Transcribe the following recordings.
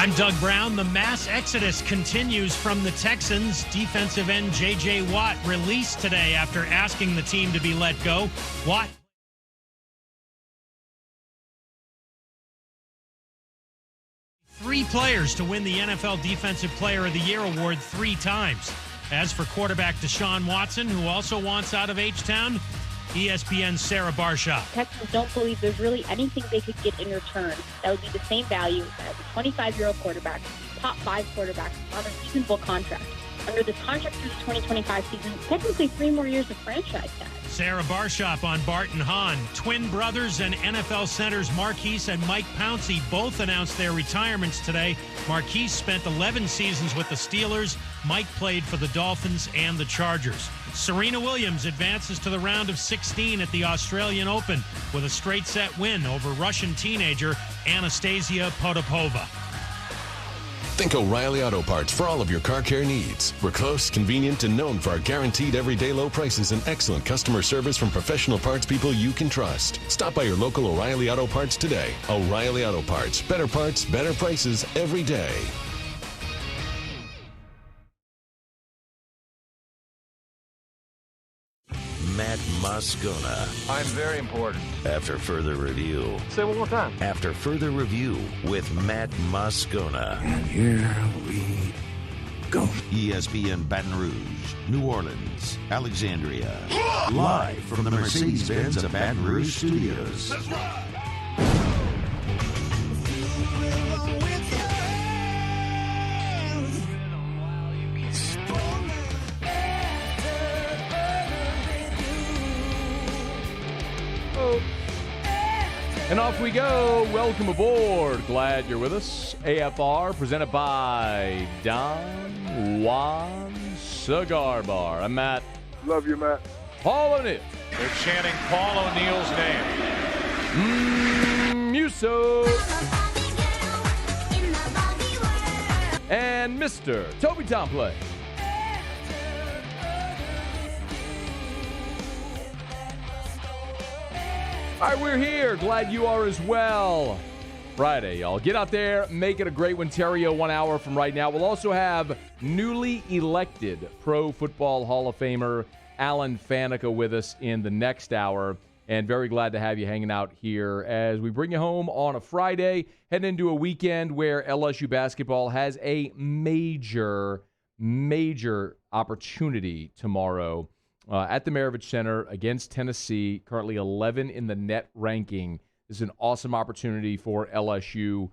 I'm Doug Brown. The mass exodus continues from the Texans. Defensive end J.J. Watt released today after asking the team to be let go. Watt three players to win the NFL Defensive Player of the Year award 3 times. As for quarterback Deshaun Watson, who also wants out of H-Town, ESPN's Sarah Barshop. Texans don't believe there's really anything they could get in return that would be the same value as a 25-year-old quarterback, top 5 quarterback on a reasonable contract. Under this contract through the 2025 season, technically 3 more years of franchise tag. Sarah Barshop on Bart and Hahn. Twin brothers and NFL centers Marquise and Mike Pouncey both announced their retirements today. Marquise spent 11 seasons with the Steelers. Mike played for the Dolphins and the Chargers. Serena Williams advances to the round of 16 at the Australian Open with a straight set win over Russian teenager Anastasia Potapova. Think O'Reilly Auto Parts for all of your car care needs. We're close, convenient, and known for our guaranteed everyday low prices and excellent customer service from professional parts people you can trust. Stop by your local O'Reilly Auto Parts today. O'Reilly Auto Parts. Better parts, better prices every day. Matt Moscona. I'm very important. After further review. Say it one more time. After further review with Matt Moscona. And here we go. ESPN Baton Rouge, New Orleans, Alexandria. Live from the Mercedes-Benz of Baton Rouge studios. That's right. And off we go. Welcome aboard. Glad you're with us. AFR presented by Don Juan Cigar Bar. I'm Matt. Love you, Matt. Paul O'Neill. They're chanting Paul O'Neill's name. Muso. And Mr. Toby Tomplay. All right, we're here. Glad you are as well. Friday, y'all. Get out there. Make it a great one. Theriot, 1 hour from right now. We'll also have newly elected Pro Football Hall of Famer Alan Faneca with us in the next hour. And very glad to have you hanging out here as we bring you home on a Friday, heading into a weekend where LSU basketball has a major opportunity tomorrow. At the Maravich Center against Tennessee, currently 11 in the net ranking. This is an awesome opportunity for LSU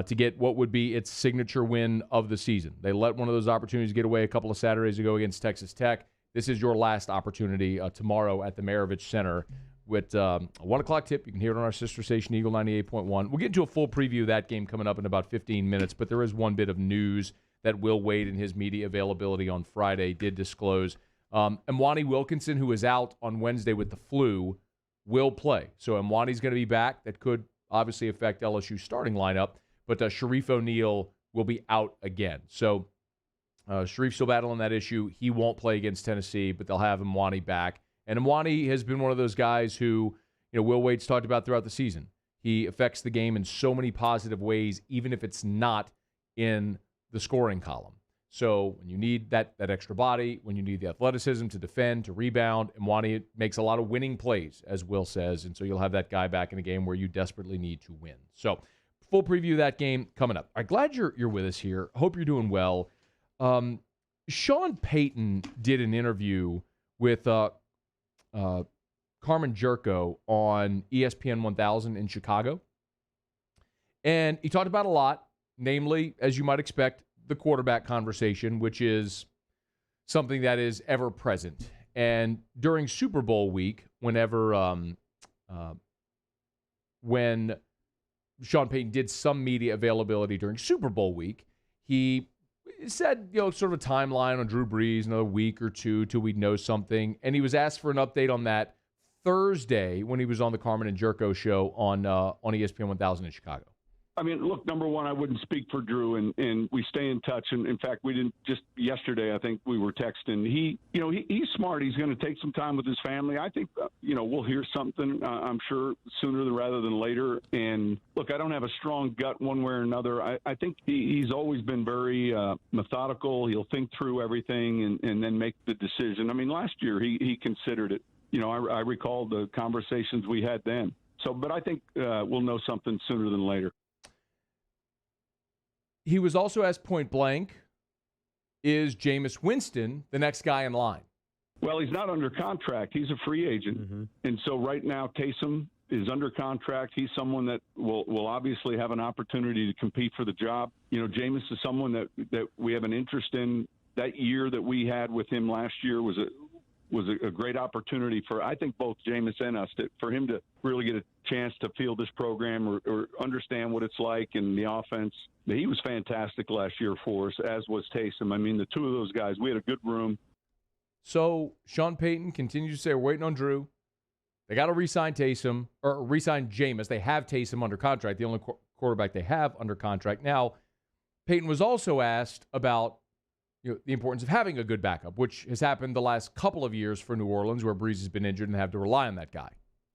to get what would be its signature win of the season. They let one of those opportunities get away a couple of Saturdays ago against Texas Tech. This is your last opportunity tomorrow at the Maravich Center with a 1 o'clock tip. You can hear it on our sister station, Eagle 98.1. We'll get into a full preview of that game coming up in about 15 minutes, but there is one bit of news that Will Wade in his media availability on Friday did disclose. Mwani Wilkinson, who is out on Wednesday with the flu, will play. So Mwani's going to be back. That could obviously affect LSU's starting lineup. But Sharif O'Neal will be out again. So Sharif's still battling that issue. He won't play against Tennessee, but they'll have Mwani back. And Mwani has been one of those guys who, Will Wade's talked about throughout the season. He affects the game in so many positive ways, even if it's not in the scoring column. So when you need that extra body, when you need the athleticism to defend, to rebound, Mwani makes a lot of winning plays, as Will says, and so you'll have that guy back in a game where you desperately need to win. So full preview of that game coming up. All right, glad you're with us here. Hope you're doing well. Sean Payton did an interview with Carmen Jerko on ESPN 1000 in Chicago, and he talked about a lot, namely, as you might expect, the quarterback conversation, which is something that is ever present. And during Super Bowl week, when Sean Payton did some media availability during Super Bowl week, he said, sort of a timeline on Drew Brees, another week or two till we'd know something. And he was asked for an update on that Thursday when he was on the Carmen and Jerko show on ESPN 1000 in Chicago. I mean, look, number one, I wouldn't speak for Drew, and we stay in touch. And in fact, we didn't just yesterday. I think we were texting. He's smart. He's going to take some time with his family. I think, we'll hear something. I'm sure sooner rather than later. And look, I don't have a strong gut one way or another. I think he's always been very methodical. He'll think through everything and then make the decision. I mean, last year he considered it. I recall the conversations we had then. So, but I think we'll know something sooner than later. He was also asked point blank, is Jameis Winston the next guy in line? Well, he's not under contract. He's a free agent. Mm-hmm. And so right now, Taysom is under contract. He's someone that will obviously have an opportunity to compete for the job. Jameis is someone that we have an interest in. That year that we had with him last year was a great opportunity for, I think, both Jameis and us for him to really get a chance to feel this program or understand what it's like in the offense. He was fantastic last year for us, as was Taysom. I mean, the two of those guys, we had a good room. So Sean Payton continues to say, we're waiting on Drew. They got to re-sign Taysom, or re-sign Jameis. They have Taysom under contract, the only quarterback they have under contract. Now, Payton was also asked about the importance of having a good backup, which has happened the last couple of years for New Orleans, where Breeze has been injured and have to rely on that guy.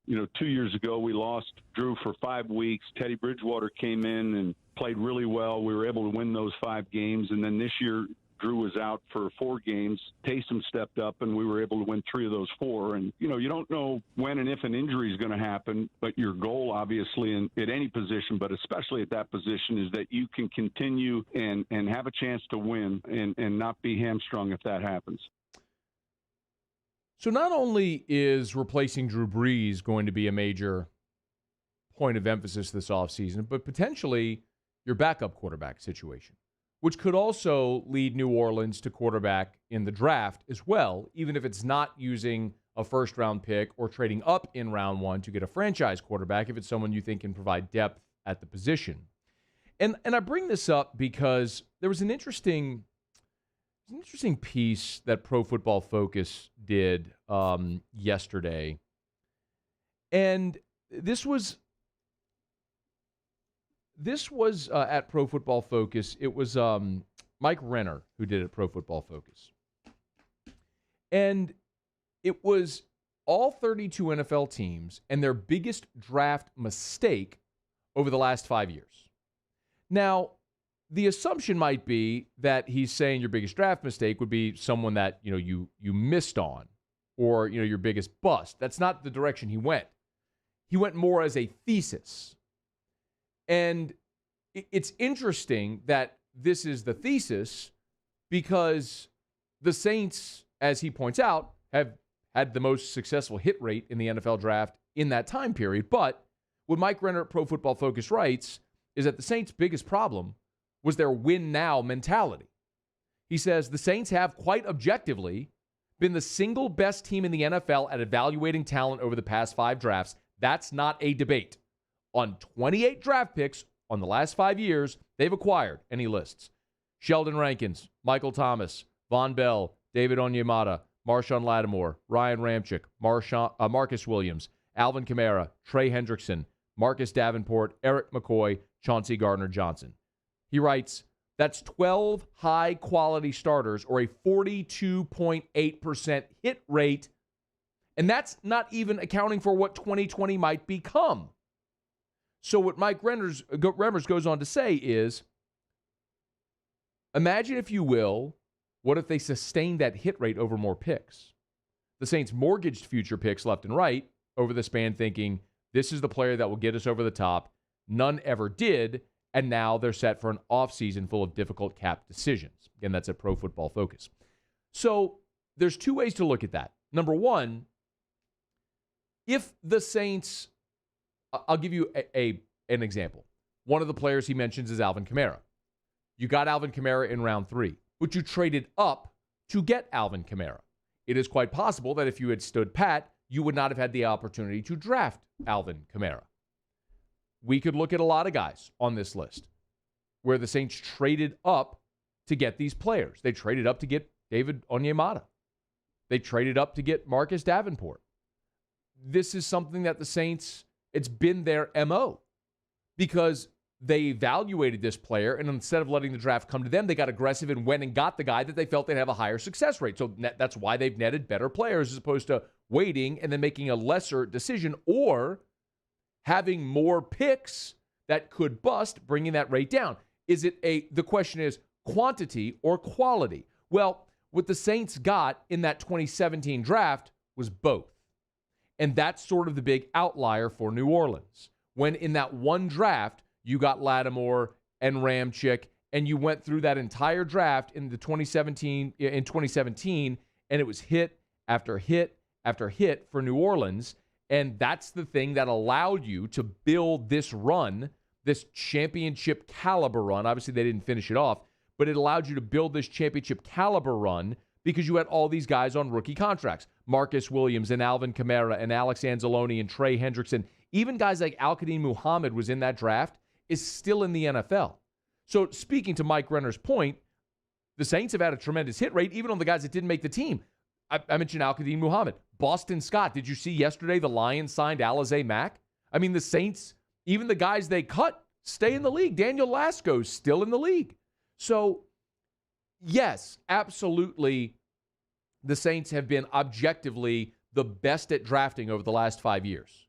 2 years ago, we lost Drew for 5 weeks. Teddy Bridgewater came in and played really well. We were able to win those 5 games. And then this year, Drew was out for 4 games. Taysom stepped up, and we were able to win 3 of those 4. And, you don't know when and if an injury is going to happen, but your goal, obviously, at any position, but especially at that position, is that you can continue and have a chance to win and not be hamstrung if that happens. So not only is replacing Drew Brees going to be a major point of emphasis this offseason, but potentially your backup quarterback situation, which could also lead New Orleans to quarterback in the draft as well, even if it's not using a first-round pick or trading up in round 1 to get a franchise quarterback, if it's someone you think can provide depth at the position. And I bring this up because there was an interesting piece that Pro Football Focus did yesterday. And this was at Pro Football Focus. It was Mike Renner who did it at Pro Football Focus. And it was all 32 NFL teams and their biggest draft mistake over the last 5 years. Now, the assumption might be that he's saying your biggest draft mistake would be someone that, you missed on, or, your biggest bust. That's not the direction he went. He went more as a thesis. And it's interesting that this is the thesis because the Saints, as he points out, have had the most successful hit rate in the NFL draft in that time period. But what Mike Renner at Pro Football Focus writes is that the Saints' biggest problem was their win now mentality. He says the Saints have quite objectively been the single best team in the NFL at evaluating talent over the past 5 drafts. That's not a debate. On 28 draft picks on the last 5 years, they've acquired, and he lists Sheldon Rankins, Michael Thomas, Von Bell, David Onyemata, Marshawn Lattimore, Ryan Ramczyk, Marcus Williams, Alvin Kamara, Trey Hendrickson, Marcus Davenport, Eric McCoy, Chauncey Gardner-Johnson. He writes, that's 12 high-quality starters, or a 42.8% hit rate, and that's not even accounting for what 2020 might become. So what Mike Remmers goes on to say is, imagine, if you will, what if they sustained that hit rate over more picks? The Saints mortgaged future picks left and right over the span, thinking, this is the player that will get us over the top. None ever did. And now they're set for an offseason full of difficult cap decisions. Again, that's at Pro Football Focus. So there's 2 ways to look at that. Number one, if the Saints, I'll give you an example. One of the players he mentions is Alvin Kamara. You got Alvin Kamara in round 3, but you traded up to get Alvin Kamara. It is quite possible that if you had stood pat, you would not have had the opportunity to draft Alvin Kamara. We could look at a lot of guys on this list where the Saints traded up to get these players. They traded up to get David Onyemata. They traded up to get Marcus Davenport. This is something that the Saints, it's been their MO because they evaluated this player, and instead of letting the draft come to them, they got aggressive and went and got the guy that they felt they'd have a higher success rate. So that's why they've netted better players as opposed to waiting and then making a lesser decision or having more picks that could bust, bringing that rate down. The question is quantity or quality? Well, what the Saints got in that 2017 draft was both. And that's sort of the big outlier for New Orleans. When in that one draft, you got Lattimore and Ramczyk, and you went through that entire draft in 2017, and it was hit after hit after hit for New Orleans. And that's the thing that allowed you to build this run, this championship caliber run. Obviously, they didn't finish it off, but it allowed you to build this championship caliber run because you had all these guys on rookie contracts. Marcus Williams and Alvin Kamara and Alex Anzalone and Trey Hendrickson. Even guys like Al-Qadim Muhammad was in that draft, is still in the NFL. So speaking to Mike Renner's point, the Saints have had a tremendous hit rate, even on the guys that didn't make the team. I mentioned Al-Qadim Muhammad. Boston Scott. Did you see yesterday the Lions signed Alizé Mack? I mean, the Saints, even the guys they cut, stay in the league. Daniel Lasco's still in the league. So, yes, absolutely, the Saints have been objectively the best at drafting over the last 5 years.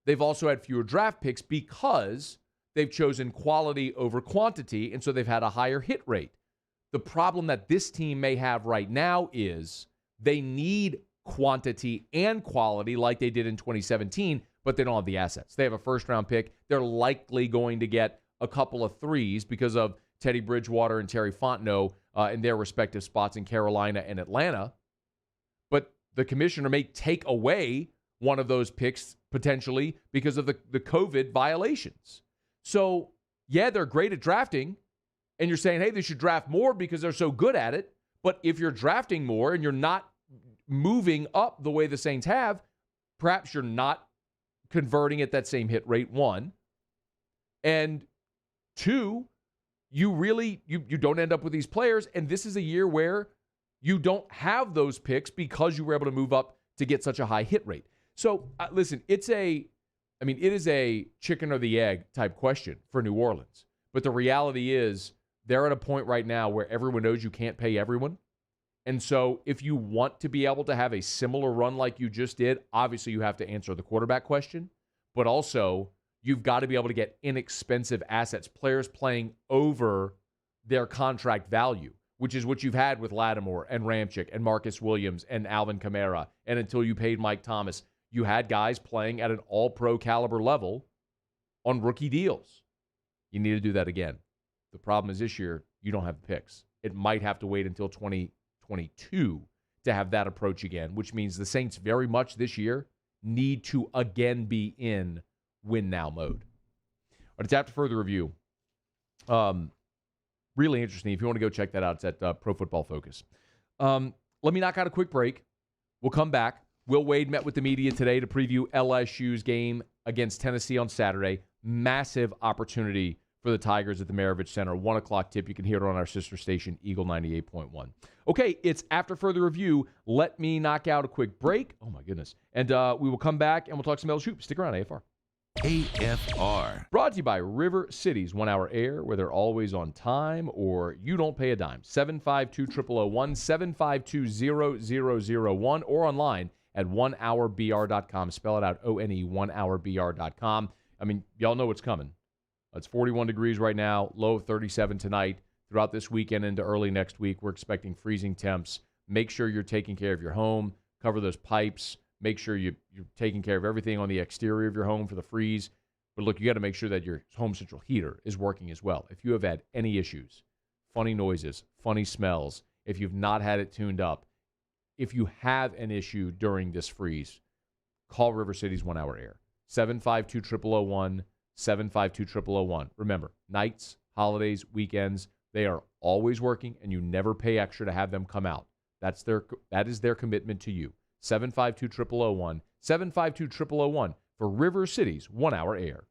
They've also had fewer draft picks because they've chosen quality over quantity, and so they've had a higher hit rate. The problem that this team may have right now is they need quantity and quality like they did in 2017, but they don't have the assets. They have a first-round pick. They're likely going to get a couple of threes because of Teddy Bridgewater and Terry Fontenot in their respective spots in Carolina and Atlanta. But the commissioner may take away one of those picks potentially because of the COVID violations. So, yeah, they're great at drafting, and you're saying, hey, they should draft more because they're so good at it. But if you're drafting more and you're not moving up the way the Saints have, perhaps you're not converting at that same hit rate, one. And two, you don't end up with these players, and this is a year where you don't have those picks because you were able to move up to get such a high hit rate. So, listen, it is a chicken or the egg type question for New Orleans. But the reality is they're at a point right now where everyone knows you can't pay everyone. And so if you want to be able to have a similar run like you just did, obviously you have to answer the quarterback question. But also, you've got to be able to get inexpensive assets, players playing over their contract value, which is what you've had with Lattimore and Ramczyk and Marcus Williams and Alvin Kamara. And until you paid Mike Thomas, you had guys playing at an all-pro caliber level on rookie deals. You need to do that again. The problem is this year, you don't have the picks. It might have to wait until 2022 to have that approach again, which means the Saints very much this year need to again be in win-now mode. But it's after further review. Really interesting. If you want to go check that out, it's at Pro Football Focus. Let me knock out a quick break. We'll come back. Will Wade met with the media today to preview LSU's game against Tennessee on Saturday. Massive opportunity for the Tigers at the Maravich Center. 1 o'clock tip. You can hear it on our sister station, Eagle 98.1. Okay, it's after further review. Let me knock out a quick break. Oh, my goodness. And we will come back and we'll talk some LSU. Stick around, AFR. AFR. Brought to you by River City's 1 hour air, where they're always on time or you don't pay a dime. 752-0001, 752-0001, or online at onehourbr.com. Spell it out, O-N-E, onehourbr.com. I mean, y'all know what's coming. It's 41 degrees right now, low of 37 tonight. Throughout this weekend into early next week, we're expecting freezing temps. Make sure you're taking care of your home. Cover those pipes. Make sure you're taking care of everything on the exterior of your home for the freeze. But look, you got to make sure that your home central heater is working as well. If you have had any issues, funny noises, funny smells, if you've not had it tuned up, if you have an issue during this freeze, call River City's 1 hour air. 752-0001, 752-0001. Remember, nights, holidays, weekends, they are always working, and you never pay extra to have them come out. That is their commitment to you. 752-0001, 752-0001 for River City's 1 hour air.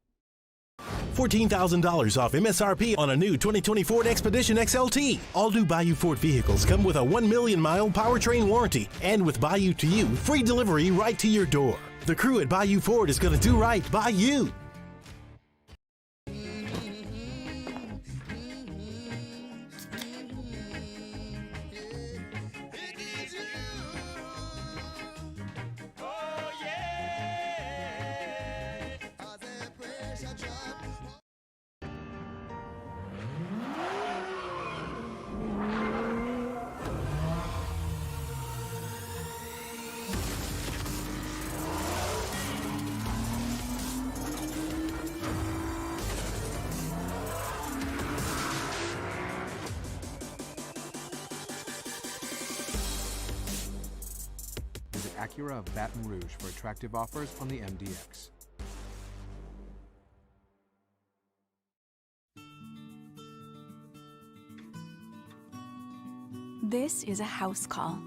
$14,000 off MSRP on a new 2020 Ford Expedition XLT. All new Bayou Ford vehicles come with a 1 million mile powertrain warranty, and with Bayou to You, free delivery right to your door. The crew at Bayou Ford is going to do right by you. Acura of Baton Rouge for attractive offers on the MDX. This is a house call.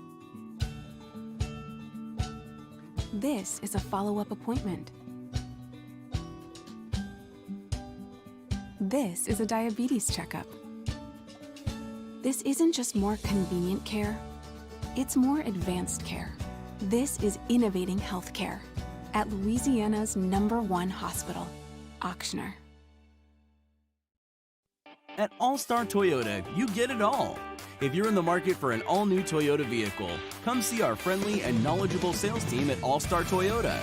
This is a follow-up appointment. This is a diabetes checkup. This isn't just more convenient care, it's more advanced care. This is innovating healthcare at Louisiana's #1 hospital, Auctioner. At All-Star Toyota, you get it all. If you're in the market for an all-new Toyota vehicle, come see our friendly and knowledgeable sales team at All-Star Toyota.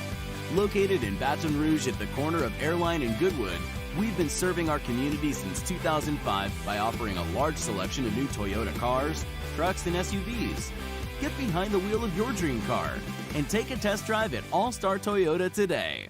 Located in Baton Rouge at the corner of Airline and Goodwood, we've been serving our community since 2005 by offering a large selection of new Toyota cars, trucks, and SUVs. Get behind the wheel of your dream car and take a test drive at All-Star Toyota today.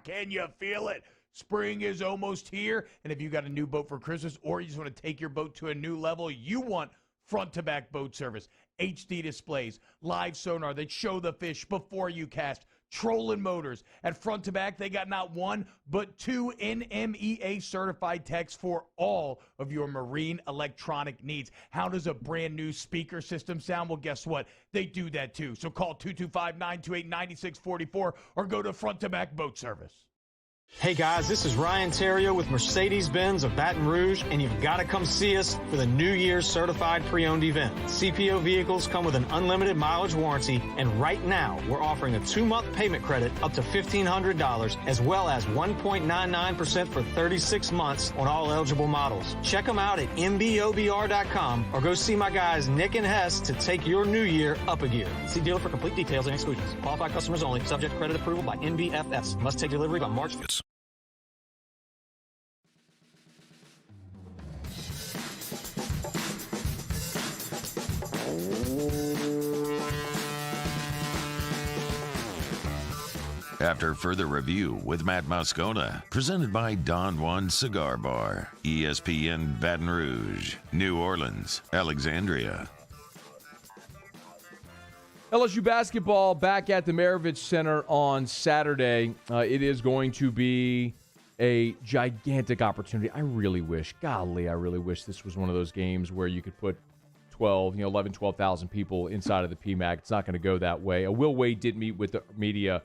Can you feel it? Spring is almost here, and if you got a new boat for Christmas or you just want to take your boat to a new level, you want front-to-back boat service, HD displays, live sonar that show the fish before you cast, trolling motors. At Front to Back, they got not one, but 2 NMEA certified techs for all of your marine electronic needs. How does a brand new speaker system sound? Well, guess what? They do that too. So call 225-928-9644 or go to Front to Back Boat Service. Hey guys, this is Ryan Theriot with Mercedes-Benz of Baton Rouge, and you've got to come see us for the New Year's Certified Pre-Owned event. CPO vehicles come with an unlimited mileage warranty, and right now we're offering a 2-month payment credit up to $1,500, as well as 1.99% for 36 months on all eligible models. Check them out at mbobr.com or go see my guys Nick and Hess to take your new year up a gear. See dealer for complete details and exclusions. Qualified customers only. Subject to credit approval by NBFS. Must take delivery by March 5th. After further review with Matt Moscona, presented by Don Juan Cigar Bar, ESPN Baton Rouge, New Orleans, Alexandria. LSU basketball back at the Maravich Center on Saturday. It is going to be a gigantic opportunity. I really wish this was one of those games where you could put 12,000 people inside of the PMAC. It's not going to go that way. Will Wade did meet with the media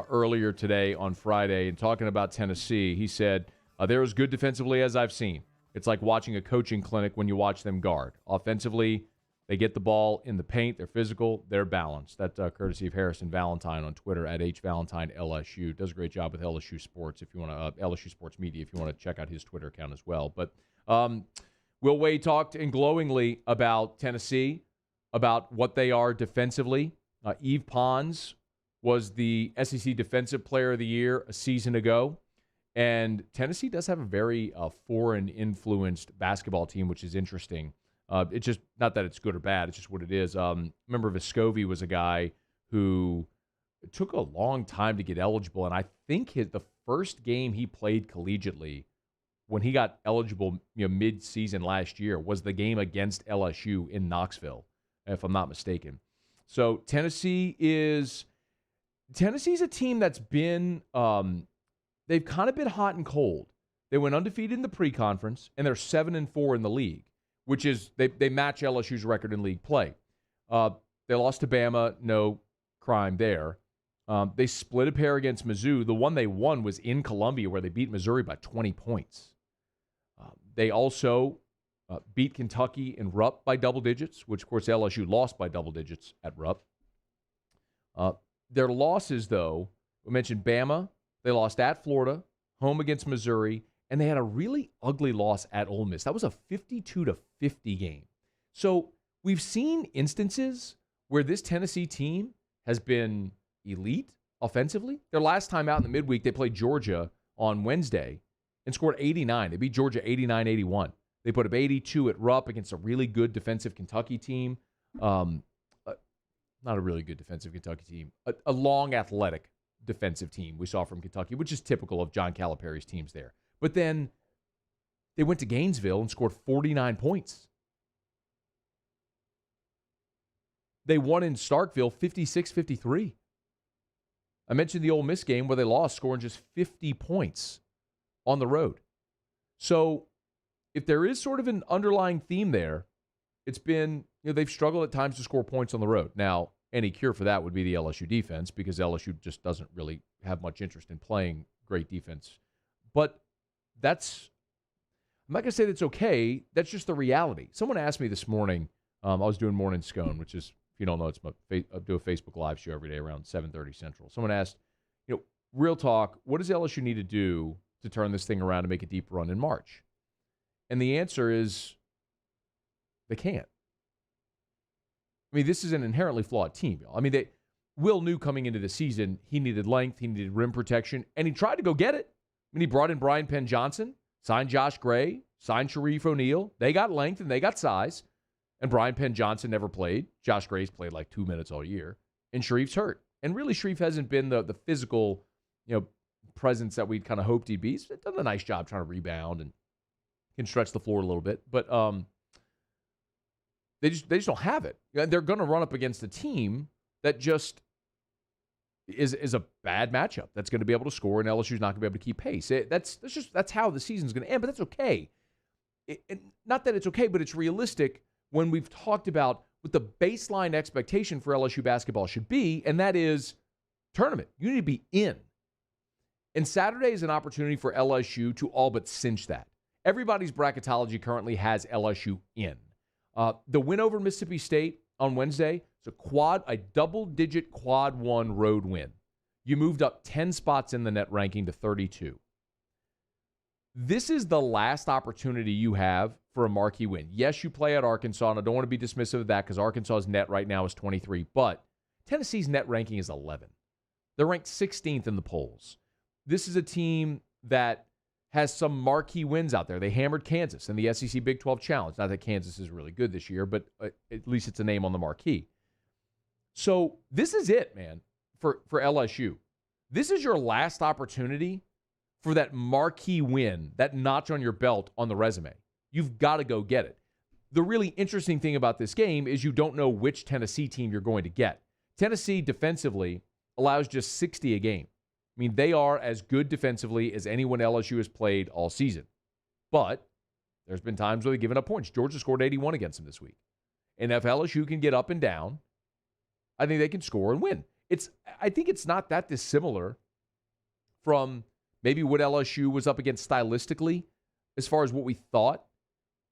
earlier today on Friday, and talking about Tennessee, he said, they're as good defensively as I've seen. It's like watching a coaching clinic when you watch them guard. Offensively, they get the ball in the paint. They're physical. They're balanced. That's courtesy of Harrison Valentine on Twitter at HValentineLSU. Does a great job with LSU Sports. If you want to LSU Sports Media, if you want to check out his Twitter account as well. But Will Wade talked glowingly about Tennessee, about what they are defensively. Yves Pons was the SEC Defensive Player of the Year a season ago. And Tennessee does have a very foreign-influenced basketball team, which is interesting. It's just not that it's good or bad. It's just what it is. Remember, Vescovi was a guy who took a long time to get eligible, and I think the first game he played collegiately when he got eligible mid-season last year was the game against LSU in Knoxville, if I'm not mistaken. So Tennessee's a team that's been they've kind of been hot and cold. They went undefeated in the pre-conference, and they're 7-4 in the league, which is they match LSU's record in league play. They lost to Bama, no crime there. They split a pair against Mizzou. The one they won was in Columbia, where they beat Missouri by 20 points. They also beat Kentucky in Rupp by double digits, which, of course, LSU lost by double digits at Rupp. Their losses, though, we mentioned Bama. They lost at Florida, home against Missouri, and they had a really ugly loss at Ole Miss. That was a 52-50 game. So we've seen instances where this Tennessee team has been elite offensively. Their last time out in the midweek, they played Georgia on Wednesday and scored 89. They beat Georgia 89-81. They put up 82 at Rupp against a really good defensive Kentucky team. Not a really good defensive Kentucky team. A long, athletic defensive team we saw from Kentucky, which is typical of John Calipari's teams there. But then they went to Gainesville and scored 49 points. They won in Starkville 56-53. I mentioned the Ole Miss game where they lost, scoring just 50 points on the road. So if there is sort of an underlying theme there, it's been, they've struggled at times to score points on the road. Now, any cure for that would be the LSU defense, because LSU just doesn't really have much interest in playing great defense. But I'm not going to say that's okay. That's just the reality. Someone asked me this morning, I was doing Morning Scone, which is, if you don't know, I do a Facebook Live show every day around 7:30 Central. Someone asked, real talk, what does LSU need to do to turn this thing around and make a deep run in March? And the answer is they can't. I mean, this is an inherently flawed team. I mean, Will knew coming into the season he needed length, he needed rim protection, and he tried to go get it. I mean, he brought in Brian Penn Johnson, signed Josh Gray, signed Sharif O'Neal. They got length and they got size. And Brian Penn Johnson never played. Josh Gray's played like 2 minutes all year. And Sharif's hurt. And really, Sharif hasn't been the physical, presence that we'd kind of hoped he'd be. He's done a nice job trying to rebound and can stretch the floor a little bit. But they just don't have it. They're going to run up against a team that just is a bad matchup. That's going to be able to score, and LSU's not going to be able to keep pace. That's how the season's going to end. But that's okay. Not that it's okay, but it's realistic when we've talked about what the baseline expectation for LSU basketball should be, and that is tournament. You need to be in. And Saturday is an opportunity for LSU to all but cinch that. Everybody's bracketology currently has LSU in. The win over Mississippi State on Wednesday is a double-digit quad one road win. You moved up 10 spots in the net ranking to 32. This is the last opportunity you have for a marquee win. Yes, you play at Arkansas, and I don't want to be dismissive of that because Arkansas's net right now is 23, but Tennessee's net ranking is 11. They're ranked 16th in the polls. This is a team that has some marquee wins out there. They hammered Kansas in the SEC Big 12 Challenge. Not that Kansas is really good this year, but at least it's a name on the marquee. So this is it, man, for LSU. This is your last opportunity for that marquee win, that notch on your belt on the resume. You've got to go get it. The really interesting thing about this game is you don't know which Tennessee team you're going to get. Tennessee defensively allows just 60 a game. I mean, they are as good defensively as anyone LSU has played all season. But there's been times where they've given up points. Georgia scored 81 against them this week. And if LSU can get up and down, I think they can score and win. I think it's not that dissimilar from maybe what LSU was up against stylistically as far as what we thought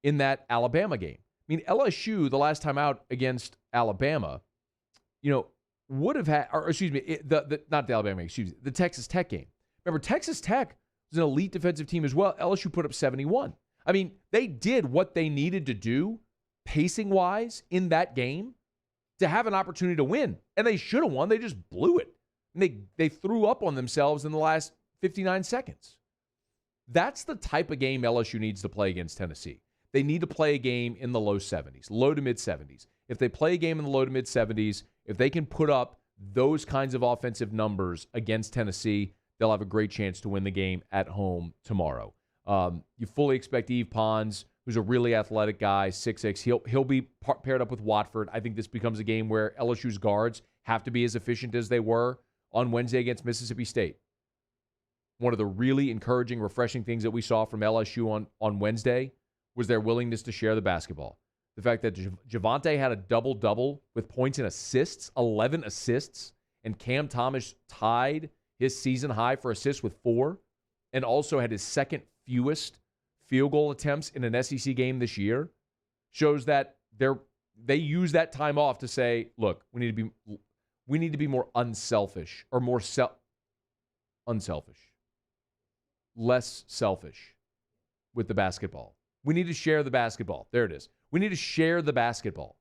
in that Alabama game. I mean, LSU, the last time out against Alabama, would have had, or excuse me, not the Alabama game, excuse me, the Texas Tech game. Remember, Texas Tech was an elite defensive team as well. LSU put up 71. I mean, they did what they needed to do, pacing-wise, in that game to have an opportunity to win. And they should have won. They just blew it. And they threw up on themselves in the last 59 seconds. That's the type of game LSU needs to play against Tennessee. They need to play a game in the low 70s, low to mid 70s. If they play a game in the low to mid 70s, if they can put up those kinds of offensive numbers against Tennessee, they'll have a great chance to win the game at home tomorrow. You fully expect Yves Pons, who's a really athletic guy, 6'6". He'll be paired up with Watford. I think this becomes a game where LSU's guards have to be as efficient as they were on Wednesday against Mississippi State. One of the really encouraging, refreshing things that we saw from LSU on Wednesday was their willingness to share the basketball. The fact that Javonte had a double-double with points and assists, 11 assists, and Cam Thomas tied his season high for assists with 4, and also had his second fewest field goal attempts in an SEC game this year, shows that they use that time off to say, look, we need to be more unselfish, or more unselfish, less selfish with the basketball. We need to share the basketball. There it is. We need to share the basketball.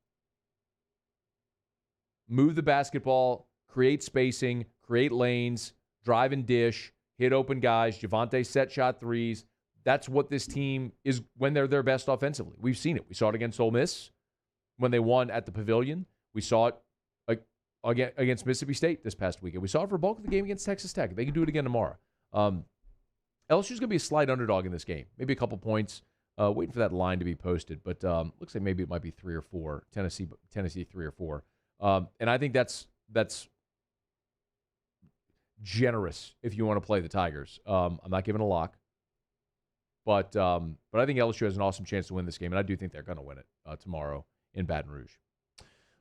Move the basketball, create spacing, create lanes, drive and dish, hit open guys, Javonte set shot threes. That's what this team is when they're their best offensively. We've seen it. We saw it against Ole Miss when they won at the Pavilion. We saw it against Mississippi State this past weekend. We saw it for bulk of the game against Texas Tech. They can do it again tomorrow. LSU's going to be a slight underdog in this game. Maybe a couple points. Waiting for that line to be posted, but looks like maybe it might be 3 or 4. Tennessee 3 or 4. And I think that's generous if you want to play the Tigers. I'm not giving a lock, but I think LSU has an awesome chance to win this game, and I do think they're going to win it tomorrow in Baton Rouge.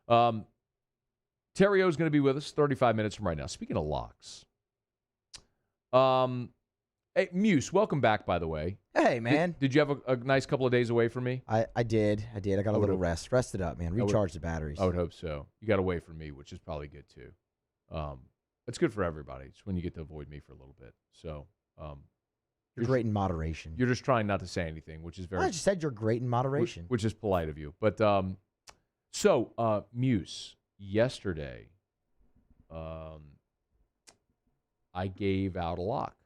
Theriot is going to be with us 35 minutes from right now. Speaking of locks, hey, Muse, welcome back, by the way. Hey, man. Did you have a nice couple of days away from me? I did. I got a little rest. Rested up, man. Recharged the batteries. I would hope so. You got away from me, which is probably good, too. It's good for everybody. It's when you get to avoid me for a little bit. So you're great in moderation. You're just trying not to say anything, which is very... I just said you're great in moderation. Which is polite of you. But, Muse, yesterday, I gave out a lock.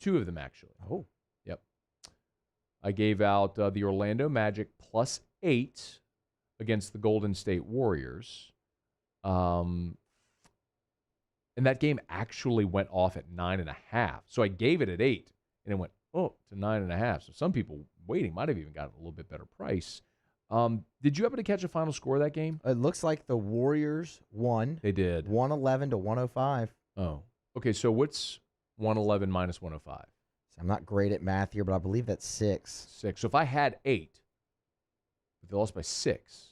2 of them, actually. Oh. Yep. I gave out the Orlando Magic +8 against the Golden State Warriors. And that game actually went off at 9.5. So I gave it at 8, and it went to 9.5. So some people waiting might have even gotten a little bit better price. Did you happen to catch a final score of that game? It looks like the Warriors won. They did. 111 to 105. Oh. Okay, so what's 111 minus 105? I'm not great at math here, but I believe that's 6. 6. So if I had 8, but they lost by 6,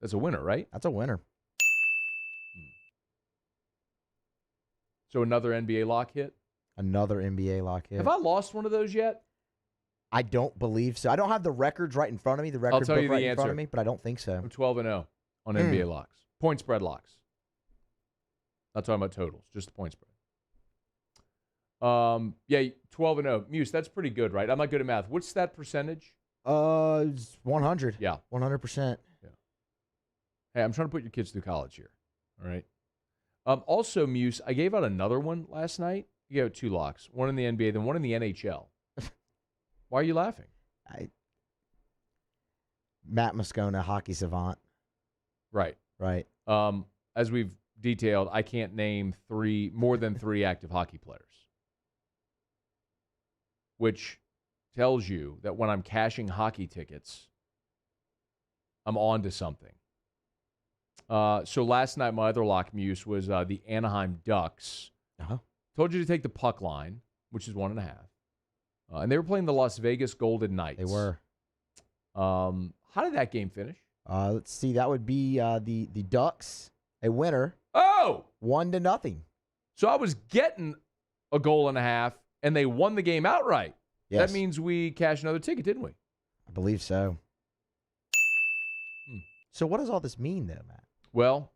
that's a winner, right? That's a winner. So another NBA lock hit? Another NBA lock hit. Have I lost one of those yet? I don't believe so. I don't have the records right in front of me, the record book right in front of me, but I don't think so. I'm 12-0 on NBA locks. Point spread locks. Not talking about totals, just the point spread. 12-0. Muse, that's pretty good, right? I'm not good at math. What's that percentage? It's 100. Yeah. 100%. Yeah. Hey, I'm trying to put your kids through college here. All right. Also, Muse, I gave out another one last night. You gave out 2 locks. One in the NBA, then one in the NHL. Why are you laughing? Matt Moscona, hockey savant. Right. Right. As we've detailed, I can't name more than 3 active hockey players. Which tells you that when I'm cashing hockey tickets, I'm on to something. So last night, my other lock, Muse, was the Anaheim Ducks. Told you to take the puck line, which is 1.5. And they were playing the Las Vegas Golden Knights. They were. How did that game finish? Let's see. That would be the Ducks, a winner. Oh! 1-0. So I was getting a goal and a half, and they won the game outright. Yes. That means we cashed another ticket, didn't we? I believe so. So what does all this mean, though, Matt? Well,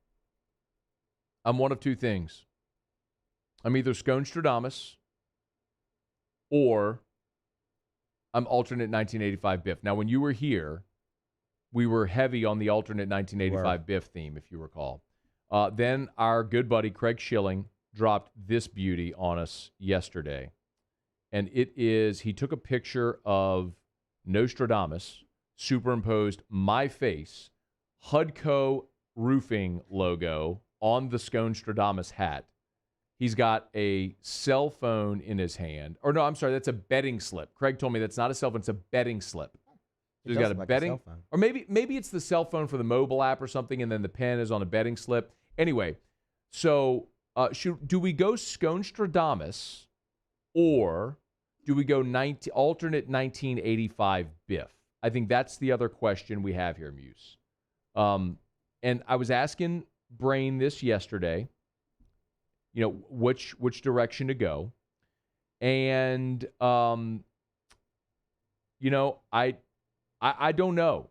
I'm one of 2 things. I'm either Scone-Stradamus or I'm alternate 1985 Biff. Now, when you were here, we were heavy on the alternate 1985 Biff theme, if you recall. Then our good buddy Craig Schilling dropped this beauty on us yesterday. And he took a picture of Nostradamus, superimposed my face, Hudco Roofing logo on the Scone-Stradamus hat. He's got a cell phone in his hand. Or no, I'm sorry, that's a betting slip. Craig told me that's not a cell phone, it's a betting slip. So he's got a betting, or maybe it's the cell phone for the mobile app or something, and then the pen is on a betting slip. Anyway, so do we go Scone-Stradamus or do we go alternate 1985 Biff? I think that's the other question we have here, Muse. And I was asking Brain this yesterday, which direction to go. And, I don't know.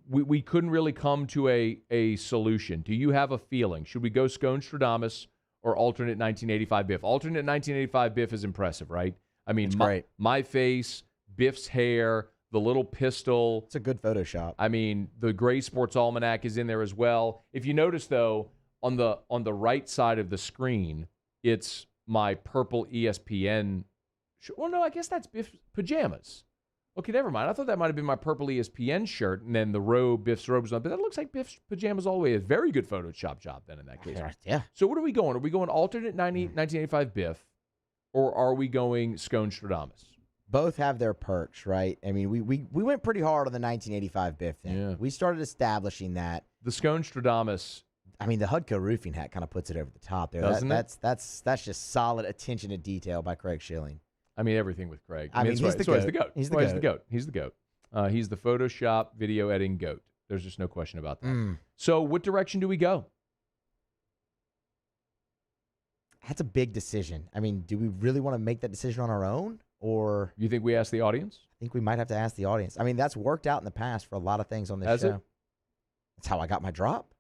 We couldn't really come to a solution. Do you have a feeling? Should we go Scone-Stradamus or alternate 1985 Biff? Alternate 1985 Biff is impressive, right? I mean, my face, Biff's hair, the little pistol. It's a good Photoshop. I mean, the Gray Sports Almanac is in there as well. If you notice, though, on the right side of the screen, it's my purple ESPN. Well, no, I guess that's Biff's pajamas. Okay, never mind. I thought that might have been my purple ESPN shirt, and then the robe, Biff's robe was on. But that looks like Biff's pajamas all the way. A very good Photoshop job then in that case. Yeah. So what are we going? Are we going alternate 1985 Biff, or are we going Scone-Stradamus? Both have their perks, right? I mean, we went pretty hard on the 1985 Biff thing. Yeah. We started establishing that. The Scone-Stradamus I mean, the Hudco roofing hat kind of puts it over the top there. Doesn't it? That's just solid attention to detail by Craig Schilling. I mean, everything with Craig. I mean, he's the goat. He's the goat. He's the goat. He's the Photoshop video editing goat. There's just no question about that. So what direction do we go? That's a big decision. I mean, do we really want to make that decision on our own? Or you think we ask the audience? I think we might have to ask the audience. I mean, that's worked out in the past for a lot of things on this show. That's how I got my drop.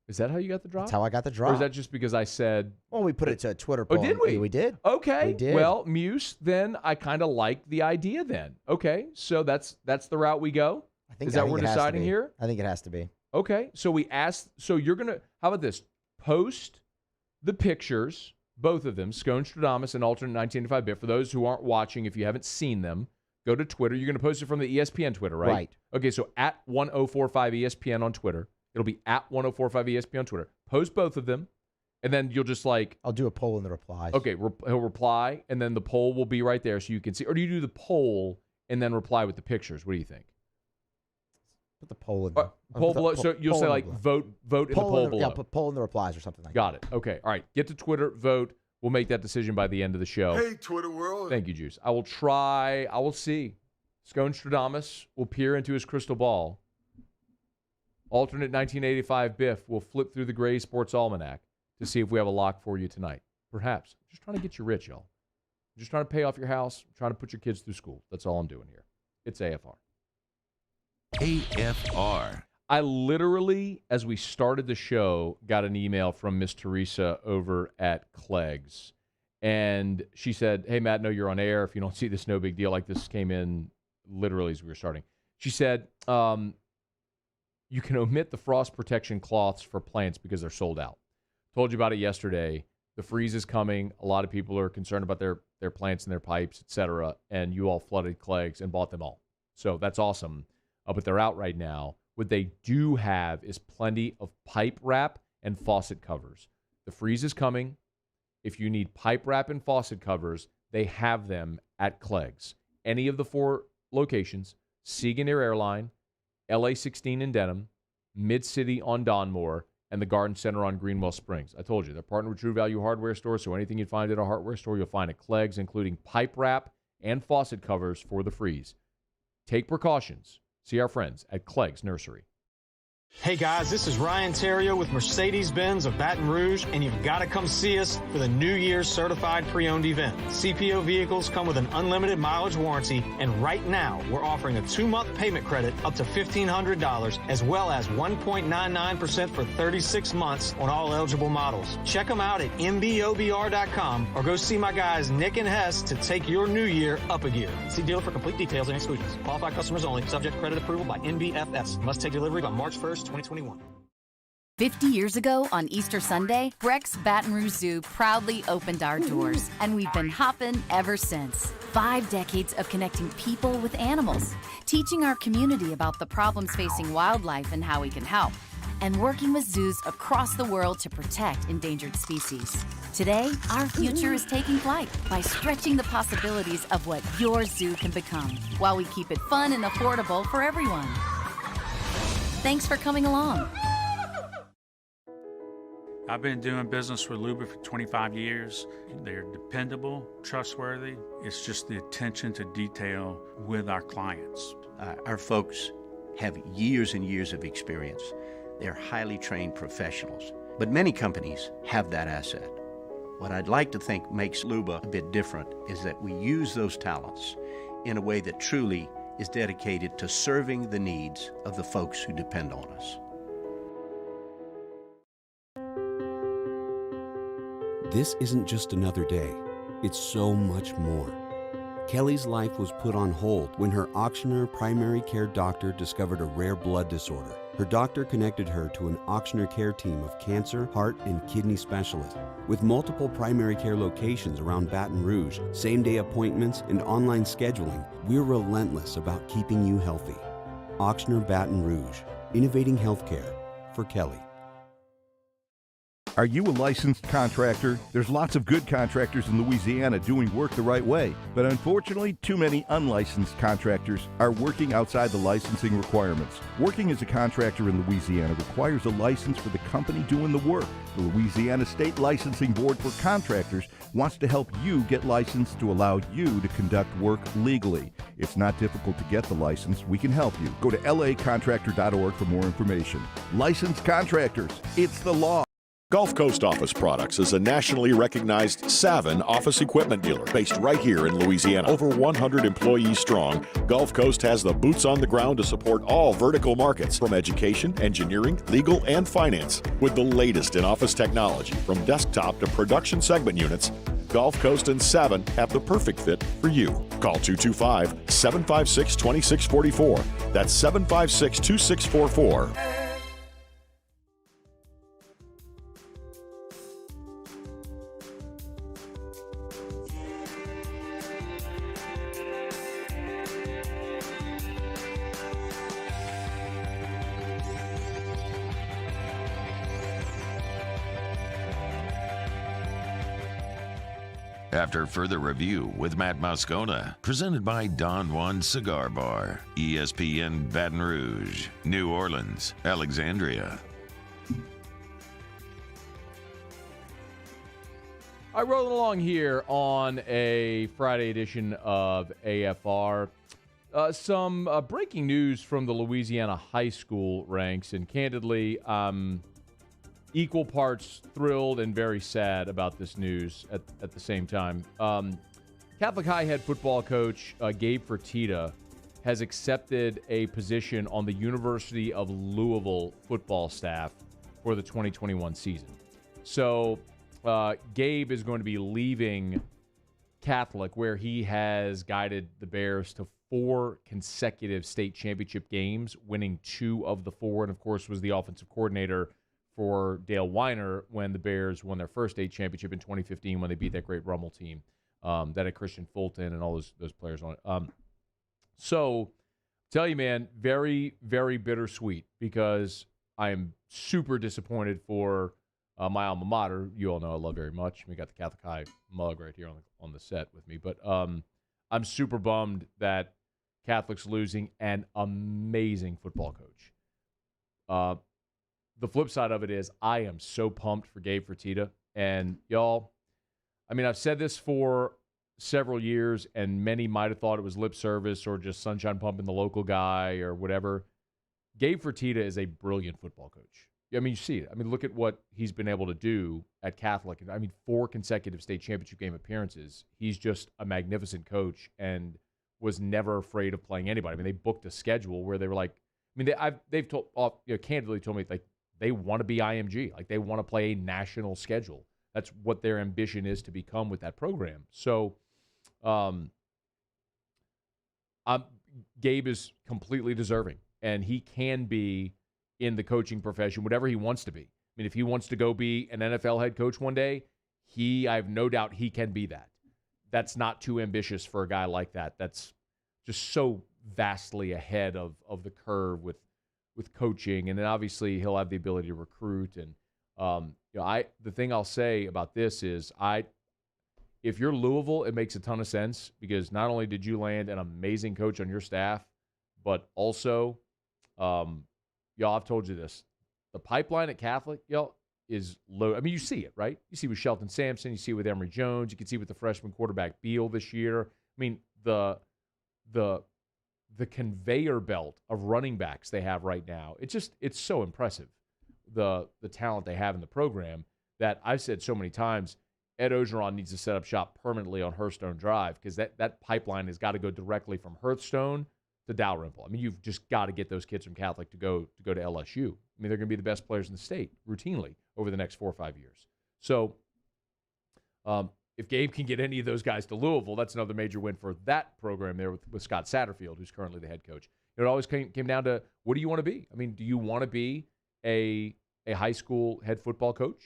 Is that how you got the drop? That's how I got the drop. Or is that just because I said... Well, we put it to a Twitter poll. Oh, did we? We did. Okay. We did. Well, Muse, then I kind of like the idea then. Okay, so that's the route we go? Is that what we're deciding here? I think it has to be. Okay, so we asked... So you're going to... How about this? Post the pictures, both of them, Scone Stradamus and Alternate 1985-Bit. For those who aren't watching, if you haven't seen them, go to Twitter. You're going to post it from the ESPN Twitter, right? Right. Okay, so at 1045ESPN on Twitter. It'll be at 1045ESPN on Twitter. Post both of them, and then you'll just I'll do a poll in the replies. Okay, he'll reply, and then the poll will be right there so you can see. Or do you do the poll and then reply with the pictures? What do you think? Put the poll in the poll below. So you'll say vote in the poll below. Yeah, put poll in the replies or something like that. Got it. Okay. All right. Get to Twitter, vote. We'll make that decision by the end of the show. Hey, Twitter world. Thank you, Juice. I will try. I will see. Scone Stradamus will peer into his crystal ball. Alternate 1985 Biff will flip through the Gray Sports Almanac to see if we have a lock for you tonight. Perhaps. Just trying to get you rich, y'all. Just trying to pay off your house, trying to put your kids through school. That's all I'm doing here. It's AFR. AFR. I literally, as we started the show, got an email from Miss Teresa over at Clegg's. And she said, hey, Matt, no, you're on air. If you don't see this, no big deal. Like, this came in literally as we were starting. She said, you can omit the frost protection cloths for plants because they're sold out. Told you about it yesterday. The freeze is coming. A lot of people are concerned about their plants and their pipes, et cetera, and you all flooded Clegg's and bought them all. So that's awesome. But they're out right now. What they do have is plenty of pipe wrap and faucet covers. The freeze is coming. If you need pipe wrap and faucet covers, they have them at Clegg's. Any of the 4 locations, Sigan Air Airline, LA16 in Denham, Mid-City on Donmore, and the Garden Center on Greenwell Springs. I told you, they're partnered with True Value Hardware Store, so anything you find at a hardware store, you'll find at Clegg's, including pipe wrap and faucet covers for the freeze. Take precautions. See our friends at Clegg's Nursery. Hey guys, this is Ryan Theriot with Mercedes-Benz of Baton Rouge, and you've got to come see us for the New Year's Certified Pre-Owned event. CPO vehicles come with an unlimited mileage warranty, and right now we're offering a 2-month payment credit up to $1,500, as well as 1.99% for 36 months on all eligible models. Check them out at mbobr.com or go see my guys Nick and Hess to take your new year up a gear. See dealer for complete details and exclusions. Qualified customers only. Subject to credit approval by NBFS. Must take delivery by March 1st. 2021. 50 years ago on Easter Sunday, Breck's Baton Rouge Zoo proudly opened our doors, and we've been hopping ever since. 5 decades of connecting people with animals, teaching our community about the problems facing wildlife and how we can help, and working with zoos across the world to protect endangered species. Today, our future is taking flight by stretching the possibilities of what your zoo can become, while we keep it fun and affordable for everyone. Thanks for coming along. I've been doing business with Luba for 25 years. They're dependable, trustworthy. It's just the attention to detail with our clients. Our folks have years and years of experience. They're highly trained professionals. But many companies have that asset. What I'd like to think makes Luba a bit different is that we use those talents in a way that truly is dedicated to serving the needs of the folks who depend on us. This isn't just another day. It's so much more. Kelly's life was put on hold when her auctioneer primary care doctor discovered a rare blood disorder. Her doctor connected her to an auctioneer care team of cancer, heart, and kidney specialists. With multiple primary care locations around Baton Rouge, same-day appointments, and online scheduling, we're relentless about keeping you healthy. Auctioneer Baton Rouge, innovating healthcare for Kelly. Are you a licensed contractor? There's lots of good contractors in Louisiana doing work the right way, but unfortunately, too many unlicensed contractors are working outside the licensing requirements. Working as a contractor in Louisiana requires a license for the company doing the work. The Louisiana State Licensing Board for Contractors wants to help you get licensed to allow you to conduct work legally. It's not difficult to get the license. We can help you. Go to lacontractor.org for more information. Licensed contractors, it's the law. Gulf Coast Office Products is a nationally recognized Savin office equipment dealer based right here in Louisiana. Over 100 employees strong, Gulf Coast has the boots on the ground to support all vertical markets from education, engineering, legal, and finance. With the latest in office technology from desktop to production segment units, Gulf Coast and Savin have the perfect fit for you. Call 225-756-2644. That's 756-2644. After further review with Matt Moscona, presented by Don Juan Cigar Bar, ESPN Baton Rouge, New Orleans, Alexandria. I roll along here on a Friday edition of AFR. Some breaking news from the Louisiana high school ranks, and candidly, equal parts thrilled and very sad about this news at the same time. Catholic High head football coach Gabe Fertitta has accepted a position on the University of Louisville football staff for the 2021 season. So Gabe is going to be leaving Catholic, where he has guided the Bears to 4 consecutive state championship games, winning 2 of the 4, and of course was the offensive coordinator for Dale Weiner when the Bears won their first state championship in 2015 when they beat that great Rummel team that had Christian Fulton and all those players on it. So, tell you, man, very, very bittersweet, because I am super disappointed for my alma mater. You all know I love very much. We got the Catholic High mug right here on the set with me. But I'm super bummed that Catholic's losing an amazing football coach. The flip side of it is I am so pumped for Gabe Fertitta. And y'all, I mean, I've said this for several years, and many might have thought it was lip service or just sunshine pumping the local guy or whatever. Gabe Fertitta is a brilliant football coach. I mean, you see it. I mean, look at what he's been able to do at Catholic. I mean, 4 consecutive state championship game appearances. He's just a magnificent coach and was never afraid of playing anybody. I mean, they booked a schedule where they were like, I mean, they've candidly told me, like, they want to be IMG. Like, they want to play a national schedule. That's what their ambition is to become with that program. So, Gabe is completely deserving, and he can be in the coaching profession, whatever he wants to be. I mean, if he wants to go be an NFL head coach one day, I have no doubt he can be that. That's not too ambitious for a guy like that. That's just so vastly ahead of the curve with coaching, and then obviously he'll have the ability to recruit. And the thing I'll say about this is, if you're Louisville, it makes a ton of sense, because not only did you land an amazing coach on your staff, but also, y'all, I've told you this, the pipeline at Catholic, y'all, is low. I mean, you see it, right? You see with Shelton Sampson, you see with Emory Jones, you can see with the freshman quarterback Beal this year. I mean, the conveyor belt of running backs they have right now, it's so impressive, the talent they have in the program, that I've said so many times, Ed Ogeron needs to set up shop permanently on Hearthstone Drive, because that pipeline has got to go directly from Hearthstone to Dalrymple. I mean, you've just got to get those kids from Catholic to go to LSU. I mean, they're going to be the best players in the state routinely over the next 4 or 5 years. So, if Gabe can get any of those guys to Louisville, that's another major win for that program there with Scott Satterfield, who's currently the head coach. It always came down to, what do you want to be? I mean, do you want to be a high school head football coach,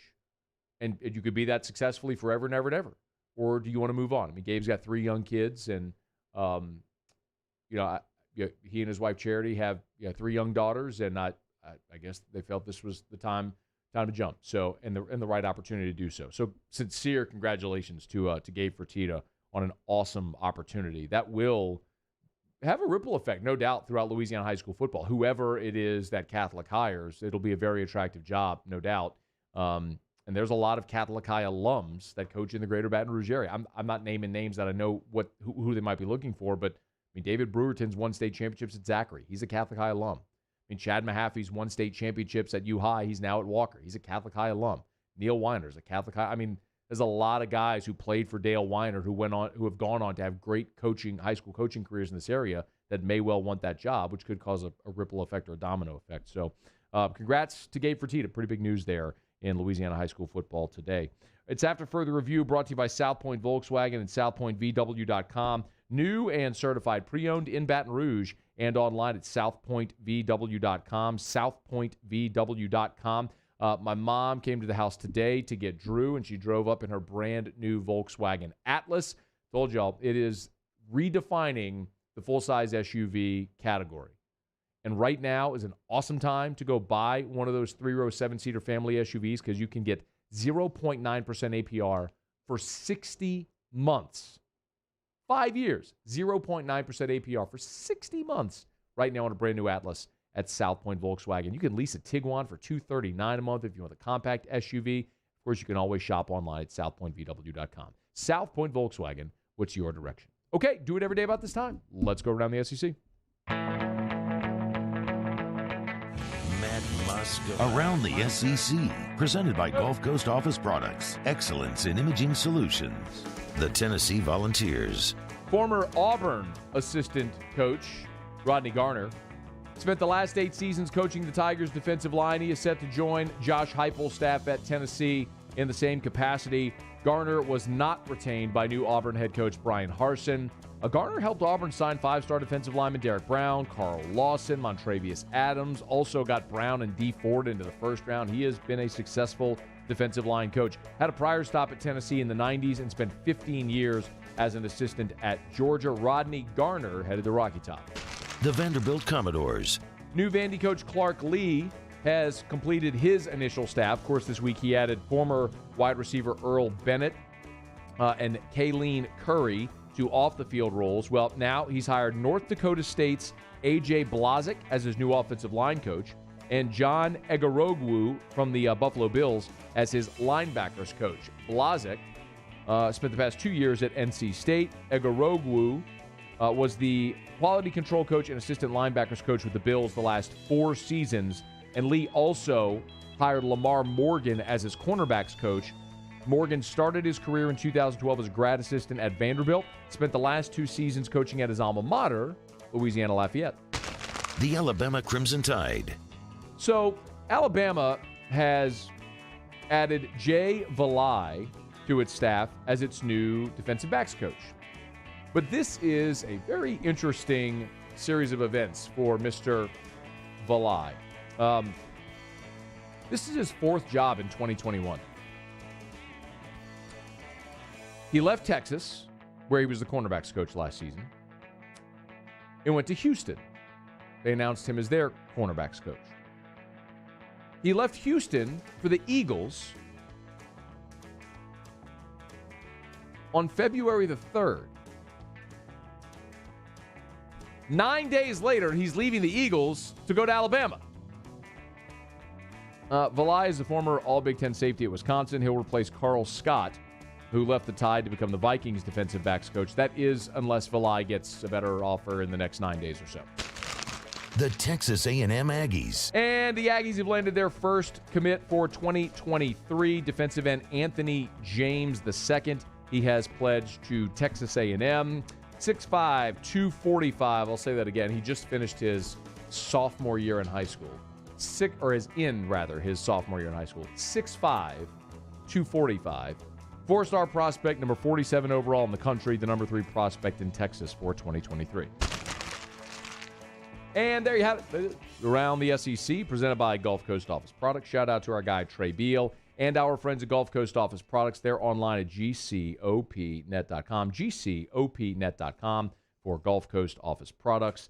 and you could be that successfully forever and ever and ever? Or do you want to move on? I mean, Gabe's got 3 young kids, and he and his wife Charity have 3 young daughters, and I guess they felt this was the time time to jump. So, and the right opportunity to do so. So, sincere congratulations to Gabe Fertitta on an awesome opportunity that will have a ripple effect, no doubt, throughout Louisiana high school football. Whoever it is that Catholic hires, it'll be a very attractive job, no doubt. And there's a lot of Catholic High alums that coach in the greater Baton Rouge area. I'm not naming names that I know who they might be looking for, but I mean, David Brewerton's won state championships at Zachary. He's a Catholic High alum. I mean, Chad Mahaffey's won state championships at U High. He's now at Walker. He's a Catholic High alum. Neil Weiner's a Catholic High. I mean, there's a lot of guys who played for Dale Weiner who have gone on to have great high school coaching careers in this area that may well want that job, which could cause a ripple effect or a domino effect. So, congrats to Gabe Fertitta. Pretty big news there in Louisiana high school football today. It's After Further Review, brought to you by South Point Volkswagen and SouthPointVW.com. New and certified pre-owned in Baton Rouge and online at SouthPointVW.com. SouthPointVW.com. My mom came to the house today to get Drew, and she drove up in her brand new Volkswagen Atlas. Told y'all, it is redefining the full-size SUV category. And right now is an awesome time to go buy one of those 3-row, 7-seater family SUVs because you can get 0.9% APR for 60 months. 5 years, 0.9% APR for 60 months right now on a brand new Atlas at South Point Volkswagen. You can lease a Tiguan for $239 a month if you want the compact SUV. Of course, you can always shop online at SouthPointVW.com. South Point Volkswagen, what's your direction? Okay, do it every day about this time. Let's go around the SEC. Around the SEC, presented by Gulf Coast Office Products, excellence in imaging solutions. The Tennessee Volunteers. Former Auburn assistant coach Rodney Garner spent the last 8 seasons coaching the Tigers' defensive line. He is set to join Josh Heupel's staff at Tennessee in the same capacity. Garner was not retained by new Auburn head coach Brian Harsin. Garner helped Auburn sign 5-star defensive lineman Derek Brown, Carl Lawson, Montravius Adams, also got Brown and Dee Ford into the first round. He has been a successful defensive line coach. Had a prior stop at Tennessee in the 90s and spent 15 years as an assistant at Georgia. Rodney Garner headed to Rocky Top. The Vanderbilt Commodores. New Vandy coach Clark Lee has completed his initial staff. Of course, this week he added former wide receiver Earl Bennett and Kayleen Curry to off-the-field roles. Well, now he's hired North Dakota State's A.J. Blazik as his new offensive line coach and John Egarogwu from the Buffalo Bills as his linebackers coach. Blazik spent the past 2 years at NC State. Egarogwu was the quality control coach and assistant linebackers coach with the Bills the last 4 seasons. And Lee also hired Lamar Morgan as his cornerbacks coach. Morgan started his career in 2012 as a grad assistant at Vanderbilt, spent the last 2 seasons coaching at his alma mater, Louisiana Lafayette. The Alabama Crimson Tide. So, Alabama has added Jay Valai to its staff as its new defensive backs coach. But this is a very interesting series of events for Mr. Valai. This is his 4th job in 2021. He left Texas, where he was the cornerbacks coach last season, and went to Houston. They announced him as their cornerbacks coach. He left Houston for the Eagles on February the 3rd. 9 days later, he's leaving the Eagles to go to Alabama. Valai is the former All-Big Ten safety at Wisconsin. He'll replace Carl Scott, who left the Tide to become the Vikings defensive backs coach. That is, unless Valai gets a better offer in the next 9 days or so. The Texas A&M Aggies. And the Aggies have landed their first commit for 2023, defensive end Anthony James II. He has pledged to Texas A&M. 6'5", 245. I'll say that again. He just finished his sophomore year in high school. His sophomore year in high school. 6'5", 245. 4-star prospect, number 47 overall in the country, the number 3 prospect in Texas for 2023. And there you have it. Around the SEC, presented by Gulf Coast Office Products. Shout out to our guy, Trey Beal, and our friends at Gulf Coast Office Products. They're online at gcopnet.com, gcopnet.com for Gulf Coast Office Products.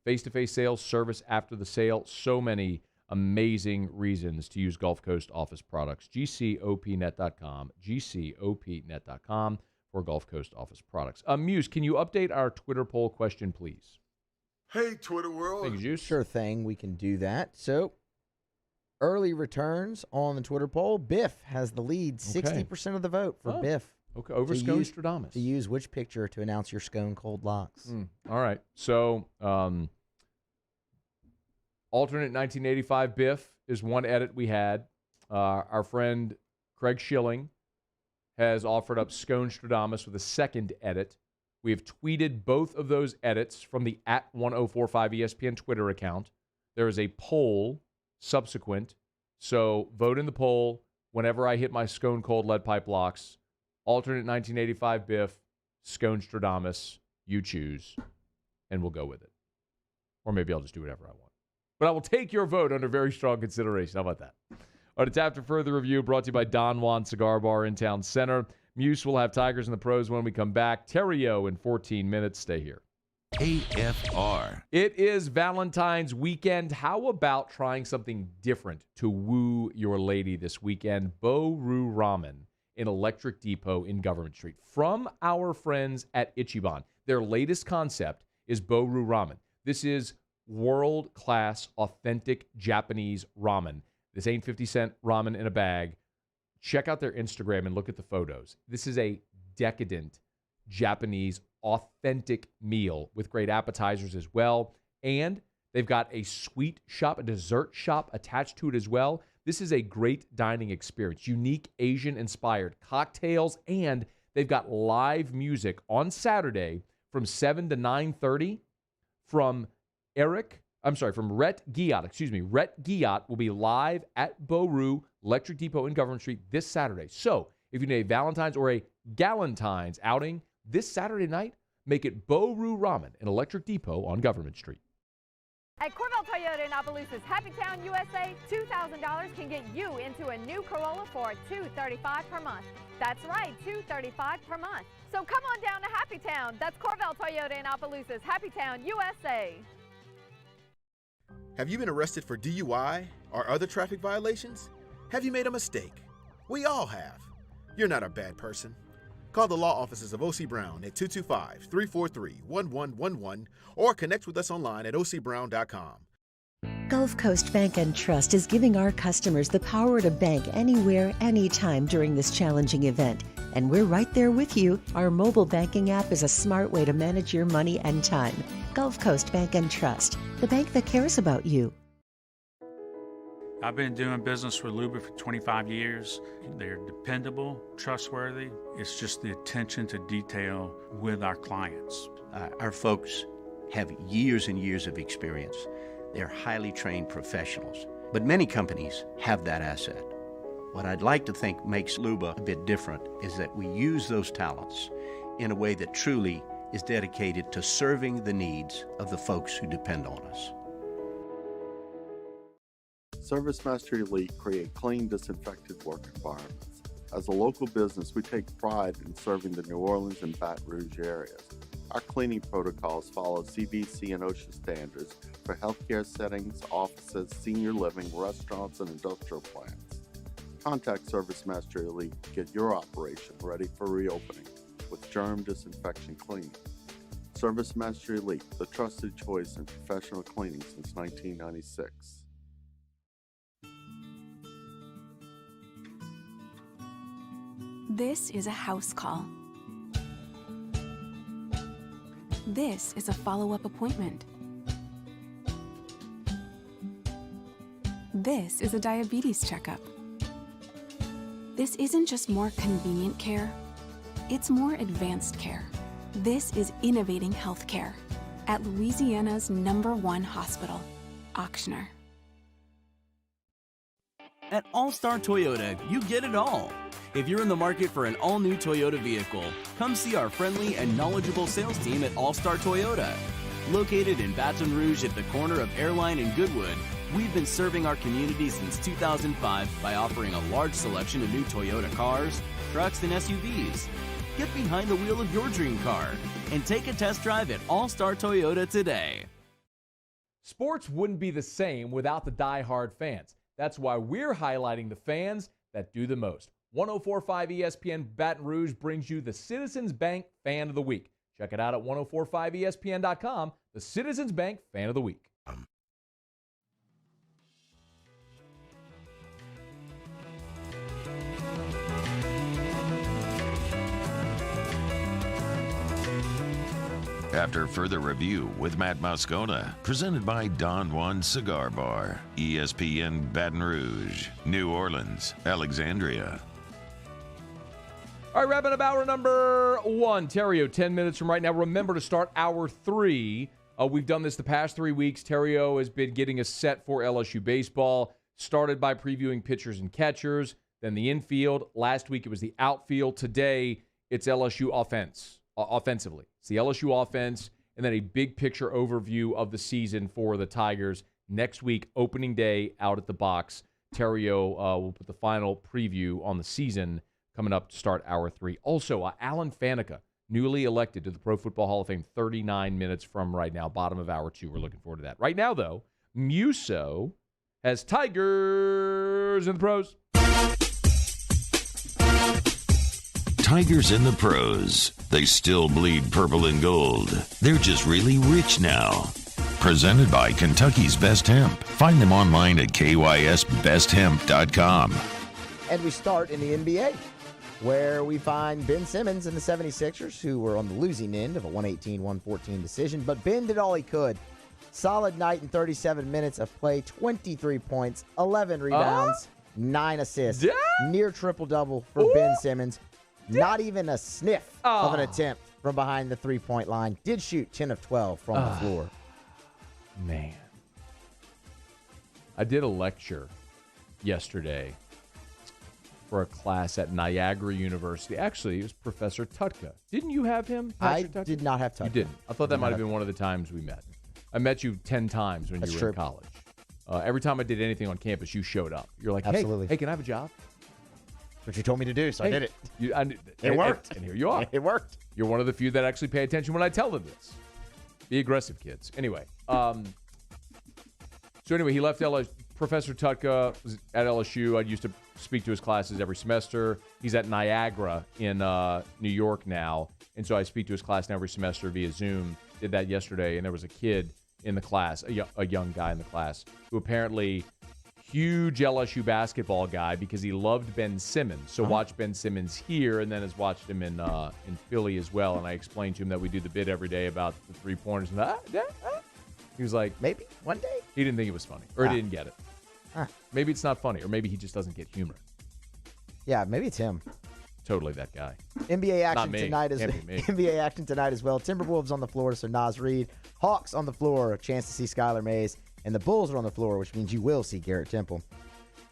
Face-to-face sales, service after the sale, so many amazing reasons to use Gulf Coast office products. GCOPnet.com, GCOPnet.com for Gulf Coast office products. Muse, can you update our Twitter poll question, please? Hey, Twitter world. Thank you, Juice. Sure thing, we can do that. So, early returns on the Twitter poll. Biff has the lead, 60% of the vote for Biff. Okay, over Scone Stradamus. To use which picture to announce your Scone Cold Locks? All right, so alternate 1985 Biff is one edit we had. Our friend Craig Schilling has offered up Scone Stradamus with a second edit. We have tweeted both of those edits from the @1045ESPN Twitter account. There is a poll subsequent, so vote in the poll whenever I hit my Scone Cold Lead Pipe Locks. Alternate 1985 Biff, Scone Stradamus, you choose, and we'll go with it. Or maybe I'll just do whatever I want. But I will take your vote under very strong consideration. How about that? All right, it's After Further Review, brought to you by Don Juan Cigar Bar in Town Center. Muse will have Tigers and the Pros when we come back. Theriot in 14 minutes. Stay here. AFR. It is Valentine's weekend. How about trying something different to woo your lady this weekend? Bo-Ru Ramen in Electric Depot in Government Street. From our friends at Ichiban. Their latest concept is Bo-Ru Ramen. This is world-class, authentic Japanese ramen. This ain't 50-cent ramen in a bag. Check out their Instagram and look at the photos. This is a decadent Japanese authentic meal with great appetizers as well. And they've got a sweet shop, a dessert shop attached to it as well. This is a great dining experience. Unique Asian-inspired cocktails, and they've got live music on Saturday from 7 to 9:30 from Rhett Giat. Rhett Giat will be live at Bo-Ru Electric Depot in Government Street this Saturday. So if you need a Valentine's or a Galentine's outing this Saturday night, make it Bo-Ru Ramen in Electric Depot on Government Street. At Corvell Toyota in Opelousas, Happy Town, USA, $2,000 can get you into a new Corolla for $235 per month. That's right, $235 per month. So come on down to Happy Town. That's Corvell Toyota in Opelousas, Happy Town, USA. Have you been arrested for DUI or other traffic violations? Have you made a mistake? We all have. You're not a bad person. Call the law offices of O.C. Brown at 225-343-1111 or connect with us online at ocbrown.com. Gulf Coast Bank and Trust is giving our customers the power to bank anywhere, anytime during this challenging event. And we're right there with you. Our mobile banking app is a smart way to manage your money and time. Gulf Coast Bank and Trust, the bank that cares about you. I've been doing business with Luba for 25 years. They're dependable, trustworthy. It's just the attention to detail with our clients. Our folks have years and years of experience. They're highly trained professionals, but many companies have that asset. What I'd like to think makes Luba a bit different is that we use those talents in a way that truly is dedicated to serving the needs of the folks who depend on us. ServiceMaster Elite create clean, disinfected work environments. As a local business, we take pride in serving the New Orleans and Baton Rouge areas. Our cleaning protocols follow CDC and OSHA standards for healthcare settings, offices, senior living, restaurants, and industrial plants. Contact ServiceMaster Elite to get your operation ready for reopening with germ disinfection cleaning. ServiceMaster Elite, the trusted choice in professional cleaning since 1996. This is a house call. This is a follow-up appointment. This is a diabetes checkup. This isn't just more convenient care, it's more advanced care. This is innovating healthcare at Louisiana's #1 hospital, Auctioner. At All-Star Toyota, you get it all. If you're in the market for an all-new Toyota vehicle, come see our friendly and knowledgeable sales team at All-Star Toyota. Located in Baton Rouge at the corner of Airline and Goodwood, we've been serving our community since 2005 by offering a large selection of new Toyota cars, trucks, and SUVs. Get behind the wheel of your dream car and take a test drive at All-Star Toyota today. Sports wouldn't be the same without the die-hard fans. That's why we're highlighting the fans that do the most. 104.5 ESPN Baton Rouge brings you the Citizens Bank Fan of the Week. Check it out at 1045ESPN.com, the Citizens Bank Fan of the Week. After further review with Matt Moscona, presented by Don Juan Cigar Bar, ESPN Baton Rouge, New Orleans, Alexandria. All right, wrapping up hour number 1. Theriot, 10 minutes from right now. Remember to start hour 3. We've done this the past 3 weeks. Theriot has been getting us set for LSU baseball. Started by previewing pitchers and catchers, then the infield. Last week it was the outfield. Today it's LSU offensively. It's the LSU offense, and then a big picture overview of the season for the Tigers. Next week, opening day out at the box. Theriot will put the final preview on the season coming up to start hour 3. Also, Alan Faneca, newly elected to the Pro Football Hall of Fame 39 minutes from right now, bottom of hour 2. We're looking forward to that. Right now, though, Muso has Tigers in the pros. Tigers in the pros. They still bleed purple and gold. They're just really rich now. Presented by Kentucky's Best Hemp. Find them online at kysbesthemp.com. And we start in the NBA, where we find Ben Simmons and the 76ers, who were on the losing end of a 118-114 decision. But Ben did all he could. Solid night in 37 minutes of play, 23 points, 11 rebounds, 9 assists. Near triple-double for Ben Simmons. Not even a sniff of an attempt from behind the three-point line. Did shoot 10 of 12 from the floor. Man. I did a lecture yesterday for a class at Niagara University. Actually, it was Professor Tutka. Didn't you have him? I did not have Tutka. You didn't. I thought that might have been one of the times we met. I met you 10 times when you were in college. Every time I did anything on campus, you showed up. You're like, Absolutely. Hey, can I have a job? That's what you told me to do, so I did it. It worked. And here you are. It worked. You're one of the few that actually pay attention when I tell them this. Be aggressive, kids. Anyway, so anyway, he left LSU. Professor Tutka was at LSU. I used to speak to his classes every semester. He's at Niagara in New York now, and so I speak to his class now every semester via Zoom. Did that yesterday, and there was a kid in the class, a young guy in the class, who apparently huge LSU basketball guy because he loved Ben Simmons. So watched Ben Simmons here and then has watched him in Philly as well. And I explained to him that we do the bit every day about the three-pointers. And he was like, maybe one day. He didn't think it was funny, or he didn't get it. Maybe it's not funny, or maybe he just doesn't get humor. Yeah, maybe it's him. Totally that guy. NBA action tonight is NBA action tonight as well. Timberwolves on the floor, so Naz Reid. Hawks on the floor, a chance to see Skylar Mays. And the Bulls are on the floor, which means you will see Garrett Temple.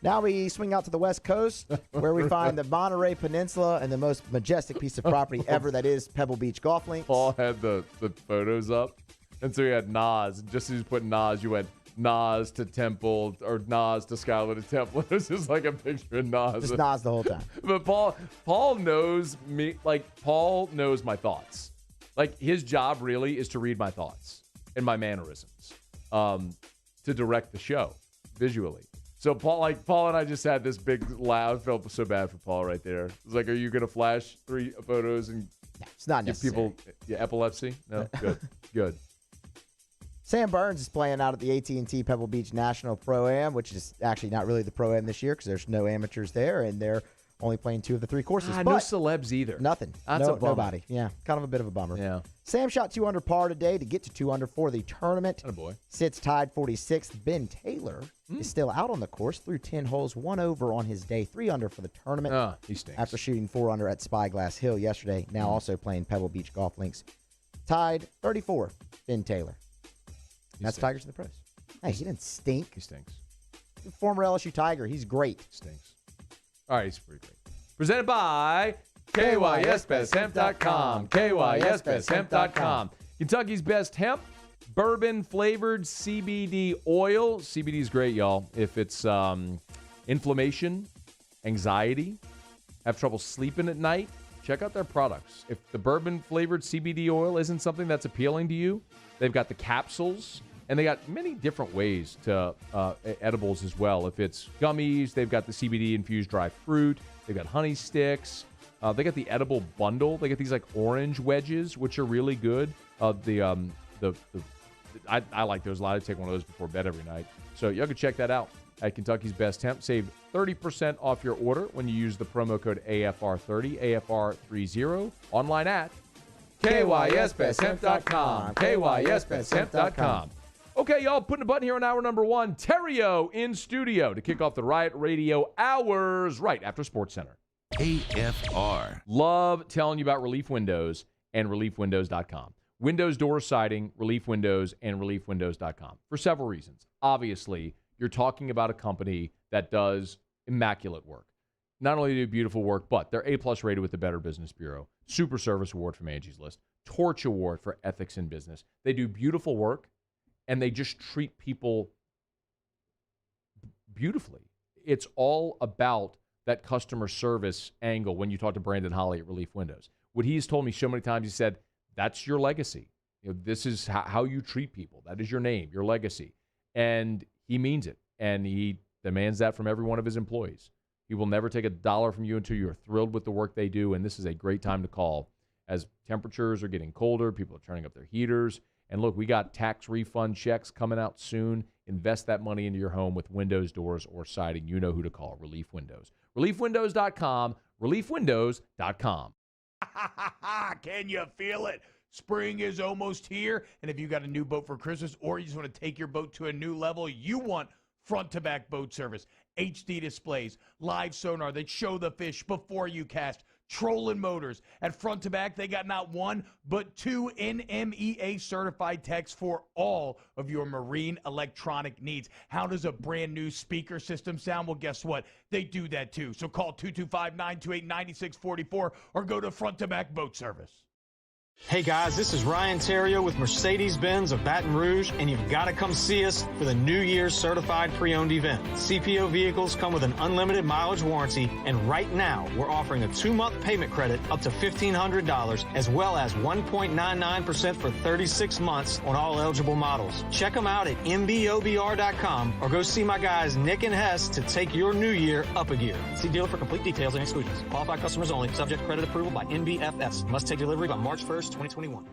Now we swing out to the West Coast, where we find the Monterey Peninsula and the most majestic piece of property ever, that is Pebble Beach Golf Links. Paul had the photos up, and so he had Nas. Just as you put Nas, you went Nas to Temple, or Nas to Skylar to Temple. It was just like a picture of Nas. Just Nas the whole time. But Paul knows me. Like, Paul knows my thoughts. Like, his job really is to read my thoughts and my mannerisms. To direct the show visually. So Paul and I just had this big laugh. Felt so bad for Paul right there. It was like, are you going to flash 3 photos and it's not give necessary. people epilepsy? No? Good. Sam Burns is playing out at the AT&T Pebble Beach National Pro-Am, which is actually not really the Pro-Am this year because there's no amateurs there, and they're only playing 2 of the 3 courses. No celebs either. Nothing. That's a bummer. Nobody. Yeah, kind of a bit of a bummer. Yeah. Sam shot 2 under par today to get to 2 under for the tournament. Attaboy. Sits tied 46th. Ben Taylor is still out on the course through 10 holes, 1 over on his day, 3 under for the tournament. He stinks. After shooting 4 under at Spyglass Hill yesterday, now also playing Pebble Beach Golf Links. Tied 34, Ben Taylor. That's Tigers in the pros. Hey, he didn't stink. He stinks. Former LSU Tiger. He's great. Stinks. All right, he's pretty great. Presented by KYSBestHemp.com. KYSBestHemp.com. Kentucky's Best Hemp, bourbon-flavored CBD oil. CBD is great, y'all. If it's inflammation, anxiety, have trouble sleeping at night, check out their products. If the bourbon-flavored CBD oil isn't something that's appealing to you, they've got the capsules And they got many different ways to edibles as well. If it's gummies, they've got the CBD-infused dry fruit. They've got honey sticks. They got the edible bundle. They got these like orange wedges, which are really good. I like those a lot. I take one of those before bed every night. So y'all can check that out at Kentucky's Best Hemp. Save 30% off your order when you use the promo code AFR30, AFR30, online at KYSBestHemp.com, KYSBestHemp.com. Okay, y'all, putting a button here on hour number 1. Theriot in studio to kick off the Riot Radio hours right after SportsCenter. AFR. Love telling you about Relief Windows and ReliefWindows.com. Windows door siding, Relief Windows, and ReliefWindows.com for several reasons. Obviously, you're talking about a company that does immaculate work. Not only do beautiful work, but they're A-plus rated with the Better Business Bureau, Super Service Award from Angie's List, Torch Award for Ethics in Business. They do beautiful work, and they just treat people beautifully. It's all about that customer service angle when you talk to Brandon Holly at Relief Windows. What he's told me so many times, he said, that's your legacy. This is how you treat people. That is your name, your legacy. And he means it, and he demands that from every one of his employees. He will never take $1 from you until you're thrilled with the work they do, and this is a great time to call. As temperatures are getting colder, people are turning up their heaters. And look, we got tax refund checks coming out soon. Invest that money into your home with windows, doors, or siding. You know who to call, Relief Windows. ReliefWindows.com, ReliefWindows.com. Can you feel it? Spring is almost here, and if you got a new boat for Christmas or you just want to take your boat to a new level, you want front-to-back boat service, HD displays, live sonar that show the fish before you cast, trolling motors. At Front to Back, they got not one, but 2 NMEA certified techs for all of your marine electronic needs. How does a brand new speaker system sound? Well, guess what? They do that too. So call 225-928-9644 or go to Front to Back Boat Service. Hey guys, this is Ryan Theriot with Mercedes-Benz of Baton Rouge, and you've got to come see us for the New Year's Certified Pre-Owned event. CPO vehicles come with an unlimited mileage warranty, and right now we're offering a 2-month payment credit up to $1,500, as well as 1.99% for 36 months on all eligible models. Check them out at mbobr.com or go see my guys Nick and Hess to take your new year up a gear. See dealer for complete details and exclusions. Qualified customers only. Subject credit approval by NBFS. Must take delivery by March 1st. 2021.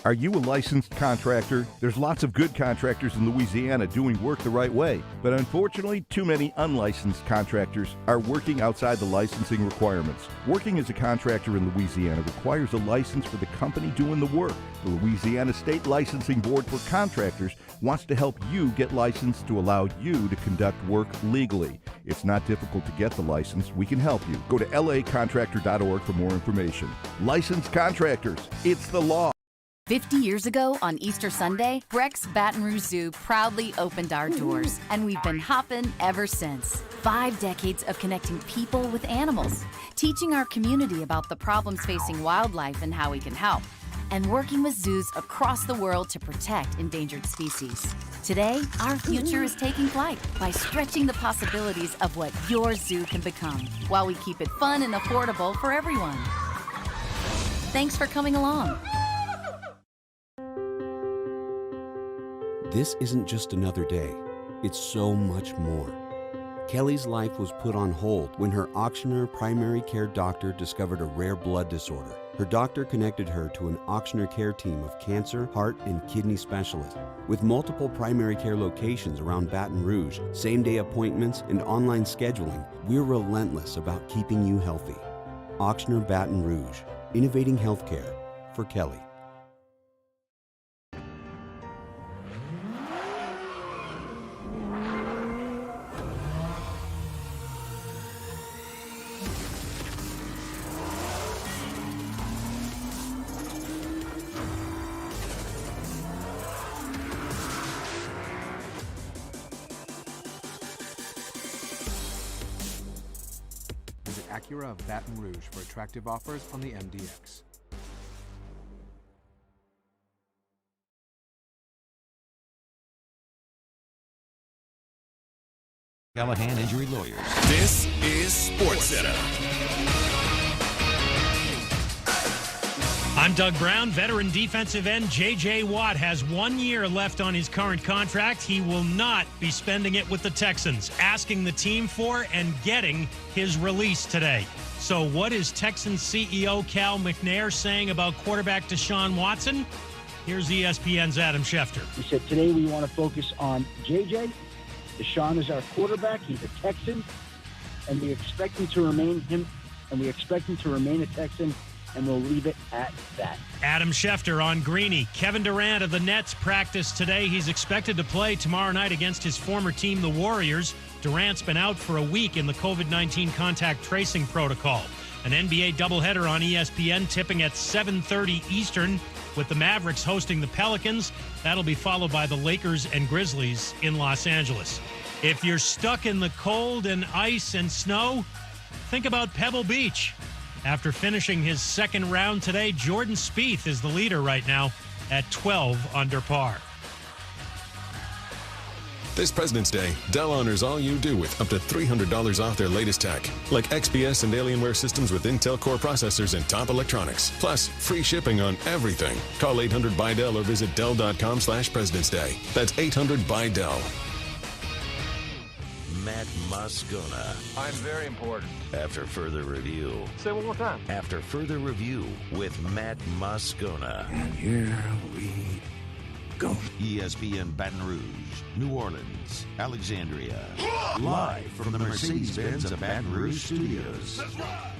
Are you a licensed contractor? There's lots of good contractors in Louisiana doing work the right way, but unfortunately, too many unlicensed contractors are working outside the licensing requirements. Working as a contractor in Louisiana requires a license for the company doing the work. The Louisiana State Licensing Board for Contractors wants to help you get licensed to allow you to conduct work legally. It's not difficult to get the license. We can help you. Go to lacontractor.org for more information. Licensed contractors, it's the law. 50 years ago on Easter Sunday, Breck's Baton Rouge Zoo proudly opened our doors, and we've been hopping ever since. 5 decades of connecting people with animals, teaching our community about the problems facing wildlife and how we can help, and working with zoos across the world to protect endangered species. Today, our future is taking flight by stretching the possibilities of what your zoo can become, while we keep it fun and affordable for everyone. Thanks for coming along. This isn't just another day. It's so much more. Kelly's life was put on hold when her auctioneer primary care doctor discovered a rare blood disorder. Her doctor connected her to an auctioneer care team of cancer, heart, and kidney specialists. With multiple primary care locations around Baton Rouge, same-day appointments, and online scheduling, we're relentless about keeping you healthy. Auctioneer Baton Rouge, innovating healthcare for Kelly. Acura of Baton Rouge for attractive offers on the MDX. Callahan Injury Lawyers. This is SportsCenter. I'm Doug Brown. Veteran defensive end J.J. Watt has 1 year left on his current contract. He will not be spending it with the Texans, asking the team for and getting his release today. So what is Texans CEO Cal McNair saying about quarterback Deshaun Watson? Here's ESPN's Adam Schefter. He said, today we want to focus on J.J. Deshaun is our quarterback. He's a Texan, and we expect him to remain a Texan, and we'll leave it at that. Adam Schefter on Greeny. Kevin Durant of the Nets practiced today. He's expected to play tomorrow night against his former team, the Warriors. Durant's been out for a week in the COVID-19 contact tracing protocol. An NBA doubleheader on ESPN tipping at 7:30 Eastern with the Mavericks hosting the Pelicans. That'll be followed by the Lakers and Grizzlies in Los Angeles. If you're stuck in the cold and ice and snow, think about Pebble Beach. After finishing his second round today, Jordan Spieth is the leader right now at 12 under par. This President's Day, Dell honors all you do with up to $300 off their latest tech, like XPS and Alienware systems with Intel Core processors and top electronics, plus free shipping on everything. Call 800-BUY-DELL or visit Dell.com/President's Day. That's 800-BUY-DELL. Matt Moscona. I'm very important. After further review. Say it one more time. After further review with Matt Moscona. And here we go. ESPN Baton Rouge, New Orleans, Alexandria. Live from the Mercedes-Benz of Baton Rouge studios. That's right.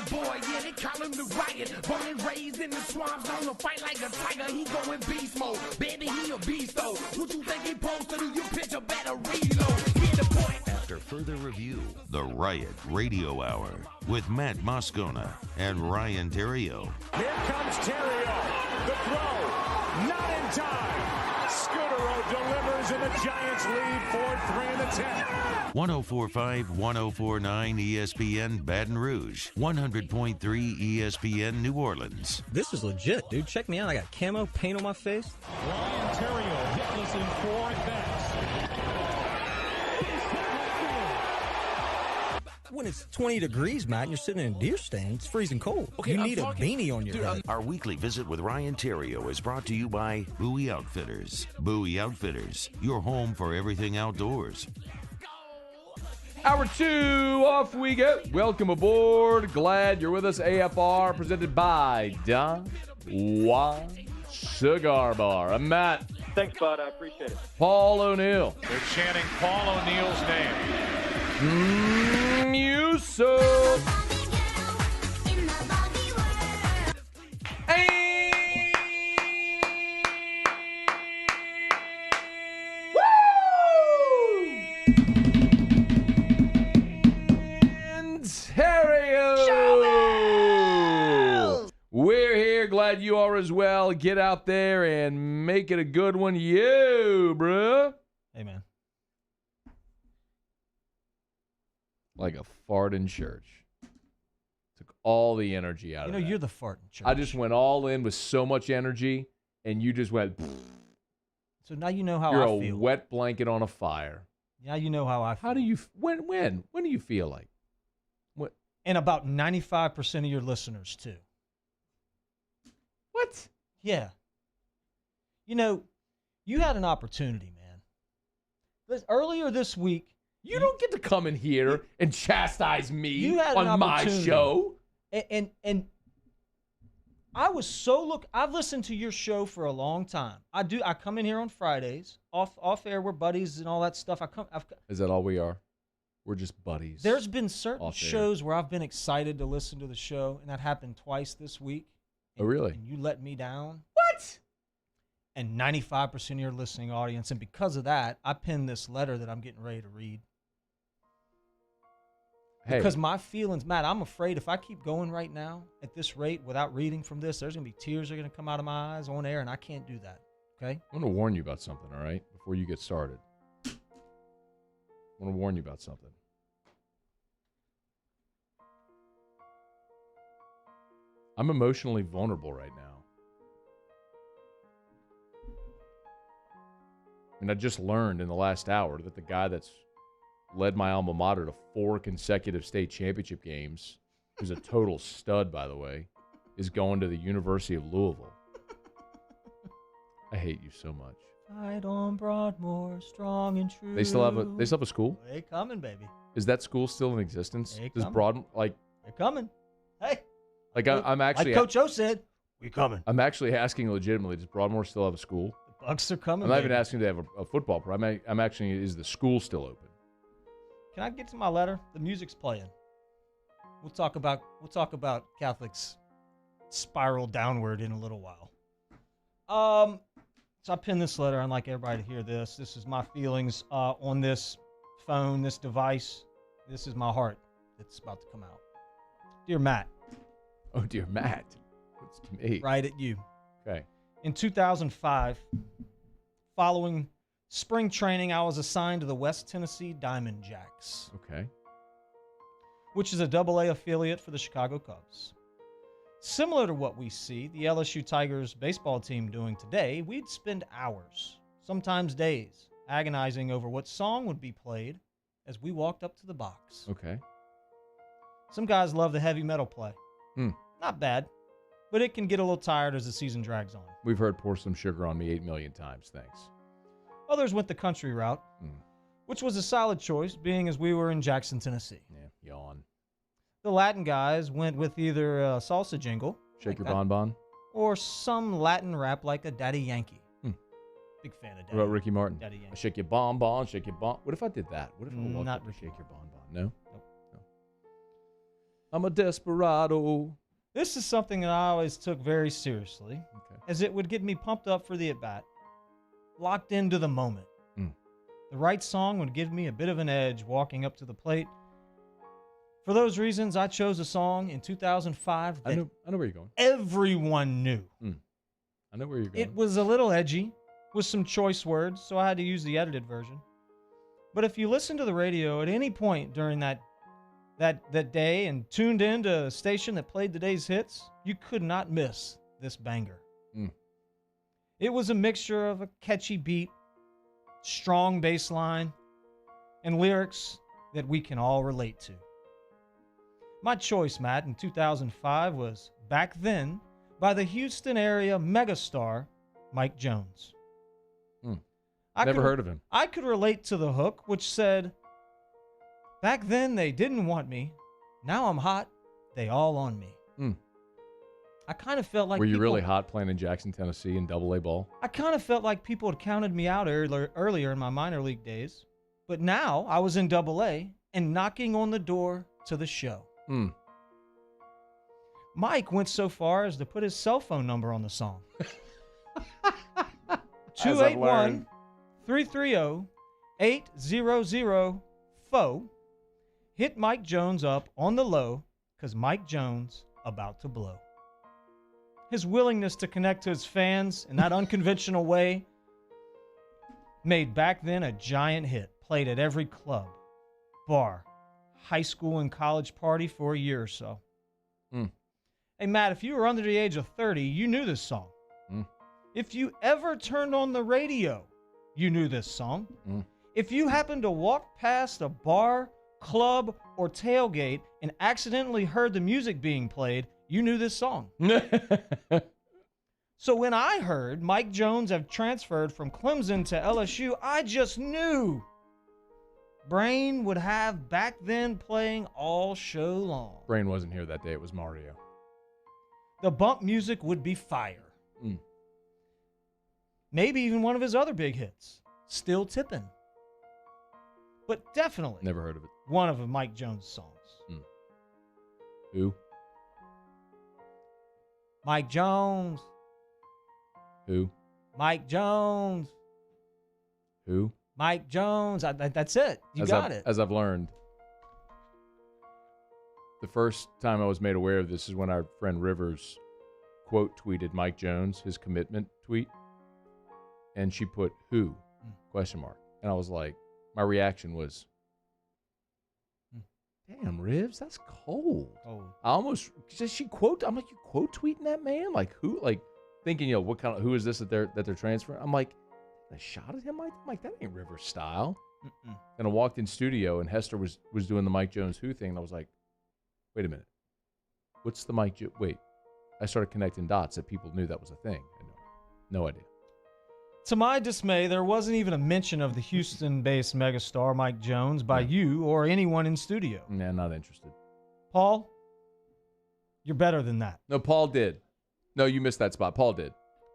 Boy, yeah, they call him the Riot. Born and raised in the swamps, on the fight like a tiger. He going beast mode. Baby, he a beast, though. What you think he supposed to do? You pitch a better reload. Get the point. After further review, the Riot Radio Hour with Matt Moscona and Ryan Theriot. Here comes Theriot. The throw. Not in time. Scudero delivers, and the Giants lead 4-3 in the 10th. 104.5, 104.9 ESPN Baton Rouge, 100.3 ESPN New Orleans. This is legit, dude. Check me out. I got camo paint on my face. Ryan Theriot hitless in 4 at-bats. When it's 20 degrees, Matt, and you're sitting in a deer stand, it's freezing cold. Okay, you need a beanie on your head. Our weekly visit with Ryan Theriot is brought to you by Bowie Outfitters. Bowie Outfitters, your home for everything outdoors. Hour 2, off we go. Welcome aboard. Glad you're with us. AFR presented by Don Juan Cigar Bar. I'm Matt. Thanks, bud. I appreciate it. Paul O'Neill. They're chanting Paul O'Neill's name. Yusuf. We're here. Glad you are as well. Get out there and make it a good one. You, bruh. Hey, man. Like a fart in church. Took all the energy out of it. You're the fart in church. I just went all in with so much energy, and you just went. So now you know how You're I feel. a wet blanket on a fire. Now you know how I feel. How do you, when do you feel like? What? And about 95% of your listeners, too. What? Yeah. You had an opportunity, man. Earlier this week. You don't get to come in here and chastise me on my show. And I was I've listened to your show for a long time. I come in here on Fridays, off air, we're buddies and all that stuff. Is that all we are? We're just buddies. There's been certain shows where I've been excited to listen to the show, and that happened twice this week. Oh, really? And you let me down. What? And 95% of your listening audience, and because of that, I pinned this letter that I'm getting ready to read. Hey. Because my feelings, Matt, I'm afraid if I keep going right now at this rate without reading from this, there's going to be tears that are going to come out of my eyes on air, and I can't do that, okay? I'm going to warn you about something, all right, before you get started. I want to warn you about something. I'm emotionally vulnerable right now. I mean, I just learned in the last hour that the guy that's led my alma mater to 4 consecutive state championship games, who's a total stud, by the way, is going to the University of Louisville. I hate you so much. Fight on Broadmoor, strong and true. They still have a school? They coming, baby. Is that school still in existence? They Does coming. they're coming. Hey. I'm actually like Coach O said, we coming. I'm actually asking legitimately, does Broadmoor still have a school? The Bucks are coming. I'm not even baby. asking to have a football program. I'm actually, is the school still open? Can I get to my letter? The music's playing. We'll talk about Catholics spiral downward in a little while. So I pinned this letter. I'd like everybody to hear this. This is my feelings on this phone, this device. This is my heart that's about to come out. Dear Matt. Oh, dear Matt. It's to me. Right at you. Okay. In 2005, following spring training, I was assigned to the West Tennessee Diamond Jacks. Okay. Which is a AA affiliate for the Chicago Cubs. Similar to what we see the LSU Tigers baseball team doing today, we'd spend hours, sometimes days, agonizing over what song would be played as we walked up to the box. Okay. Some guys love the heavy metal play. Hmm. Not bad, but it can get a little tired as the season drags on. We've heard Pour Some Sugar on Me 8 million times. Thanks. Others went the country route, which was a solid choice, being as we were in Jackson, Tennessee. Yeah, yawn. The Latin guys went with either a salsa jingle, Shake Your Bonbon, or some Latin rap like a Daddy Yankee. Big fan of Daddy. What about Ricky Martin? Daddy Yankee. Shake Your Bonbon, Shake Your Bon. What if I did that? What if I walked Not up and Ricky Shake Your Martin. Bonbon? No? Nope. No. I'm a desperado. This is something that I always took very seriously, as it would get me pumped up for the at-bat, locked into the moment. The right song would give me a bit of an edge walking up to the plate. For those reasons, I chose a song in 2005 that I know where you're going. everyone knew. I know where you're going. It was a little edgy, with some choice words, so I had to use the edited version. But if you listened to the radio at any point during that day and tuned in to a station that played the day's hits, you could not miss this banger. It was a mixture of a catchy beat, strong bass line, and lyrics that we can all relate to. My choice, Matt, in 2005 was Back Then by the Houston area megastar Mike Jones. Never heard of him. I could relate to the hook, which said, back then they didn't want me. Now I'm hot. They all on me. I kind of felt like Were you really hot playing in Jackson, Tennessee in AA ball? I kind of felt like people had counted me out earlier in my minor league days. But now I was in AA and knocking on the door to the show. Mike went so far as to put his cell phone number on the song. 281-330-800-FO. Hit Mike Jones up on the low, because Mike Jones about to blow. His willingness to connect to his fans in that unconventional way made Back Then a giant hit, played at every club, bar, high school and college party for a year or so. Hey, Matt, if you were under the age of 30, you knew this song. If you ever turned on the radio, you knew this song. If you happened to walk past a bar, club, or tailgate and accidentally heard the music being played, you knew this song. So when I heard Mike Jones have transferred from Clemson to LSU, I just knew Brain would have Back Then playing all show long. Brain wasn't here that day. It was Mario. The bump music would be fire. Maybe even one of his other big hits, Still Tippin'. But definitely Never heard of it. one of Mike Jones' songs. Who? Mike Jones. Who? Mike Jones. Who? Mike Jones. That's it. You got it. As I've learned. The first time I was made aware of this is when our friend Rivers quote tweeted Mike Jones, his commitment tweet. And she put, who? Question mark. And I was like, my reaction was, damn, Rivs, that's cold. I almost, she quote, I'm like, you quote tweeting that man? Like who? Like thinking, what kind of, who is this that they're transferring? I'm like, They shot at him. I'm like, that ain't Rivers style. And I walked in studio, and Hester was doing the Mike Jones Who thing, and I was like, wait a minute. What's the Mike Jones? Wait. I started connecting dots that people knew that was a thing. I had no idea. To my dismay, there wasn't even a mention of the Houston-based megastar Mike Jones by you or anyone in studio. Nah, not interested. Paul, you're better than that. No, Paul did. No, you missed that spot. Paul did.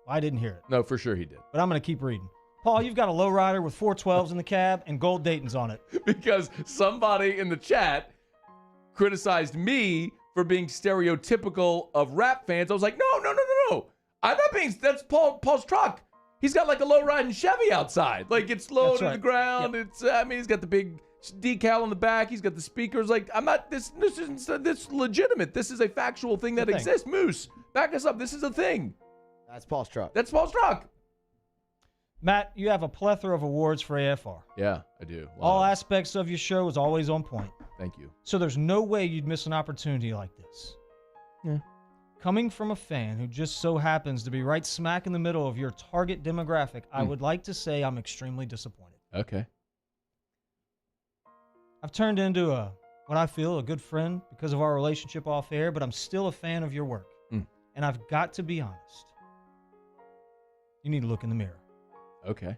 I didn't hear it. No, for sure he did. But I'm going to keep reading. Paul, you've got a lowrider with 412s in the cab and gold Dayton's on it. Because somebody in the chat criticized me for being stereotypical of rap fans. I was like, no. I'm not being, that's Paul's truck. He's got like a low riding Chevy outside. Like it's low to the ground. Yep. It's, he's got the big decal on the back. He's got the speakers. Like I'm not, this is legitimate. This is a factual thing that exists. Moose, back us up. This is a thing. That's Paul's truck. That's Paul's truck. Matt, you have a plethora of awards for AFR. Yeah, I do. All aspects of your show is always on point. Thank you. So there's no way you'd miss an opportunity like this. Yeah. Coming from a fan who just so happens to be right smack in the middle of your target demographic, I would like to say I'm extremely disappointed. Okay. I've turned into what I feel, a good friend because of our relationship off air, but I'm still a fan of your work. And I've got to be honest. You need to look in the mirror. Okay.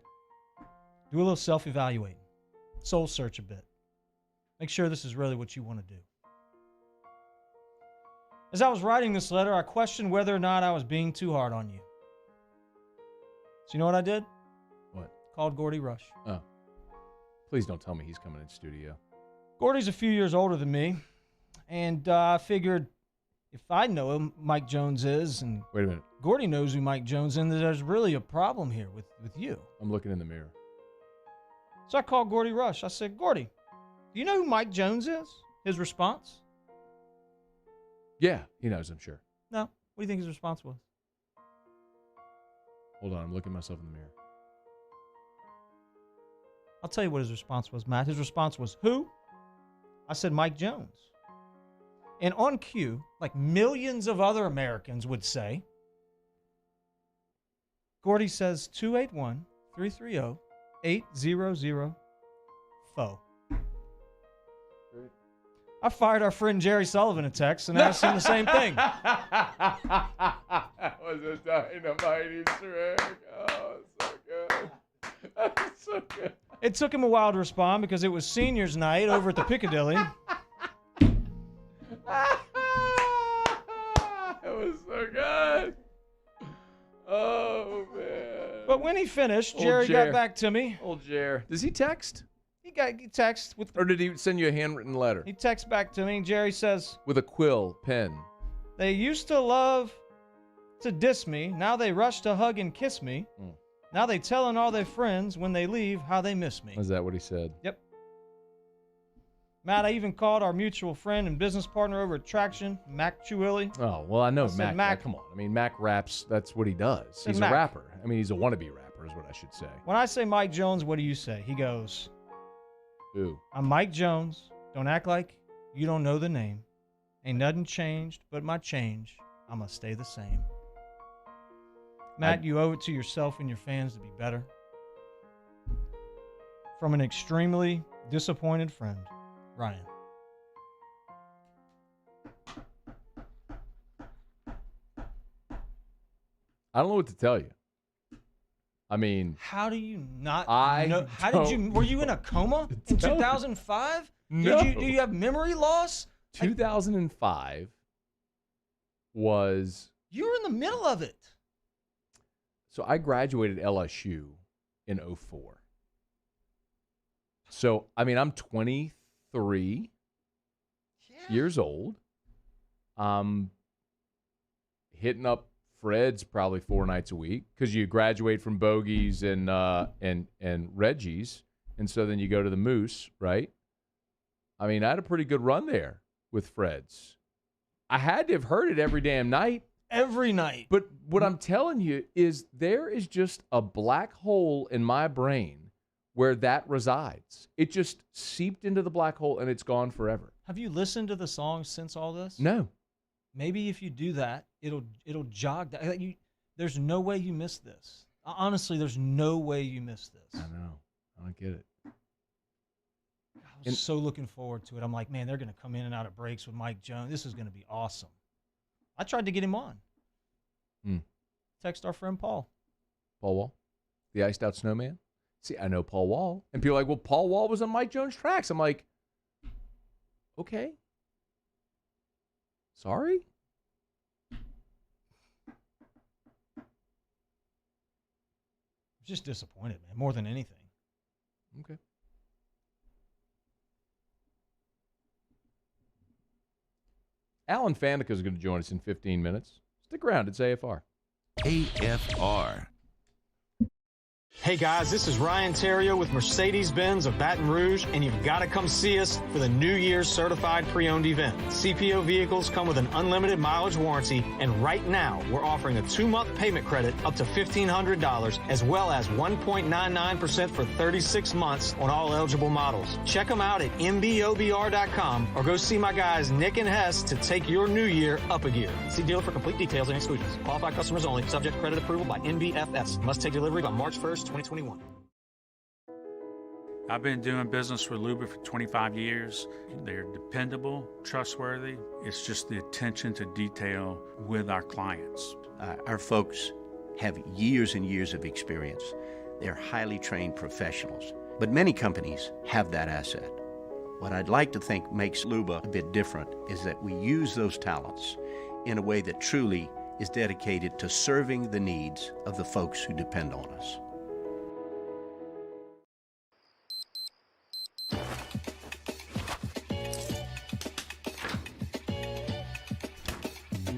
Do a little self-evaluating. Soul search a bit. Make sure this is really what you want to do. As I was writing this letter, I questioned whether or not I was being too hard on you. So you know what I did? What? Called Gordy Rush. Oh. Please don't tell me he's coming in studio. Gordy's a few years older than me, and I figured if I know who Mike Jones is, and wait a minute, Gordy knows who Mike Jones is, then there's really a problem here with you. I'm looking in the mirror. So I called Gordy Rush. I said, Gordy, do you know who Mike Jones is? His response? Yeah, he knows, I'm sure. No. What do you think his response was? Hold on, I'm looking at myself in the mirror. I'll tell you what his response was, Matt. His response was, who? I said, Mike Jones. And on cue, like millions of other Americans would say, Gordy says 281-330-800-FO. I fired our friend Jerry Sullivan a text and asked him the same thing. That was a dynamite Easter egg. Oh, so good. That's so good. It took him a while to respond because it was seniors night over at the Piccadilly. It was so good. Oh, man. But when he finished, Jerry got back to me. Old Jer. Does he text? He texts with... Or did he send you a handwritten letter? He texts back to me. Jerry says... With a quill pen. They used to love to diss me. Now they rush to hug and kiss me. Now they telling all their friends when they leave how they miss me. Is that what he said? Yep. Matt, I even called our mutual friend and business partner over at Traction, Mac Chiuili. Oh, well, I know I Mac. Come on. I mean, Mac raps. That's what he does. He's Mac. a rapper. I mean, he's a wannabe rapper is what I should say. When I say Mike Jones, what do you say? He goes... Who? I'm Mike Jones. Don't act like you don't know the name. Ain't nothing changed but my change. I'ma stay the same. Matt, you owe it to yourself and your fans to be better. From an extremely disappointed friend, Ryan. I don't know what to tell you. I mean, how do you not I know? How did you? Were you in a coma in 2005? No. Do you have memory loss? 2005 was. You were in the middle of it. So I graduated LSU in 04. So, I mean, I'm 23 years old. Hitting up Fred's probably 4 nights a week because you graduate from Bogies and Reggie's, and so then you go to the Moose, right? I mean, I had a pretty good run there with Fred's. I had to have heard it every damn night. Every night. But what I'm telling you is there is just a black hole in my brain where that resides. It just seeped into the black hole and it's gone forever. Have you listened to the songs since all this? No. Maybe if you do that, it'll jog that. There's no way you miss this. Honestly, there's no way you miss this. I know. I don't get it. I was so looking forward to it. I'm like, man, they're going to come in and out of breaks with Mike Jones. This is going to be awesome. I tried to get him on. Text our friend Paul. Paul Wall, the iced out snowman. See, I know Paul Wall. And people are like, well, Paul Wall was on Mike Jones' tracks. I'm like, okay. Sorry? Just disappointed, man, more than anything. Okay. Alan Faneca is going to join us in 15 minutes. Stick around. It's AFR. AFR. Hey guys, this is Ryan Theriot with Mercedes-Benz of Baton Rouge, and you've got to come see us for the New Year's Certified Pre-Owned event. CPO vehicles come with an unlimited mileage warranty, and right now we're offering a 2-month payment credit up to $1,500, as well as 1.99% for 36 months on all eligible models. Check them out at mbobr.com or go see my guys Nick and Hess to take your new year up a gear. See dealer for complete details and exclusions. Qualified customers only. Subject to credit approval by NBFS. Must take delivery by March 1st, 2021. I've been doing business with Luba for 25 years. They're dependable, trustworthy. It's just the attention to detail with our clients. Our folks have years and years of experience. They're highly trained professionals. But many companies have that asset. What I'd like to think makes Luba a bit different is that we use those talents in a way that truly is dedicated to serving the needs of the folks who depend on us.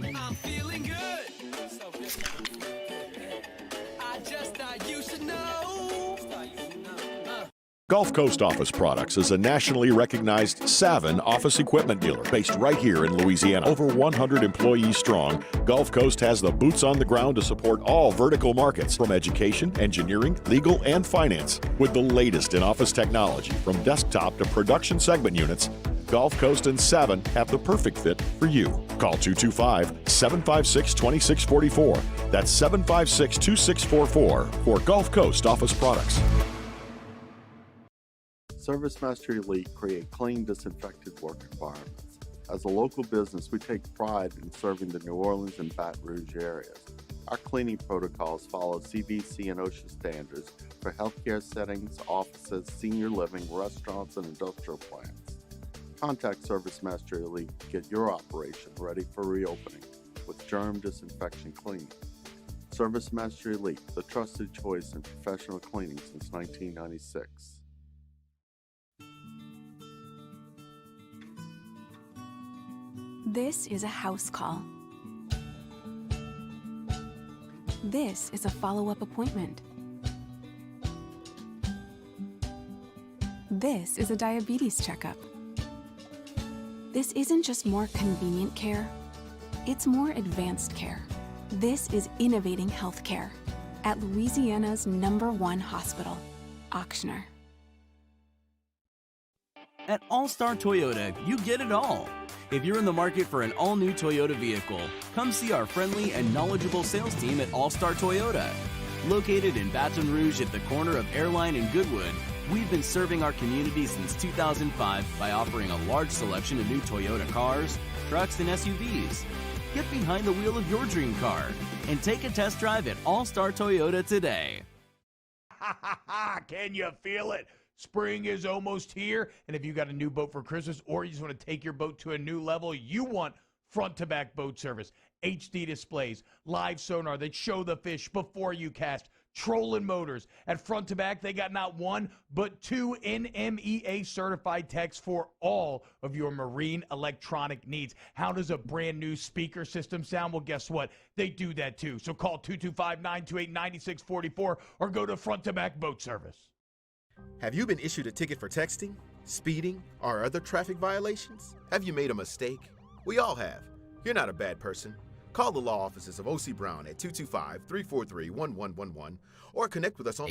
I'm feeling good. So good. I just thought you should know. Gulf Coast Office Products is a nationally recognized Savin office equipment dealer based right here in Louisiana. Over 100 employees strong, Gulf Coast has the boots on the ground to support all vertical markets, from education, engineering, legal, and finance. With the latest in office technology, from desktop to production segment units, Gulf Coast and Savin have the perfect fit for you. Call 225-756-2644. That's 756-2644 for Gulf Coast Office Products. ServiceMaster Elite create clean, disinfected work environments. As a local business, we take pride in serving the New Orleans and Baton Rouge areas. Our cleaning protocols follow CDC and OSHA standards for healthcare settings, offices, senior living, restaurants, and industrial plants. Contact ServiceMaster Elite to get your operation ready for reopening with germ disinfection cleaning. ServiceMaster Elite, the trusted choice in professional cleaning since 1996. This is a house call. This is a follow-up appointment. This is a diabetes checkup. This isn't just more convenient care, it's more advanced care. This is innovating healthcare at Louisiana's #1 hospital, Auctioner. At All Star Toyota, you get it all. If you're in the market for an all-new Toyota vehicle, come see our friendly and knowledgeable sales team at All Star Toyota. Located in Baton Rouge at the corner of Airline and Goodwood, we've been serving our community since 2005 by offering a large selection of new Toyota cars, trucks, and SUVs. Get behind the wheel of your dream car and take a test drive at All Star Toyota today. Can you feel it? Spring is almost here, and if you got a new boat for Christmas or you just want to take your boat to a new level, you want front-to-back boat service, HD displays, live sonar that show the fish before you cast, trolling motors. At front to back, they got not one, but 2 NMEA certified techs for all of your marine electronic needs. How does a brand new speaker system sound? Well, guess what? They do that too. So call 225-928-9644 or go to front to back boat service. Have you been issued a ticket for texting, speeding, or other traffic violations? Have you made a mistake? We all have. You're not a bad person. Call the law offices of O.C. Brown at 225-343-1111 or connect with us on...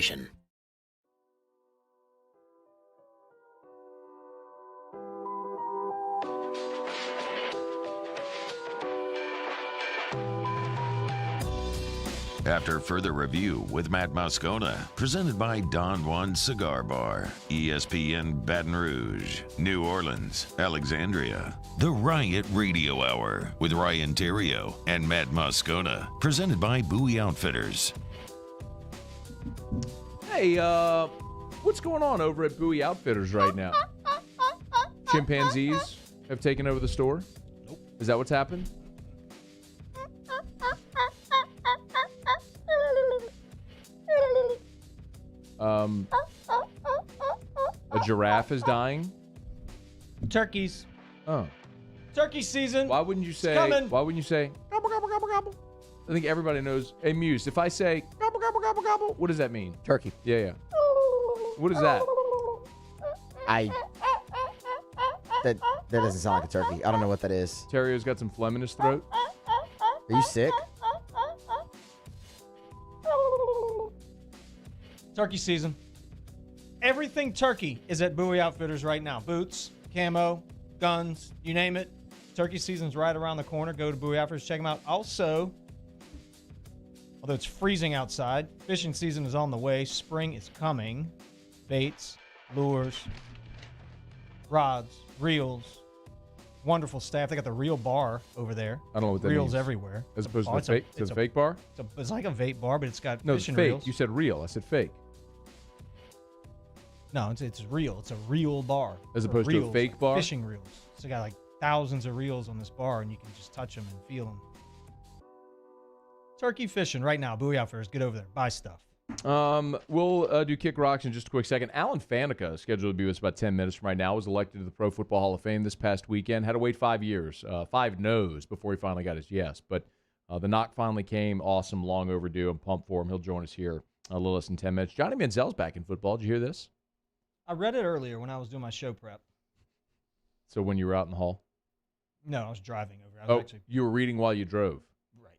After further review with Matt Moscona, presented by Don Juan Cigar Bar, ESPN Baton Rouge, New Orleans, Alexandria. The Riot Radio Hour with Ryan Theriot and Matt Moscona, presented by Bowie Outfitters. Hey, what's going on over at Bowie Outfitters right now? Chimpanzees have taken over the store? Nope. Is that what's happened? A giraffe is dying? Turkeys. Oh. Turkey season. Why wouldn't you say? coming. Why wouldn't you say gobble gobble gobble gobble? I think everybody knows. Hey, Muse, if I say gobble gobble gobble gobble, what does that mean? Turkey. Yeah. What is that? That doesn't sound like a turkey. I don't know what that is. Terrio's got some phlegm in his throat. Are you sick? Turkey season. Everything turkey is at Bowie Outfitters right now. Boots, camo, guns, you name it. Turkey season's right around the corner. Go to Bowie Outfitters, check them out. Also, although it's freezing outside, fishing season is on the way. Spring is coming. Baits, lures, rods, reels. Wonderful staff. They got the reel bar over there. I don't know what that reels means. Everywhere. As opposed to the fake bar? It's like a vape bar, but it's got No, it's fishing fake. reels. You said real. I said fake. No, it's real. It's a real bar. As opposed to a fake bar? Fishing reels. So they got like thousands of reels on this bar, and you can just touch them and feel them. Turkey fishing right now. Bowie Outfitters. Get over there. Buy stuff. We'll do Kick Rocks in just a quick second. Alan Faneca, scheduled to be with us about 10 minutes from right now, was elected to the Pro Football Hall of Fame this past weekend. Had to wait 5 years, 5 no's before he finally got his yes. But the knock finally came. Awesome, long overdue. I'm pumped for him. He'll join us here a little less than 10 minutes. Johnny Manziel's back in football. Did you hear this? I read it earlier when I was doing my show prep. So when you were out in the hall? No, I was driving over. You were reading while you drove. Right.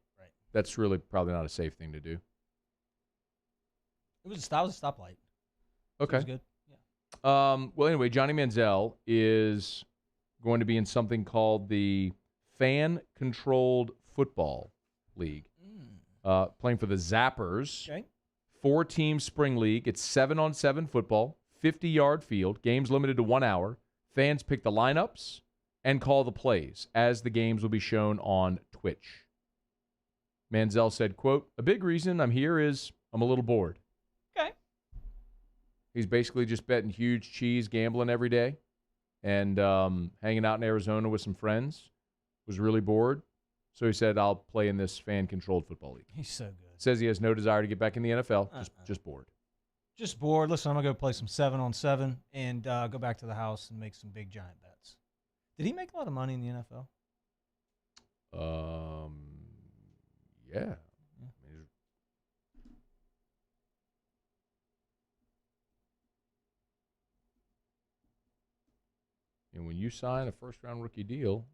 That's really probably not a safe thing to do. It was a stoplight. Okay. So it was good. Yeah. Well, anyway, Johnny Manziel is going to be in something called the Fan-Controlled Football League, playing for the Zappers. Okay. 4-team spring league. It's 7-on-7 football, 50-yard field. Games limited to 1 hour. Fans pick the lineups and call the plays as the games will be shown on Twitch. Manziel said, quote, "A big reason I'm here is I'm a little bored." Okay. He's basically just betting huge cheese, gambling every day, and hanging out in Arizona with some friends. Was really bored. So he said, I'll play in this fan-controlled football league. He's so good. Says he has no desire to get back in the NFL, just bored. Just bored. Listen, I'm going to go play some 7-on-7 and go back to the house and make some big, giant bets. Did he make a lot of money in the NFL? Yeah. And when you sign a first-round rookie deal,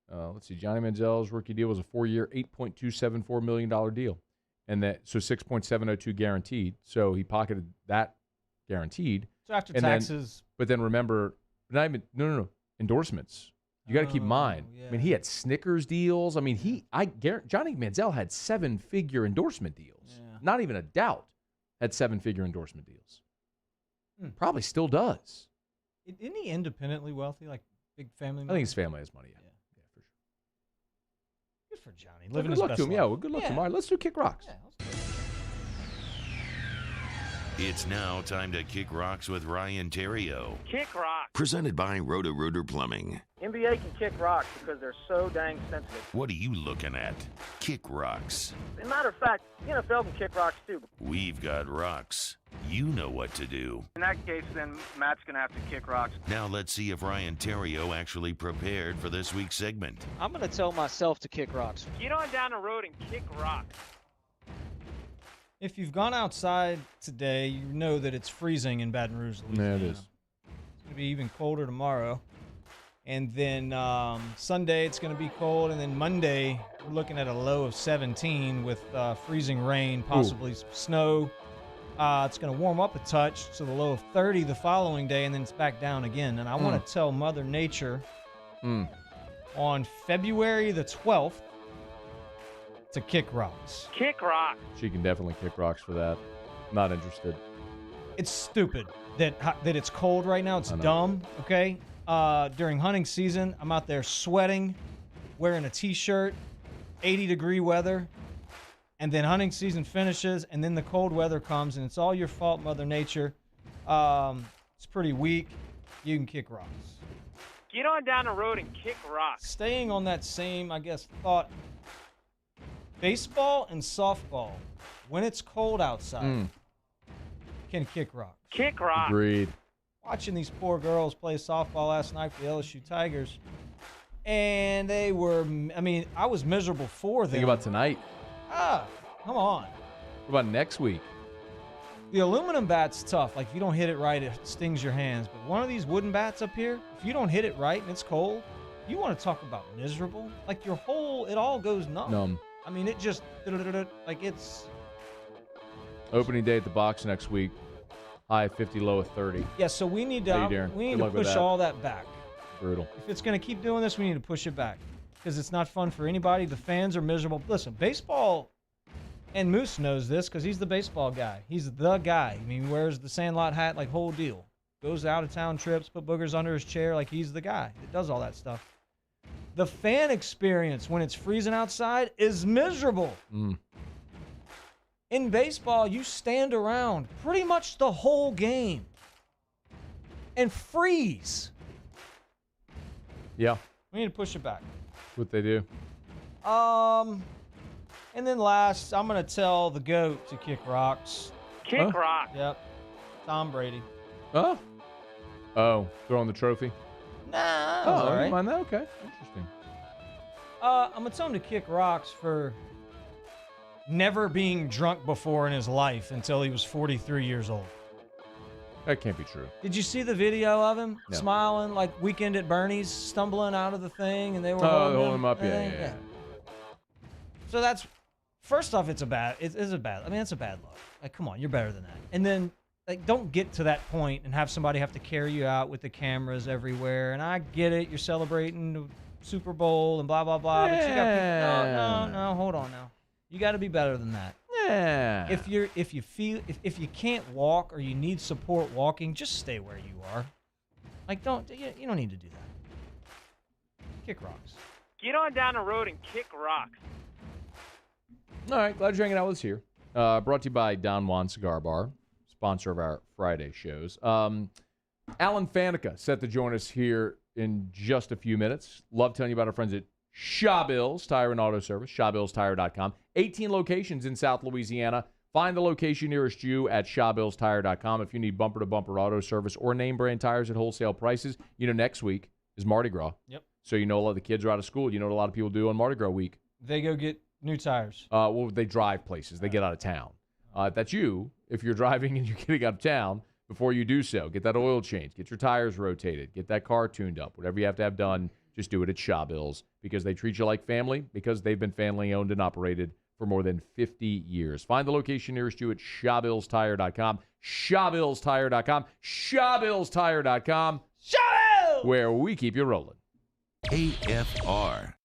let's see, Johnny Manziel's rookie deal was a 4-year, $8.274 million deal. And so 6.702 guaranteed. So he pocketed that guaranteed. So after taxes. But then remember, no, endorsements. You got to keep in mind. Yeah. I mean, he had Snickers deals. I mean, Johnny Manziel had 7-figure endorsement deals. Yeah. Not even a doubt had 7-figure endorsement deals. Probably still does. Isn't he independently wealthy, like big family? I think his family has money. Yeah, for sure. Good for Johnny. Well, good luck to him. Yeah, well, good luck to him. All right, let's do Kick Rocks. Yeah, It's now time to Kick Rocks with Ryan Theriot. Kick rocks. Presented by Roto-Rooter Plumbing. NBA can kick rocks because they're so dang sensitive. What are you looking at? Kick Rocks. As a matter of fact, the NFL can kick rocks too. We've got rocks. You know what to do. In that case, then Matt's going to have to kick rocks. Now let's see if Ryan Theriot actually prepared for this week's segment. I'm going to tell myself to kick rocks. Get on down the road and kick rocks. If you've gone outside today, you know that it's freezing in Baton Rouge, Louisiana. Yeah, it is. It's going to be even colder tomorrow. And then Sunday, it's going to be cold. And then Monday, we're looking at a low of 17 with freezing rain, possibly some snow. It's going to warm up a touch to the low of 30 the following day, and then it's back down again. And I want to tell Mother Nature on February the 12th to kick rocks. Kick rocks. She can definitely kick rocks for that. Not interested. It's stupid that it's cold right now. It's dumb, okay? During hunting season, I'm out there sweating, wearing a T-shirt, 80-degree weather, and then hunting season finishes, and then the cold weather comes, and it's all your fault, Mother Nature. It's pretty weak. You can kick rocks. Get on down the road and kick rocks. Staying on that same, I guess, thought, baseball and softball, when it's cold outside, can kick rocks. Kick rocks. Agreed. Watching these poor girls play softball last night for the LSU Tigers, and they were, I mean, I was miserable for them. Think about tonight. Come on. What about next week? The aluminum bat's tough. Like, if you don't hit it right, it stings your hands. But one of these wooden bats up here, if you don't hit it right and it's cold, you want to talk about miserable? Like, it all goes numb. I mean, it just, like, it's... Opening day at the box next week. High of 50, low of 30. Yeah, so we need to push all that back. Brutal. If it's going to keep doing this, we need to push it back because it's not fun for anybody. The fans are miserable. Listen, baseball, and Moose knows this because he's the baseball guy. He's the guy. I mean, he wears the Sandlot hat, like, whole deal. Goes out of town trips, put boogers under his chair, like he's the guy that does all that stuff. The fan experience when it's freezing outside is miserable. In baseball, you stand around pretty much the whole game and freeze. Yeah. We need to push it back. That's what they do. And then last, I'm going to tell the GOAT to kick rocks. Kick rocks. Yep. Tom Brady. Oh, throwing the trophy? Nah. Oh, all right. you mind that? Okay. Interesting. I'm going to tell him to kick rocks for never being drunk before in his life until he was 43 years old. That can't be true. Did you see the video of him smiling like Weekend at Bernie's, stumbling out of the thing, and they were holding him up? Yeah. So that's, first off, it's a bad look. Like, come on, you're better than that. And then, like, don't get to that point and have somebody have to carry you out with the cameras everywhere. And I get it, you're celebrating the Super Bowl and blah blah blah. But you got no, hold on now. You got to be better than that. Yeah. If you can't walk or you need support walking, just stay where you are. Like, you don't need to do that. Kick rocks. Get on down the road and kick rocks. All right, glad you're hanging out with us here. Brought to you by Don Juan Cigar Bar, sponsor of our Friday shows. Alan Faneca set to join us here in just a few minutes. Love telling you about our friends at Shawbills Tire and Auto Service, ShawBillsTire.com. 18 locations in South Louisiana. Find the location nearest you at ShawBillsTire.com. If you need bumper-to-bumper auto service or name-brand tires at wholesale prices, next week is Mardi Gras. Yep. So a lot of the kids are out of school. You know what a lot of people do on Mardi Gras week? They go get new tires. Well, they drive places. They get out of town. That's you. If you're driving and you're getting out of town, before you do so, get that oil change, get your tires rotated, get that car tuned up. Whatever you have to have done, just do it at Shawbills because they treat you like family because they've been family owned and operated for more than 50 years. Find the location nearest you at ShawBillsTire.com. ShawBillsTire.com. ShawBillsTire.com. Shawbills! Where we keep you rolling. AFR.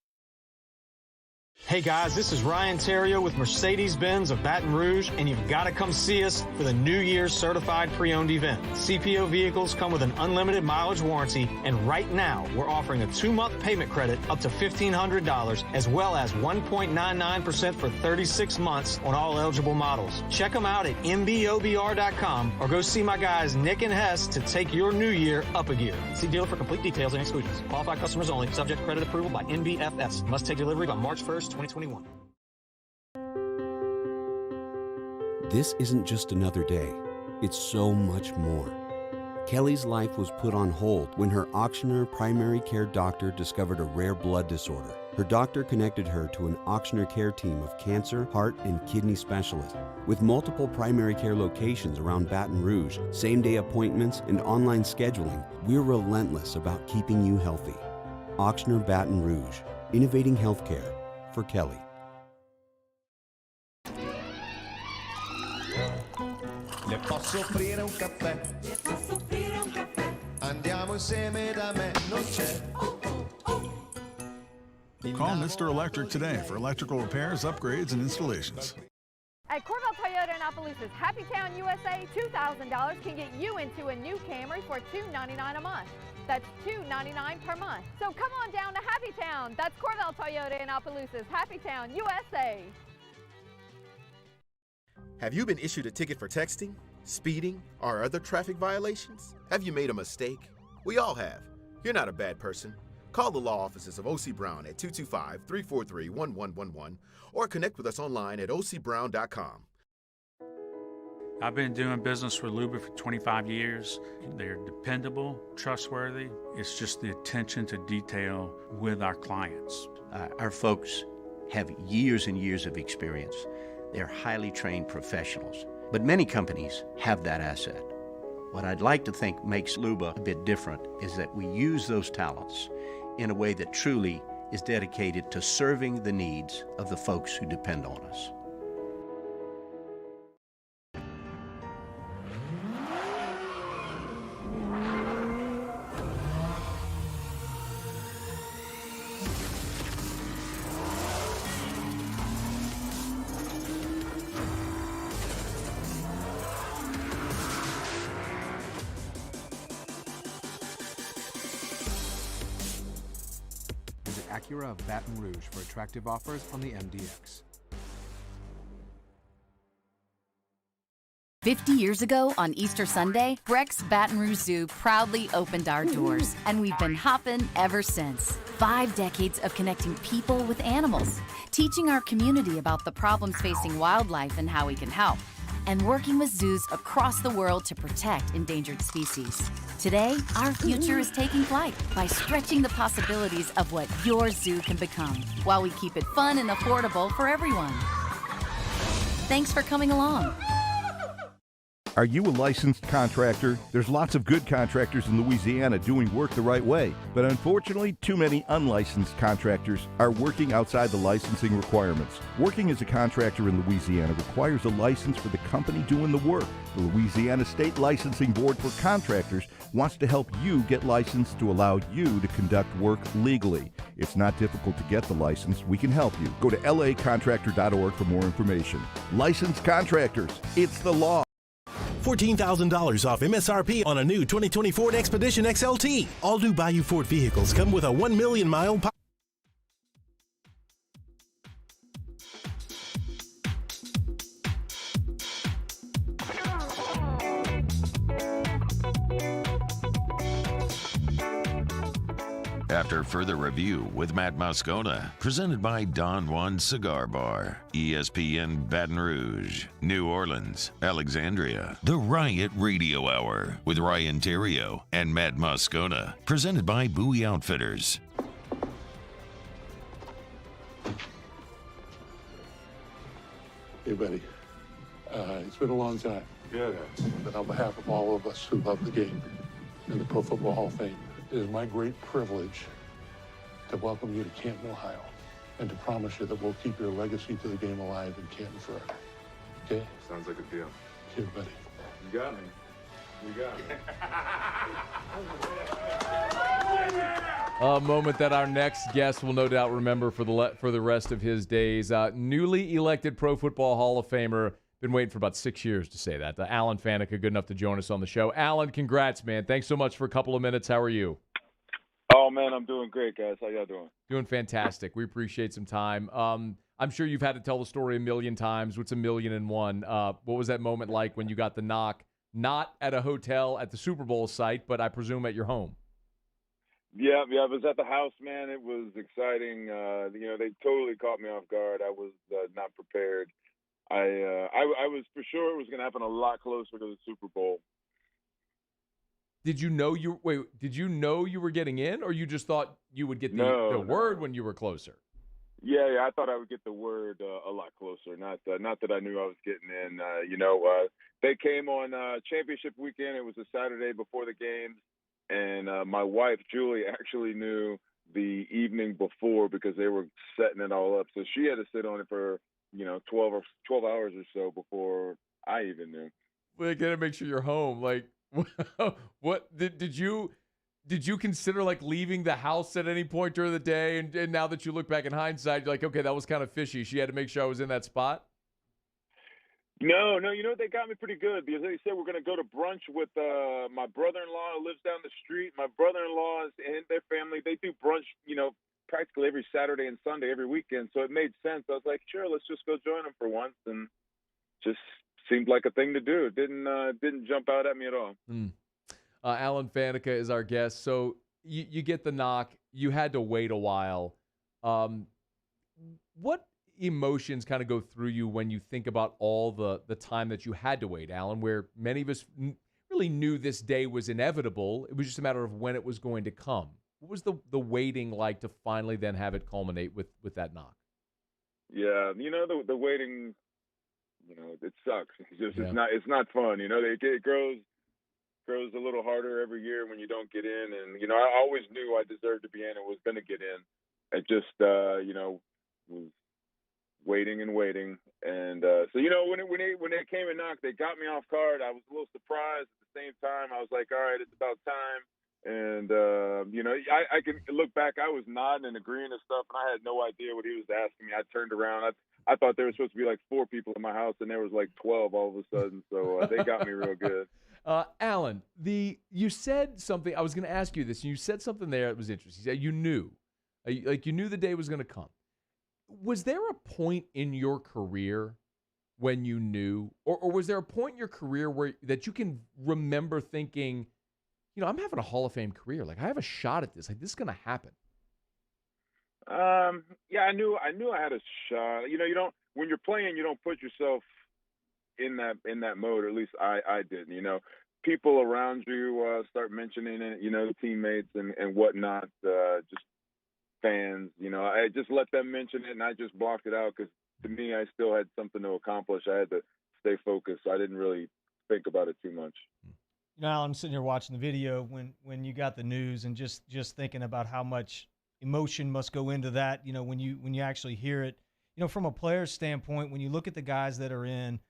Hey guys, this is Ryan Theriot with Mercedes-Benz of Baton Rouge, and you've got to come see us for the New Year's Certified Pre-Owned event. CPO vehicles come with an unlimited mileage warranty, and right now we're offering a 2-month payment credit up to $1,500, as well as 1.99% for 36 months on all eligible models. Check them out at mbobr.com or go see my guys Nick and Hess to take your new year up a gear. See dealer for complete details and exclusions. Qualified customers only. Subject to credit approval by NBFS. Must take delivery by March 1st. 2021. This isn't just another day. It's so much more. Kelly's life was put on hold when her auctioneer primary care doctor discovered a rare blood disorder. Her doctor connected her to an auctioneer care team of cancer, heart, and kidney specialists. With multiple primary care locations around Baton Rouge, same-day appointments, and online scheduling, we're relentless about keeping you healthy. Auctioneer Baton Rouge, innovating healthcare for Kelly. Le posso offrire un caffè? Le posso offrire un caffè? Andiamo insieme da me, non c'è Call Mr. Electric today for electrical repairs, upgrades, and installations. At Corvette Toyota in Opelousas, Happy Town USA, $2,000 can get you into a new Camry for $299 a month. That's $299 per month. So come on down to Happy Town. That's Corvette Toyota in Opelousas, Happy Town USA. Have you been issued a ticket for texting, speeding, or other traffic violations? Have you made a mistake? We all have. You're not a bad person. Call the law offices of O.C. Brown at 225-343-1111 or connect with us online at ocbrown.com. I've been doing business with Luba for 25 years. They're dependable, trustworthy. It's just the attention to detail with our clients. Our folks have years and years of experience. They're highly trained professionals, but many companies have that asset. What I'd like to think makes Luba a bit different is that we use those talents in a way that truly is dedicated to serving the needs of the folks who depend on us. Acura of Baton Rouge for attractive offers on the MDX. 50 years ago on Easter Sunday, Breck's Baton Rouge Zoo proudly opened our doors, and we've been hopping ever since. 5 decades of connecting people with animals, teaching our community about the problems facing wildlife and how we can help, and working with zoos across the world to protect endangered species. Today, our future is taking flight by stretching the possibilities of what your zoo can become, while we keep it fun and affordable for everyone. Thanks for coming along. Are you a licensed contractor? There's lots of good contractors in Louisiana doing work the right way, but unfortunately, too many unlicensed contractors are working outside the licensing requirements. Working as a contractor in Louisiana requires a license for the company doing the work. The Louisiana State Licensing Board for Contractors wants to help you get licensed to allow you to conduct work legally. It's not difficult to get the license. We can help you. Go to lacontractor.org for more information. Licensed contractors, it's the law. $14,000 off MSRP on a new 2020 Ford Expedition XLT. All new Bayou Ford vehicles come with a 1 million mile After further review with Matt Moscona, presented by Don Juan Cigar Bar, ESPN Baton Rouge, New Orleans, Alexandria, the Riot Radio Hour with Ryan Theriot and Matt Moscona, presented by Bowie Outfitters. Hey, buddy. It's been a long time. Yeah. But on behalf of all of us who love the game and the Pro Football Hall of Fame, it is my great privilege to welcome you to Canton, Ohio, and to promise you that we'll keep your legacy to the game alive in Canton forever. Okay? Sounds like a deal. Here, buddy. You got me. You got me. A moment that our next guest will no doubt remember for the rest of his days. Newly elected Pro Football Hall of Famer. Been waiting for about 6 years to say that. Alan Faneca, good enough to join us on the show. Alan, congrats, man. Thanks so much for a couple of minutes. How are you? Oh, man, I'm doing great, guys. How y'all doing? Doing fantastic. We appreciate some time. I'm sure you've had to tell the story a million times. What's 1,000,001? What was that moment like when you got the knock, not at a hotel at the Super Bowl site, but I presume at your home? Yeah, I was at the house, man. It was exciting. They totally caught me off guard. I was not prepared. I was for sure it was going to happen a lot closer to the Super Bowl. Did you know you were getting in, or you just thought you would get the word when you were closer? Yeah, I thought I would get the word a lot closer. Not that I knew I was getting in. They came on championship weekend. It was a Saturday before the games, and my wife Julie actually knew the evening before because they were setting it all up. So she had to sit on it for 12 hours or so before I even knew. Well, they gotta make sure you're home. Like, what did you Did you consider like leaving the house at any point during the day? And now that you look back in hindsight, you're like, okay, that was kind of fishy. She had to make sure I was in that spot. No, you know, they got me pretty good because they said we're going to go to brunch with my brother-in-law who lives down the street. My brother-in-law and their family, they do brunch, you know, practically every Saturday and Sunday, every weekend. So it made sense. I was like, sure, let's just go join them for once. And just seemed like a thing to do. It didn't jump out at me at all. Alan Faneca is our guest. So you get the knock. You had to wait a while. What emotions kind of go through you when you think about all the time that you had to wait, Alan, where many of us really knew this day was inevitable? It was just a matter of when it was going to come. What was the waiting like to finally then have it culminate with that knock? Yeah, you know, the waiting, you know, it sucks. It's not fun. You know, it grows a little harder every year when you don't get in. And, you know, I always knew I deserved to be in and was going to get in. It just, you know, was waiting. And so, you know, when they came and knocked, they got me off guard. I was a little surprised. At the same time, I was like, all right, it's about time. And, you know, I can look back. I was nodding and agreeing and stuff, and I had no idea what he was asking me. I turned around. I thought there was supposed to be like 4 people in my house, and there was like 12 all of a sudden. So they got me real good. Alan, you said something. I was going to ask you this. You said something there that was interesting. You said you knew the day was going to come. Was there a point in your career when you knew, or was there a point in your career that you can remember thinking, you know, I'm having a Hall of Fame career. Like, I have a shot at this. Like, this is going to happen. Yeah, I knew I had a shot. You know, when you're playing, you don't put yourself in that mode. Or at least I didn't. You know, people around you start mentioning it. You know, the teammates and whatnot. Just fans. You know, I just let them mention it, and I just blocked it out because to me, I still had something to accomplish. I had to stay focused. I didn't really think about it too much. You know, Alan, I'm sitting here watching the video when you got the news and just thinking about how much emotion must go into that. You know, when you actually hear it, you know, from a player's standpoint, when you look at the guys that are in,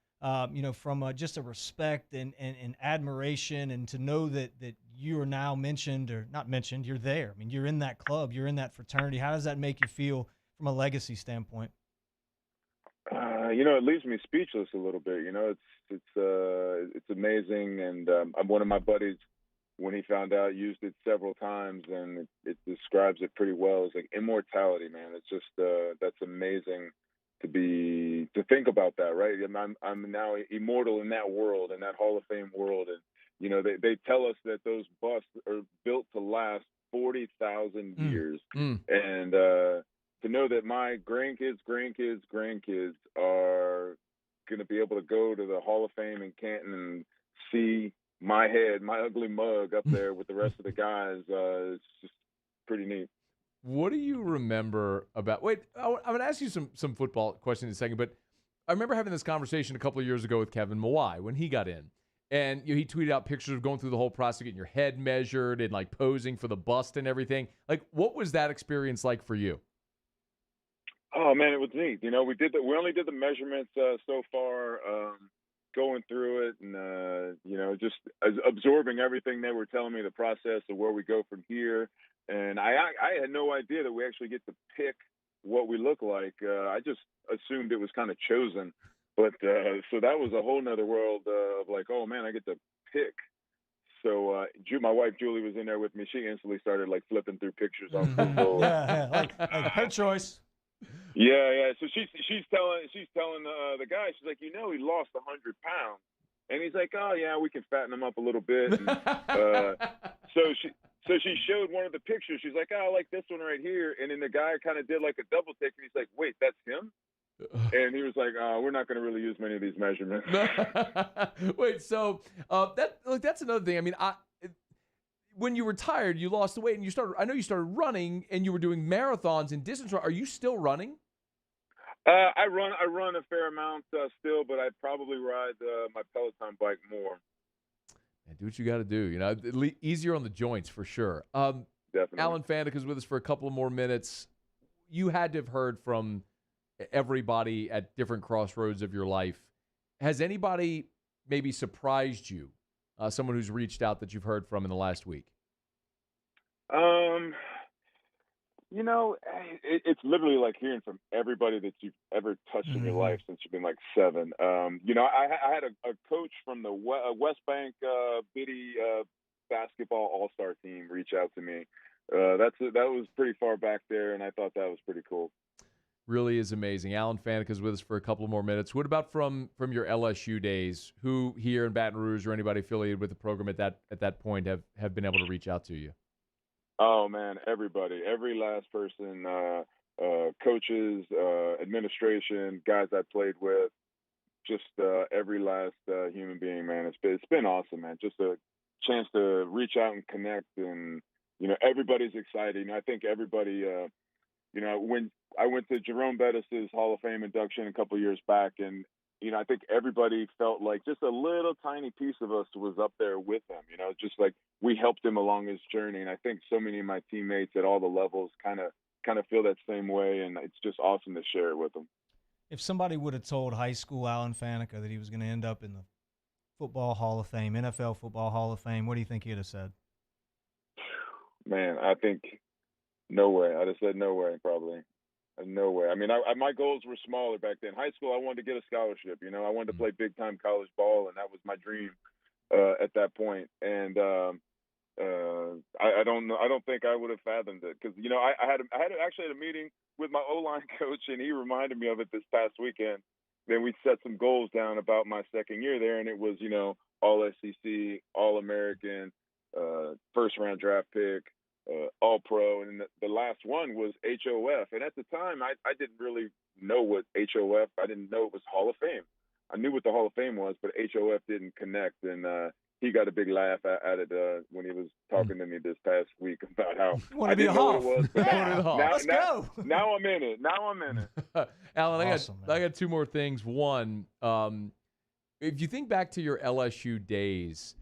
you know, from just a respect and admiration, and to know that you are now mentioned or not mentioned, you're there. I mean, you're in that club, you're in that fraternity. How does that make you feel from a legacy standpoint? You know, it leaves me speechless a little bit. You know, it's amazing, and one of my buddies, when he found out, used it several times, and it describes it pretty well. It's like immortality, man. It's just that's amazing to think about that, right? I'm now immortal in that world, in that Hall of Fame world, and you know they tell us that those busts are built to last 40,000 years, and to know that my grandkids are going to be able to go to the Hall of Fame in Canton and see my head, my ugly mug up there with the rest of the guys, it's just pretty neat. What do you remember about – wait, I'm going to ask you some football questions in a second, but I remember having this conversation a couple of years ago with Kevin Mawai when he got in. And you know, he tweeted out pictures of going through the whole process, getting your head measured and like posing for the bust and everything. Like, what was that experience like for you? Oh man, it was neat. You know, we only did the measurements so far, going through it, and you know, just absorbing everything they were telling me, the process of where we go from here. And I had no idea that we actually get to pick what we look like. I just assumed it was kind of chosen, but so that was a whole nother world of like, oh man, I get to pick. So my wife Julie was in there with me. She instantly started like flipping through pictures on Google. Yeah, like her choice. Yeah. So she's telling the guy, she's like, you know, he lost 100 pounds, and he's like, oh yeah, we can fatten him up a little bit. And, so she showed one of the pictures. She's like, oh, I like this one right here. And then the guy kind of did like a double take, and he's like, wait, that's him? And he was like, we're not going to really use many of these measurements. Wait, so that's another thing. I mean, when you retired, you lost the weight, and I know you started running, and you were doing marathons and distance. Are you still running? I run a fair amount still, but I probably ride my Peloton bike more. And do what you got to do. You know, easier on the joints for sure. Definitely. Alan Faneca is with us for a couple of more minutes. You had to have heard from everybody at different crossroads of your life. Has anybody maybe surprised you? Someone who's reached out that you've heard from in the last week? You know, it's literally like hearing from everybody that you've ever touched in your life since you've been like 7. You know, I had a coach from the West Bank Biddy basketball all-star team reach out to me. That was pretty far back there, and I thought that was pretty cool. Really is amazing. Alan Faneca is with us for a couple more minutes. What about from your LSU days? Who here in Baton Rouge or anybody affiliated with the program at that point have been able to reach out to you? Oh man, everybody, every last person, coaches, administration, guys I played with, just every last human being, man. It's been awesome, man. Just a chance to reach out and connect, and you know, everybody's excited. You know, I think everybody, you know, when I went to Jerome Bettis's Hall of Fame induction a couple years back, and you know, I think everybody felt like just a little tiny piece of us was up there with him. You know, just like we helped him along his journey, and I think so many of my teammates at all the levels kind of feel that same way, and it's just awesome to share it with them. If somebody would have told high school Alan Faneca that he was going to end up in the Football Hall of Fame, NFL Football Hall of Fame, what do you think he'd have said? Man, I think no way. I'd have said no way, probably. No way. I mean, my goals were smaller back then. High school, I wanted to get a scholarship. You know, I wanted to play big-time college ball, and that was my dream at that point. And I don't know. I don't think I would have fathomed it because, you know, I had actually had a meeting with my O-line coach, and he reminded me of it this past weekend. Then we set some goals down about my second year there, and it was, you know, all SEC, all American, first round draft pick, all pro. And the last one was HOF. And at the time, I didn't really know what HOF, I didn't know it was Hall of Fame. I knew what the Hall of Fame was, but HOF didn't connect. And he got a big laugh at it when he was talking to me this past week about how I didn't know what it was. But Let's go. Now I'm in it. Alan, Awesome, I got two more things. One, if you think back to your LSU days,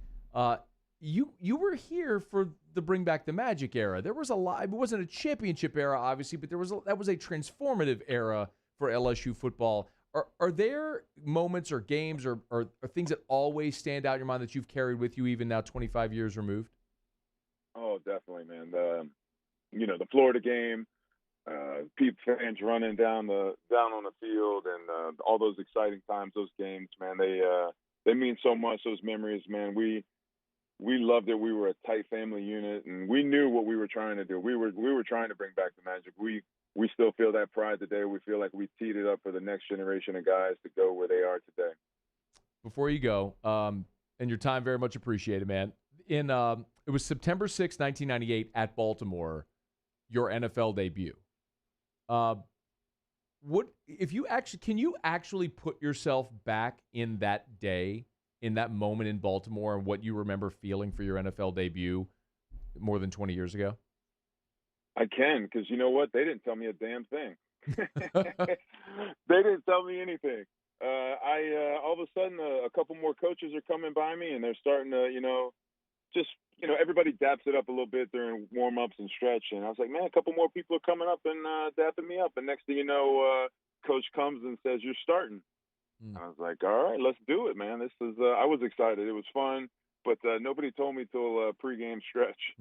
you were here for the Bring Back the Magic era. There was a lot. It wasn't a championship era, obviously, but that was a transformative era for LSU football. Are there moments or games or things that always stand out in your mind that you've carried with you even now 25 years removed? Oh, definitely, man. You know, the Florida game, fans running down on the field, and all those exciting times, those games, man. They mean so much. Those memories, man. We loved it. We were a tight family unit, and we knew what we were trying to do. We were trying to bring back the magic. We still feel that pride today. We feel like we teed it up for the next generation of guys to go where they are today. Before you go, and your time very much appreciated, man. It was September 6, 1998 at Baltimore, your NFL debut. Can you actually put yourself back in that day, in that moment in Baltimore, and what you remember feeling for your NFL debut more than 20 years ago? I can, because you know what? They didn't tell me a damn thing. They didn't tell me anything. All of a sudden, a couple more coaches are coming by me, and they're starting to, everybody daps it up a little bit during warm-ups and stretch. And I was like, man, a couple more people are coming up and dapping me up. And next thing you know, coach comes and says, you're starting. I was like, all right, let's do it, man. This is. I was excited. It was fun, but nobody told me till pregame stretch.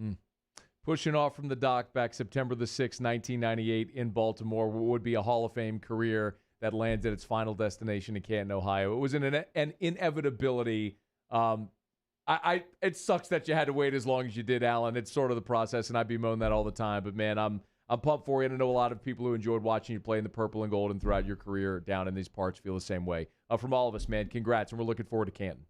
Pushing off from the dock back September the 6th, 1998 in Baltimore, what would be a Hall of Fame career that lands at its final destination in Canton, Ohio. It was an inevitability. It sucks that you had to wait as long as you did, Alan. It's sort of the process, and I bemoan that all the time. But, man, I'm pumped for you. And I know a lot of people who enjoyed watching you play in the purple and gold and throughout your career down in these parts feel the same way. From all of us, man, congrats, and we're looking forward to Canton.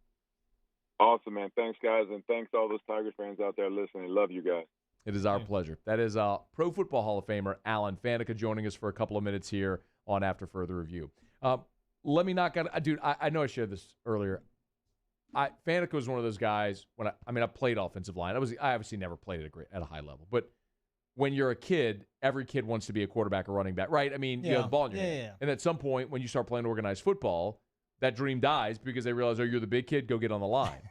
Awesome, man. Thanks, guys, and thanks to all those Tigers fans out there listening. Love you guys. It is our pleasure. That is Pro Football Hall of Famer Alan Faneca joining us for a couple of minutes here on After Further Review. Let me knock out – dude, I know I shared this earlier. Faneca was one of those guys when I played offensive line. I obviously never played at a high level. But when you're a kid, every kid wants to be a quarterback or running back, right? I mean, you have the ball in your hand. Yeah. And at some point when you start playing organized football, that dream dies because they realize, oh, you're the big kid, go get on the line.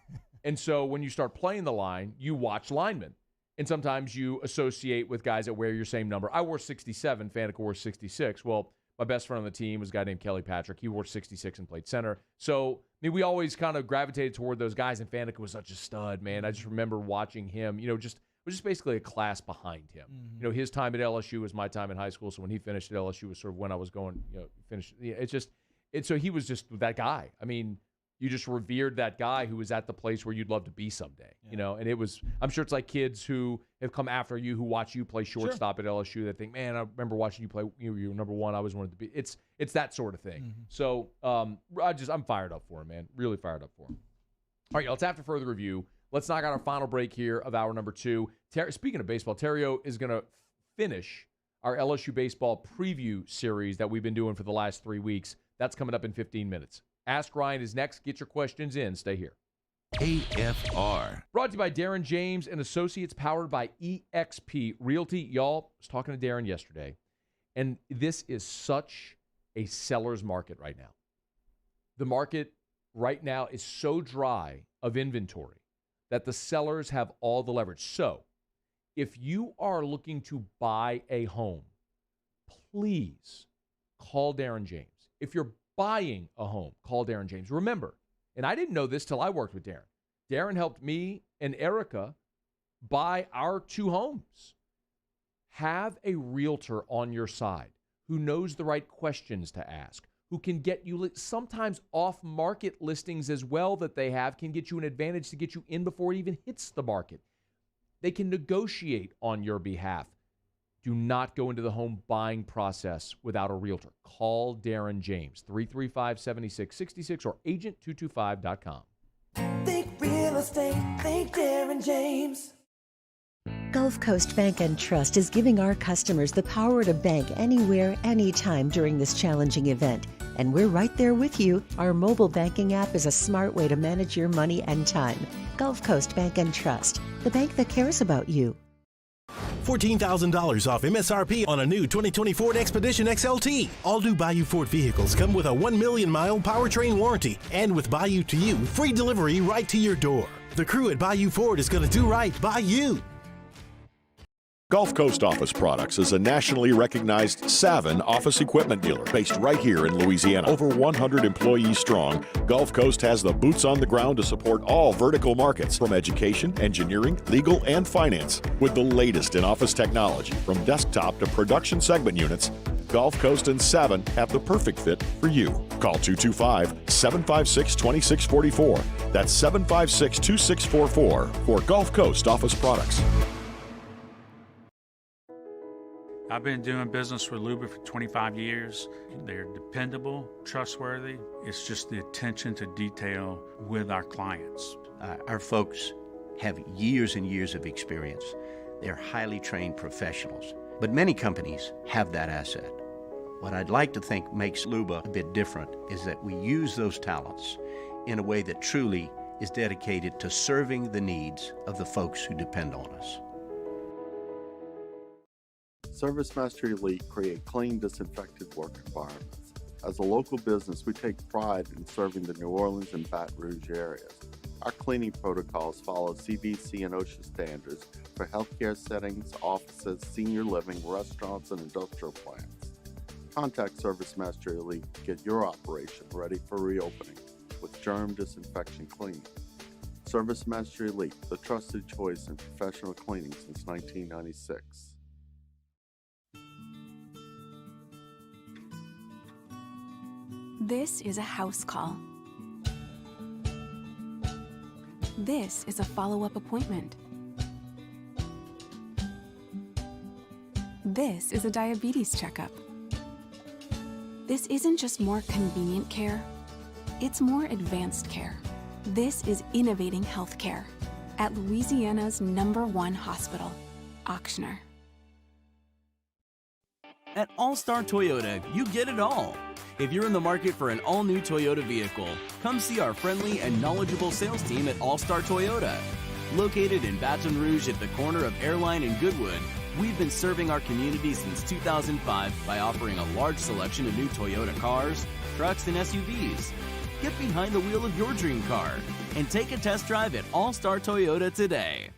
And so when you start playing the line, you watch linemen. And sometimes you associate with guys that wear your same number. I wore 67. Faneca wore 66. Well, my best friend on the team was a guy named Kelly Patrick. He wore 66 and played center. So, we always kind of gravitated toward those guys, and Faneca was such a stud, man. I just remember watching him, just was just basically a class behind him. You know, his time at LSU was my time in high school, so when he finished at LSU was sort of when I was going, finish. So he was just that guy. I mean, you just revered that guy who was at the place where you'd love to be someday, and it was, I'm sure it's like kids who have come after you, who watch you play shortstop at LSU, that think, man, I remember watching you play, you were number one, I always wanted to be. It's that sort of thing. So I'm fired up for him, man. Really fired up for him. All right, let's after further review. Let's knock out our final break here of hour number 2. Speaking of baseball, Theriot is going to finish our LSU baseball preview series that we've been doing for the last 3 weeks. That's coming up in 15 minutes. Ask Ryan is next. Get your questions in. Stay here. AFR. Brought to you by Darren James and Associates, powered by eXp Realty. Y'all, I was talking to Darren yesterday, and this is such a seller's market right now. The market right now is so dry of inventory that the sellers have all the leverage. So if you are looking to buy a home, please call Darren James. If you're buying a home, call Darren James. Remember, and I didn't know this till I worked with Darren. Darren helped me and Erica buy our 2 homes. Have a realtor on your side who knows the right questions to ask, who can get you sometimes off-market listings as well that they have, can get you an advantage to get you in before it even hits the market. They can negotiate on your behalf. Do not go into the home buying process without a realtor. Call Darren James, 335-7666 or agent225.com. Think real estate, think Darren James. Gulf Coast Bank and Trust is giving our customers the power to bank anywhere, anytime during this challenging event. And we're right there with you. Our mobile banking app is a smart way to manage your money and time. Gulf Coast Bank and Trust, the bank that cares about you. $14,000 off MSRP on a new 2020 Ford Expedition XLT. All new Bayou Ford vehicles come with a 1 million mile powertrain warranty. And with Bayou to You, free delivery right to your door. The crew at Bayou Ford is going to do right by you. Gulf Coast Office Products is a nationally recognized Savin office equipment dealer based right here in Louisiana. Over 100 employees strong, Gulf Coast has the boots on the ground to support all vertical markets, from education, engineering, legal, and finance. With the latest in office technology, from desktop to production segment units, Gulf Coast and Savin have the perfect fit for you. Call 225-756-2644. That's 756-2644 for Gulf Coast Office Products. I've been doing business with Luba for 25 years. They're dependable, trustworthy. It's just the attention to detail with our clients. Our folks have years and years of experience. They're highly trained professionals. But many companies have that asset. What I'd like to think makes Luba a bit different is that we use those talents in a way that truly is dedicated to serving the needs of the folks who depend on us. ServiceMaster Elite create clean, disinfected work environments. As a local business, we take pride in serving the New Orleans and Baton Rouge areas. Our cleaning protocols follow CDC and OSHA standards for healthcare settings, offices, senior living, restaurants, and industrial plants. Contact ServiceMaster Elite to get your operation ready for reopening with germ disinfection cleaning. ServiceMaster Elite, the trusted choice in professional cleaning since 1996. This is a house call. This is a follow-up appointment. This is a diabetes checkup. This isn't just more convenient care, it's more advanced care. This is innovating healthcare at Louisiana's #1 hospital, Auctioner. At All-Star Toyota, you get it all. If you're in the market for an all-new Toyota vehicle, come see our friendly and knowledgeable sales team at All-Star Toyota. Located in Baton Rouge at the corner of Airline and Goodwood, we've been serving our community since 2005 by offering a large selection of new Toyota cars, trucks, and SUVs. Get behind the wheel of your dream car and take a test drive at All-Star Toyota today.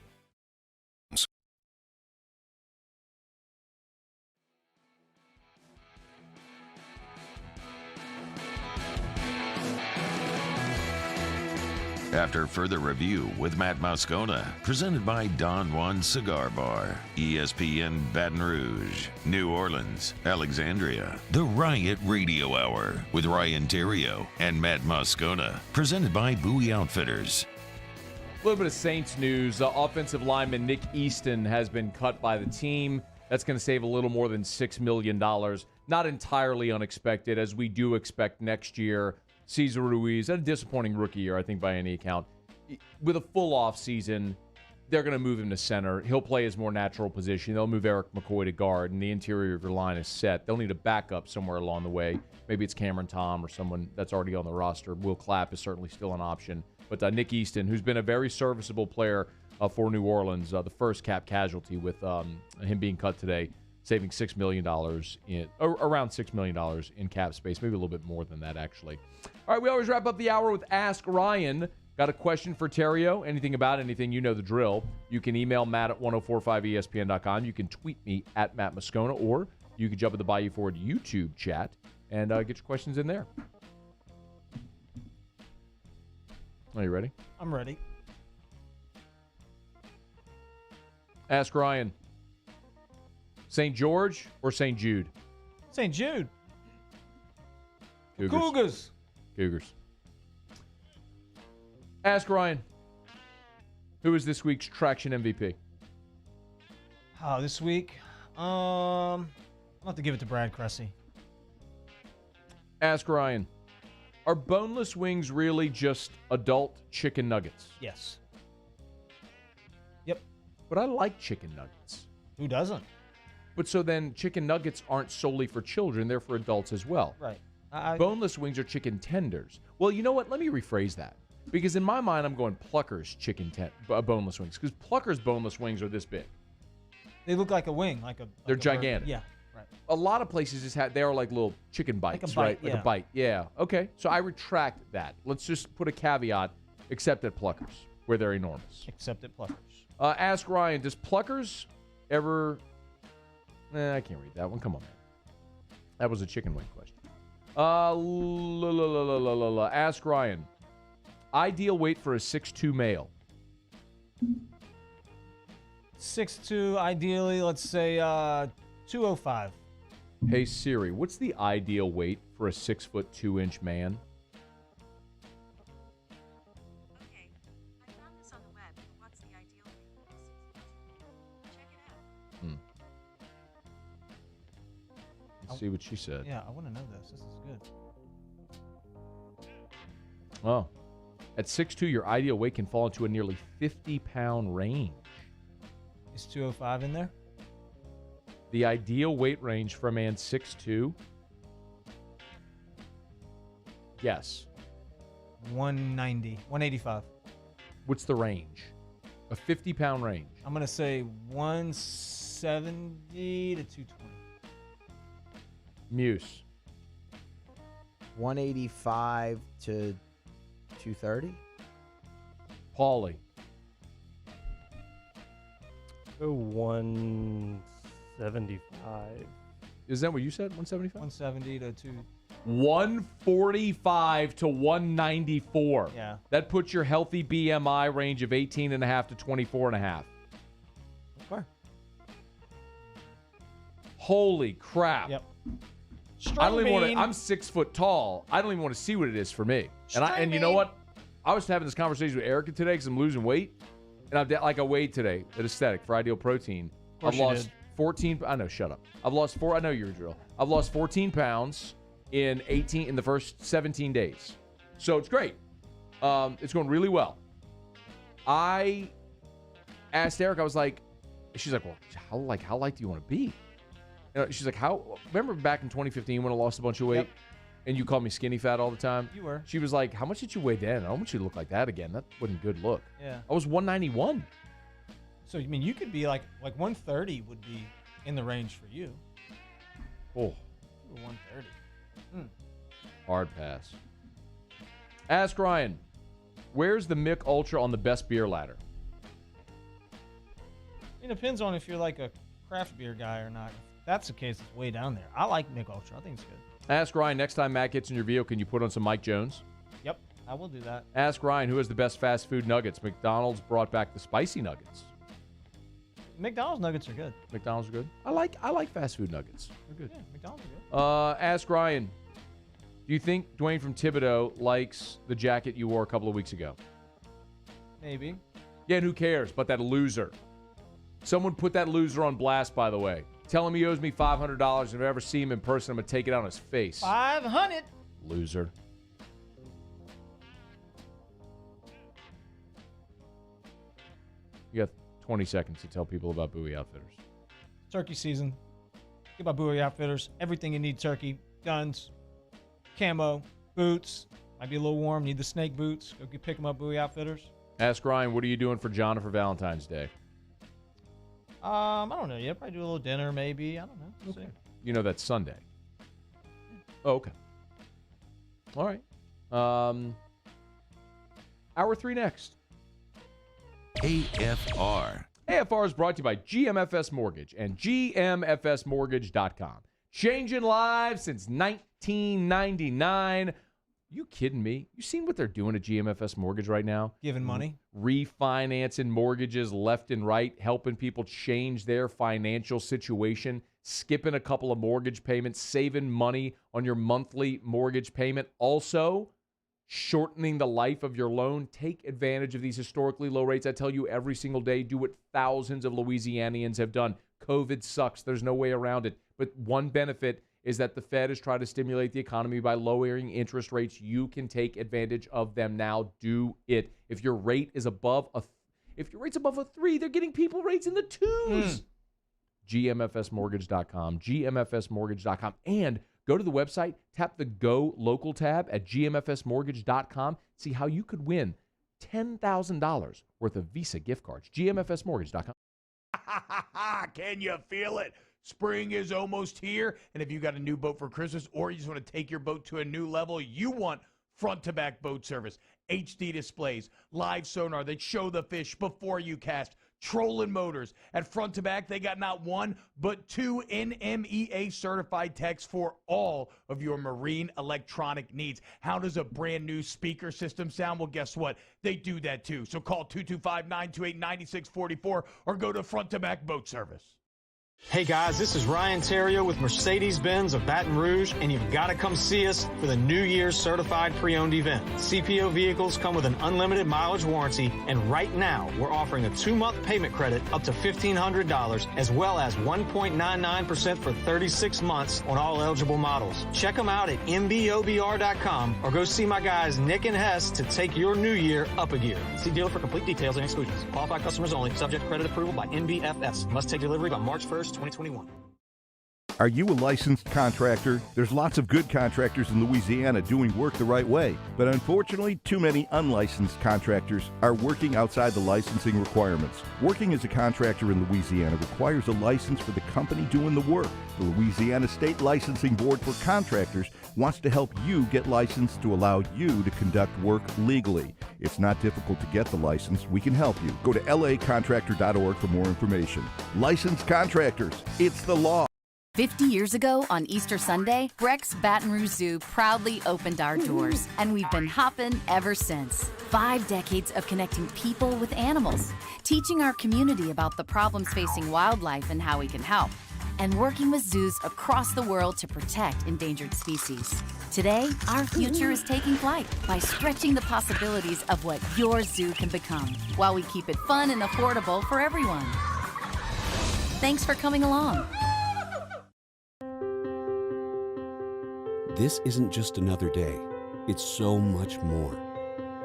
After further review with Matt Moscona, presented by Don Juan Cigar Bar, ESPN Baton Rouge, New Orleans, Alexandria. The Riot Radio Hour with Ryan Theriot and Matt Moscona, presented by Bowie Outfitters. A little bit of Saints news. Offensive lineman Nick Easton has been cut by the team. That's going to save a little more than $6 million. Not entirely unexpected, as we do expect next year. Cesar Ruiz, a disappointing rookie year, I think, by any account. With a full off season, they're going to move him to center. He'll play his more natural position. They'll move Eric McCoy to guard, and the interior of your line is set. They'll need a backup somewhere along the way. Maybe it's Cameron Tom or someone that's already on the roster. Will Clapp is certainly still an option. But Nick Easton, who's been a very serviceable player for New Orleans, the first cap casualty with him being cut today, saving $6 million around $6 million in cap space, maybe a little bit more than that, actually. All right, we always wrap up the hour with Ask Ryan. Got a question for Theriot? Anything about anything, you know the drill. You can email Matt at 1045ESPN.com. You can tweet me at Matt Moscona, or you can jump at the Bayou Ford YouTube chat and get your questions in there. Are you ready? I'm ready. Ask Ryan. St. George or St. Jude? St. Jude. Cougars. Cougars. Ask Ryan. Who is this week's Traction MVP? Oh, this week? I'll have to give it to Brad Cressy. Ask Ryan. Are boneless wings really just adult chicken nuggets? Yes. Yep. But I like chicken nuggets. Who doesn't? But so then chicken nuggets aren't solely for children. They're for adults as well. Right. Boneless wings are chicken tenders. Well, you know what? Let me rephrase that. Because in my mind, I'm going Plucker's boneless wings. Because Plucker's boneless wings are this big. They look like a wing. They're gigantic. Yeah. Right. A lot of places they are like little chicken bites, like a bite, right? yeah. Like a bite. Yeah. Okay. So I retract that. Let's just put a caveat, except at Pluckers, where they're enormous. Except at Pluckers. Ask Ryan, does Pluckers ever... I can't read that one. Come on, man. That was a chicken wing question. Ask Ryan. Ideal weight for a 6'2 male. 6'2", ideally, let's say 205. Hey Siri, what's the ideal weight for a 6'2" man? Okay, I found this on the web. What's the ideal weight for a 6'2"? Check it out. Let's see what she said. Yeah, I want to know this. This is good. Oh. At 6'2", your ideal weight can fall into a nearly 50-pound range. Is 205 in there? The ideal weight range for a man 6'2"? Yes. 190. 185. What's the range? A 50-pound range. I'm going to say 170 to 220. Muse. 185 to 230. Paulie. 175. Is that what you said? 175? 170 to 2. 145 to 194. Yeah. That puts your healthy BMI range of 18.5 to 24.5. Okay. Holy crap. Yep. I don't even want to. I'm 6 foot tall. I don't even want to see what it is for me. And you know what? I was having this conversation with Erica today because I'm losing weight, and I weighed today at Aesthetic for Ideal Protein. I've lost 14. I know. Shut up. I've lost 4. I know your drill. I've lost 14 pounds in the first 17 days. So it's great. It's going really well. I asked Erica. I was like, she's like, well, how light do you want to be? She's like, remember back in 2015 when I lost a bunch of weight? Yep. And you called me skinny fat all the time? You were. She was like, how much did you weigh then? I don't want you to look like that again. That wasn't a good look. Yeah. I was 191. So, I mean, you could be like 130 would be in the range for you. Oh. 130. Hard pass. Ask Ryan, where's the Mick Ultra on the best beer ladder? It depends on if you're like a craft beer guy or not. If that's the case, it's way down there. I like Mick Ultra. I think it's good. Ask Ryan, next time Matt gets in your vehicle, can you put on some Mike Jones? Yep, I will do that. Ask Ryan who has the best fast food nuggets. McDonald's brought back the spicy nuggets. McDonald's nuggets are good. McDonald's are good. I like fast food nuggets. They're good. Yeah, McDonald's are good. Ask Ryan. Do you think Dwayne from Thibodeau likes the jacket you wore a couple of weeks ago? Maybe. Yeah, and who cares? But that loser. Someone put that loser on blast, by the way. Tell him he owes me $500. If I ever see him in person, I'm going to take it out on his face. 500. Loser. You got 20 seconds to tell people about Bowie Outfitters. Turkey season. Get by Bowie Outfitters. Everything you need turkey. Guns. Camo. Boots. Might be a little warm. Need the snake boots. Go pick them up, Bowie Outfitters. Ask Ryan, what are you doing for John for Valentine's Day? I don't know yet. Probably do a little dinner, maybe. I don't know. We'll see. You know that's Sunday. Oh, okay. All right. Hour 3 next. AFR. AFR is brought to you by GMFS Mortgage and GMFSmortgage.com. Changing lives since 1999. You kidding me? You seen what they're doing at GMFS Mortgage right now? Giving money. Refinancing mortgages left and right, helping people change their financial situation, skipping a couple of mortgage payments, saving money on your monthly mortgage payment. Also, shortening the life of your loan. Take advantage of these historically low rates. I tell you every single day, do what thousands of Louisianians have done. COVID sucks. There's no way around it. But one benefit is that the Fed is trying to stimulate the economy by lowering interest rates. You can take advantage of them now. Do it. If your rate is above a 3, they're getting people rates in the 2s. GMFSmortgage.com, GMFSmortgage.com, and go to the website, tap the Go Local tab at GMFSmortgage.com. See how you could win $10,000 worth of Visa gift cards. GMFSmortgage.com. Can you feel it? Spring is almost here, and if you got a new boat for Christmas or you just want to take your boat to a new level, you want front-to-back boat service, HD displays, live sonar that show the fish before you cast, trolling motors. At front to back, they got not one, but 2 NMEA certified techs for all of your marine electronic needs. How does a brand new speaker system sound? Well, guess what? They do that too. So call 225-928-9644 or go to front to back boat service. Hey guys, this is Ryan Theriot with Mercedes-Benz of Baton Rouge, and you've got to come see us for the New Year's Certified Pre-Owned event. CPO vehicles come with an unlimited mileage warranty, and right now we're offering a 2-month payment credit up to $1,500, as well as 1.99% for 36 months on all eligible models. Check them out at mbobr.com or go see my guys Nick and Hess to take your new year up a gear. See dealer for complete details and exclusions. Qualified customers only. Subject credit approval by NBFS. Must take delivery by March 1st. 2021. Are you a licensed contractor? There's lots of good contractors in Louisiana doing work the right way, but unfortunately, too many unlicensed contractors are working outside the licensing requirements. Working as a contractor in Louisiana requires a license for the company doing the work. The Louisiana State Licensing Board for Contractors wants to help you get licensed to allow you to conduct work legally. It's not difficult to get the license. We can help you. Go to lacontractor.org for more information. Licensed contractors, it's the law. 50 years ago on Easter Sunday, Breck's Baton Rouge Zoo proudly opened our doors, and we've been hopping ever since. 5 decades of connecting people with animals, teaching our community about the problems facing wildlife and how we can help, and working with zoos across the world to protect endangered species. Today, our future is taking flight by stretching the possibilities of what your zoo can become, while we keep it fun and affordable for everyone. Thanks for coming along. This isn't just another day. It's so much more.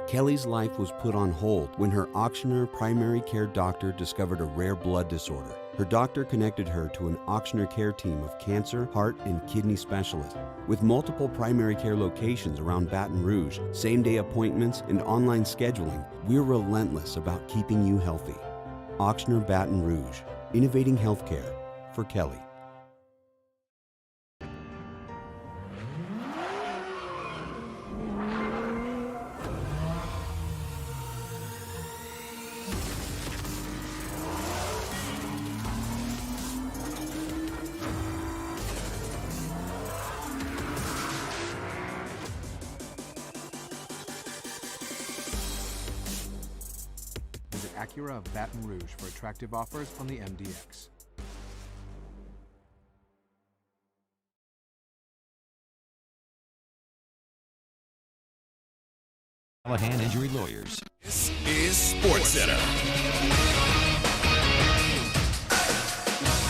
Kelly's life was put on hold when her Auctioner primary care doctor discovered a rare blood disorder. Her doctor connected her to an Auctioner care team of cancer, heart, and kidney specialists. With multiple primary care locations around Baton Rouge, same-day appointments, and online scheduling, we're relentless about keeping you healthy. Auctioner Baton Rouge, innovating healthcare for Kelly. Acura of Baton Rouge for attractive offers on the MDX. Callahan Injury Lawyers. This is Sports Center.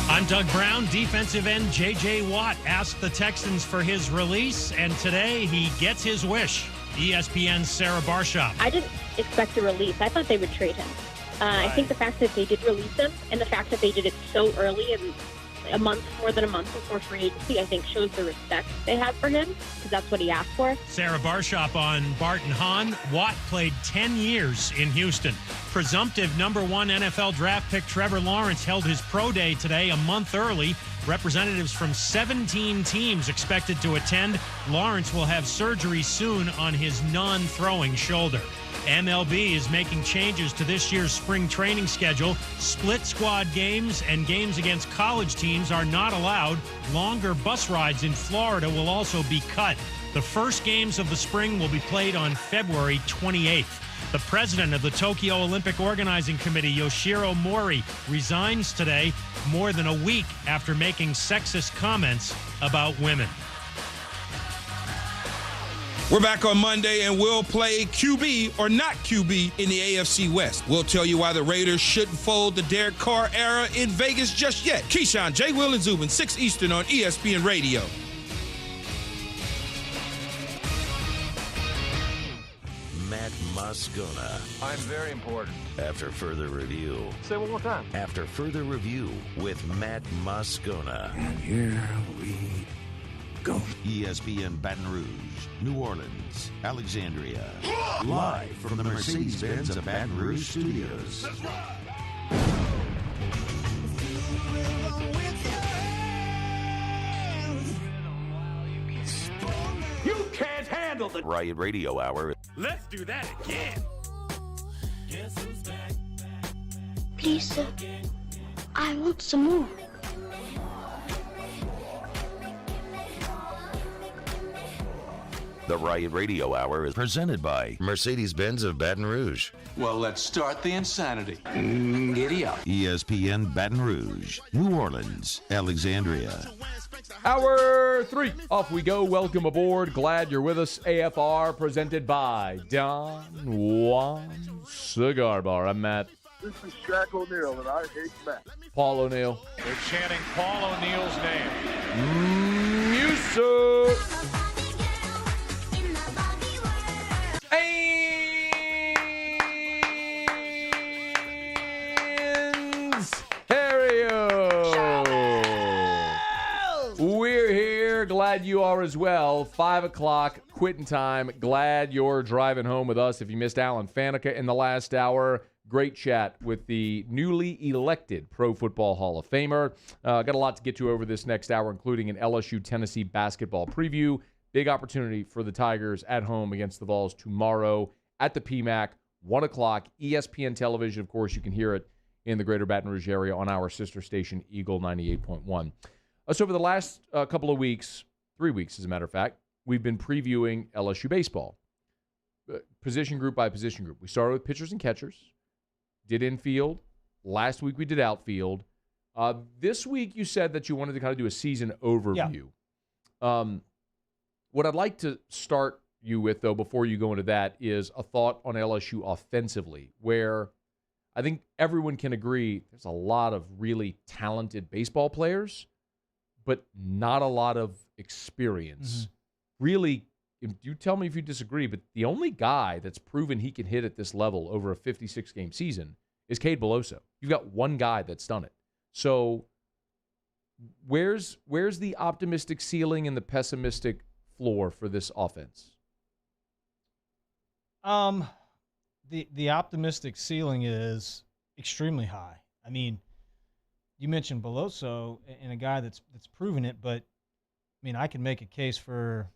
I'm Doug Brown. Defensive end J.J. Watt asked the Texans for his release, and today he gets his wish. ESPN's Sarah Barshop. I didn't expect a release. I thought they would trade him. I think the fact that they did release him and the fact that they did it so early and more than a month before free agency, I think shows the respect they have for him because that's what he asked for. Sarah Barshop on Barton Hahn. Watt played 10 years in Houston. Presumptive #1 NFL draft pick Trevor Lawrence held his pro day today a month early. Representatives from 17 teams expected to attend. Lawrence will have surgery soon on his non-throwing shoulder. MLB is making changes to this year's spring training schedule. Split squad games and games against college teams are not allowed. Longer bus rides in Florida will also be cut. The first games of the spring will be played on February 28th. The president of the Tokyo Olympic Organizing Committee, Yoshiro Mori, resigns today, more than a week after making sexist comments about women. We're back on Monday, and we'll play QB or not QB in the AFC West. We'll tell you why the Raiders shouldn't fold the Derek Carr era in Vegas just yet. Keyshawn, J. Will, and Zubin, 6 Eastern on ESPN Radio. Matt Moscona. I'm very important. After further review. Say one more time. After further review with Matt Moscona. And here we go. ESPN Baton Rouge, New Orleans, Alexandria. Live from the Mercedes-Benz of Baton Rouge studios. That's right. You can't handle the Riot Radio Hour. Let's do that again. Please, sir. I want some more. The Riot Radio Hour is presented by Mercedes-Benz of Baton Rouge. Well, let's start the insanity. Giddy up. ESPN Baton Rouge, New Orleans, Alexandria. Hour 3, off we go. Welcome aboard. Glad you're with us. AFR presented by Don Juan Cigar Bar. I'm Matt. This is Shaq O'Neal, and I hate Matt. Paul O'Neal. They're chanting Paul O'Neal's name. Music. And Theriot. We're here. Glad you are as well. 5 o'clock, quitting time. Glad you're driving home with us. If you missed Alan Faneca in the last hour, great chat with the newly elected Pro Football Hall of Famer. Got a lot to get to over this next hour, including an LSU-Tennessee basketball preview. Big opportunity for the Tigers at home against the Vols tomorrow at the PMAC, 1 o'clock, ESPN television. Of course, you can hear it in the greater Baton Rouge area on our sister station, Eagle 98.1. So over the last couple of weeks, 3 weeks as a matter of fact, we've been previewing LSU baseball, position group by position group. We started with pitchers and catchers, did infield. Last week we did outfield. This week you said that you wanted to kind of do a season overview. Yeah. What I'd like to start you with, though, before you go into that, is a thought on LSU offensively, where I think everyone can agree there's a lot of really talented baseball players, but not a lot of experience. Mm-hmm. Really, you tell me if you disagree, but the only guy that's proven he can hit at this level over a 56-game season is Cade Beloso. You've got one guy that's done it. So where's the optimistic ceiling and the pessimistic floor for this offense? The optimistic ceiling is extremely high. I mean, you mentioned Beloso and a guy that's proven it, but I mean, I can make a case for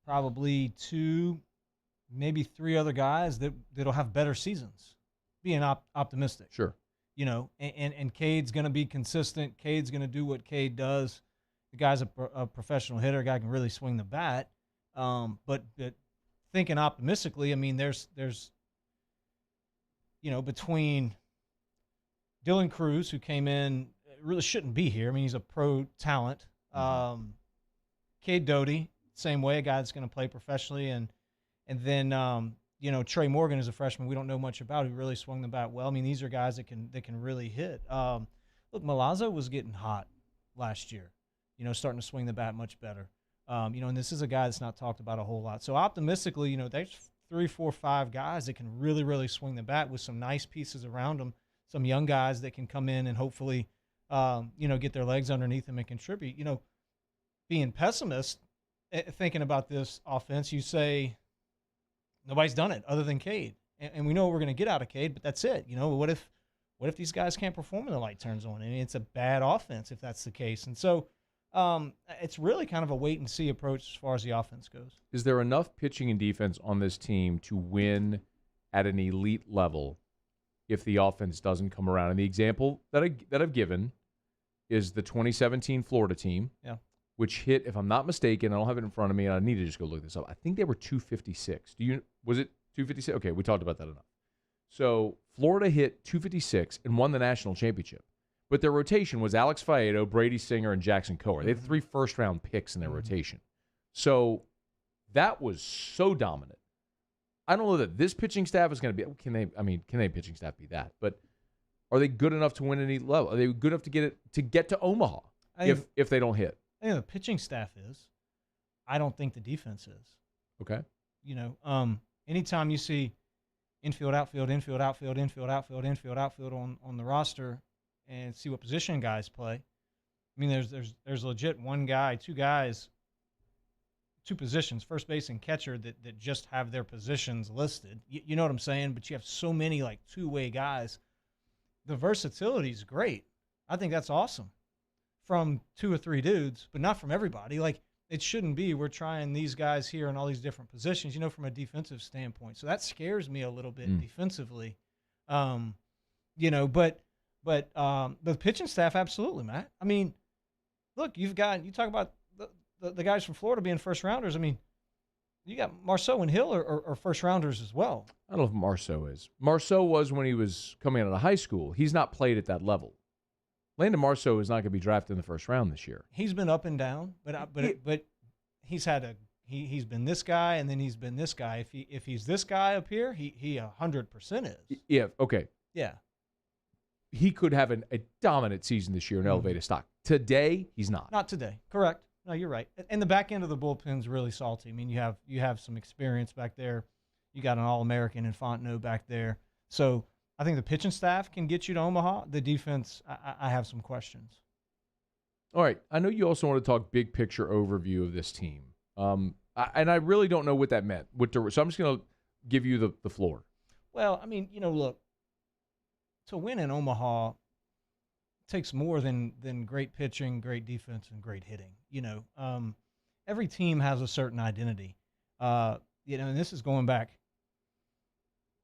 probably 2, maybe 3 other guys that'll have better seasons. Being optimistic, sure. You know, and Cade's going to be consistent. Cade's going to do what Cade does. The guy's a professional hitter. A guy can really swing the bat. But thinking optimistically, I mean, there's between Dylan Cruz, who came in, really shouldn't be here. I mean, he's a pro talent. Cade Doty, same way, a guy that's going to play professionally, and then Trey Morgan is a freshman we don't know much about, who really swung the bat well. I mean, these are guys that can really hit. Look, Milazzo was getting hot last year, starting to swing the bat much better. And this is a guy that's not talked about a whole lot. So optimistically, there's 3, 4, 5 guys that can really, really swing the bat with some nice pieces around them, some young guys that can come in and hopefully, get their legs underneath them and contribute. Being pessimist, thinking about this offense, you say nobody's done it other than Cade. And we know what we're going to get out of Cade, but that's it. What if these guys can't perform when the light turns on? I mean, it's a bad offense if that's the case. And so it's really kind of a wait-and-see approach as far as the offense goes. Is there enough pitching and defense on this team to win at an elite level if the offense doesn't come around? And the example that I've given is the 2017 Florida team, which hit, if I'm not mistaken, I don't have it in front of me, and I need to just go look this up. I think they were 256. Was it 256? Okay, we talked about that enough. So Florida hit 256 and won the national championship. But their rotation was Alex Faedo, Brady Singer, and Jackson Coher. They had 3 first-round picks in their rotation. So that was so dominant. I don't know that this pitching staff is going to be. Can they pitching staff be that? But are they good enough to win any level? Are they good enough to get to Omaha if they don't hit? I think the pitching staff is. I don't think the defense is. Okay. Anytime you see infield, outfield, infield, outfield, infield, outfield, infield, outfield on the roster, and see what position guys play. I mean, there's legit one guy, 2 guys, 2 positions, first base and catcher, that just have their positions listed. You know what I'm saying? But you have so many like 2-way guys. The versatility is great. I think that's awesome from 2 or 3 dudes, but not from everybody. Like, it shouldn't be. We're trying these guys here in all these different positions, from a defensive standpoint. So that scares me a little bit defensively. But the pitching staff, absolutely, Matt. I mean, look, you talk about the guys from Florida being first rounders. I mean, you got Marceau and Hill are first rounders as well. I don't know if Marceau is. Marceau was when he was coming out of high school. He's not played at that level. Landon Marceau is not going to be drafted in the first round this year. He's been up and down, but he's had he's been this guy and then he's been this guy. If he's this guy up here, he 100% is. Yeah. Okay. Yeah. He could have a dominant season this year in elevated stock. Today, he's not. Not today. Correct. No, you're right. And the back end of the bullpen's really salty. I mean, you have some experience back there. You got an All-American in Fontenot back there. So I think the pitching staff can get you to Omaha. The defense, I have some questions. All right. I know you also want to talk big picture overview of this team. And I really don't know what that meant. So I'm just going to give you the floor. Well, I mean, look, to win in Omaha takes more than great pitching, great defense, and great hitting. Every team has a certain identity. And this is going back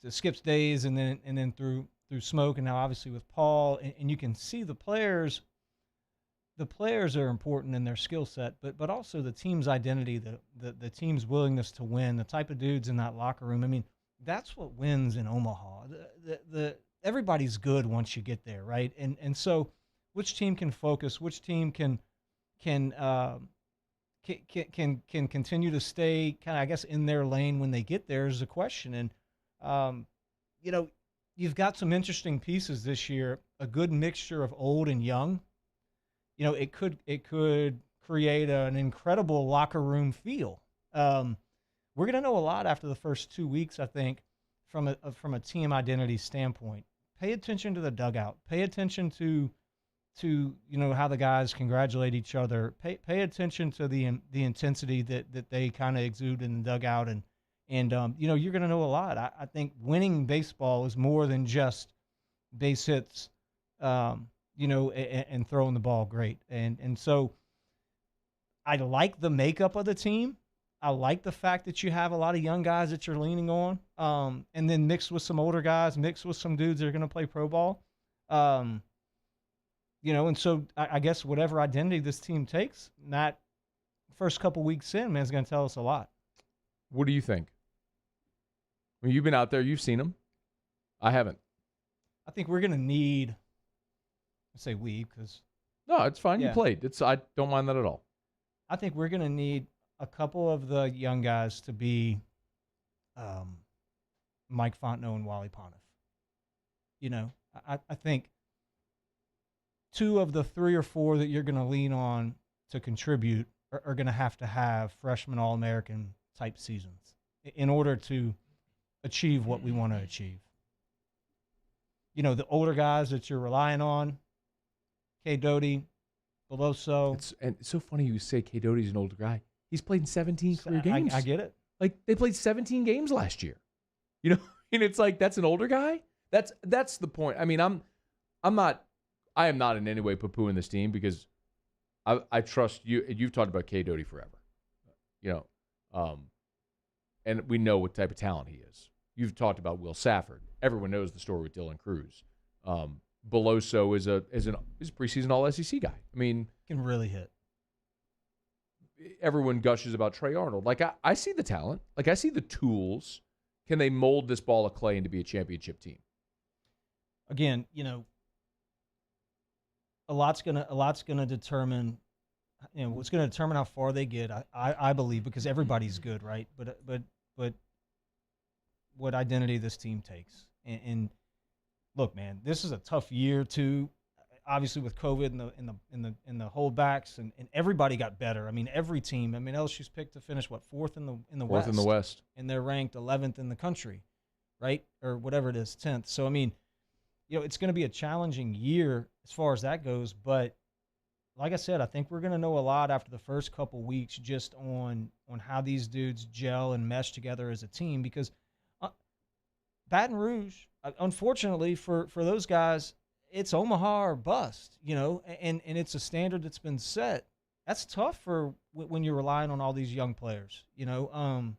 to Skip's days, and then through Smoke, and now obviously with Paul, and you can see the players. The players are important in their skill set, but also the team's identity, the team's willingness to win, the type of dudes in that locker room. I mean, that's what wins in Omaha. Everybody's good once you get there, right? And so, which team can focus? Which team can continue to stay kind of, I guess, in their lane when they get there is a question. And you've got some interesting pieces this year. A good mixture of old and young. It could create an incredible locker room feel. We're gonna know a lot after the first 2 weeks, I think, from a team identity standpoint. Pay attention to the dugout. Pay attention to how the guys congratulate each other. Pay attention to the intensity that they kind of exude in the dugout, and you're going to know a lot. I think winning baseball is more than just base hits, and throwing the ball great. And so I like the makeup of the team. I like the fact that you have a lot of young guys that you're leaning on, and then mixed with some older guys, mixed with some dudes that are going to play pro ball. And so I guess whatever identity this team takes, that first couple weeks in, man, is going to tell us a lot. What do you think? I mean, you've been out there, you've seen them. I haven't. I think we're going to need, I say we because. No, it's fine. Yeah. You played. I don't mind that at all. I think we're going to need a couple of the young guys to be Mike Fontenot and Wally Pontiff. You know, I think 2 of the 3 or 4 that you're going to lean on to contribute are going to have freshman All-American type seasons in order to achieve what we want to achieve. You know, the older guys that you're relying on, K. Doty, Beloso. It's so funny you say K. Doty's an older guy. He's played in 17 career games. I get it. Like, they played 17 games last year. You know, and it's like, that's an older guy? That's the point. I mean, I am not in any way poo-pooing this team because I trust you. You've talked about K. Doty forever. You know, and we know what type of talent he is. You've talked about Will Safford. Everyone knows the story with Dylan Cruz. Beloso is a preseason All-SEC guy. I mean, can really hit. Everyone gushes about Trey Arnold. Like, I see the talent. Like, I see the tools. Can they mold this ball of clay into be a championship team? Again, you know, a lot's gonna determine. You know, what's going to determine how far they get. I believe because everybody's good, right? But what identity this team takes. And look, man, this is a tough year too. Obviously with COVID and the holdbacks and everybody got better. I mean, every team. I mean, LSU's picked to finish fourth in the West. Fourth in the West. And they're ranked 11th in the country, right? Or whatever it is, 10th. So I mean, you know, it's going to be a challenging year as far as that goes. But like I said, I think we're going to know a lot after the first couple weeks just on how these dudes gel and mesh together as a team because Baton Rouge, unfortunately for those guys, it's Omaha or bust, you know, and it's a standard that's been set. That's tough for when you're relying on all these young players, you know.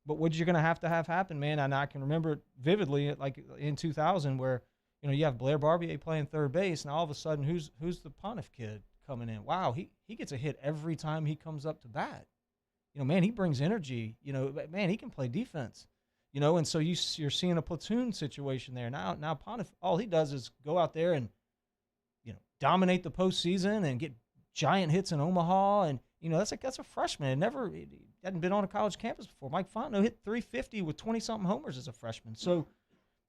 But what you're going to have happen, man, and I can remember it vividly, like in 2000 where, you know, you have Blair Barbier playing third base, and all of a sudden, who's the Pontiff kid coming in? Wow, he gets a hit every time he comes up to bat. You know, man, he brings energy. You know, man, he can play defense. You know, and so you're seeing a platoon situation there. Now Pontiff, all he does is go out there and, you know, dominate the postseason and get giant hits in Omaha. And, you know, that's a freshman. He hadn't been on a college campus before. Mike Fontenot hit 350 with 20-something homers as a freshman. So,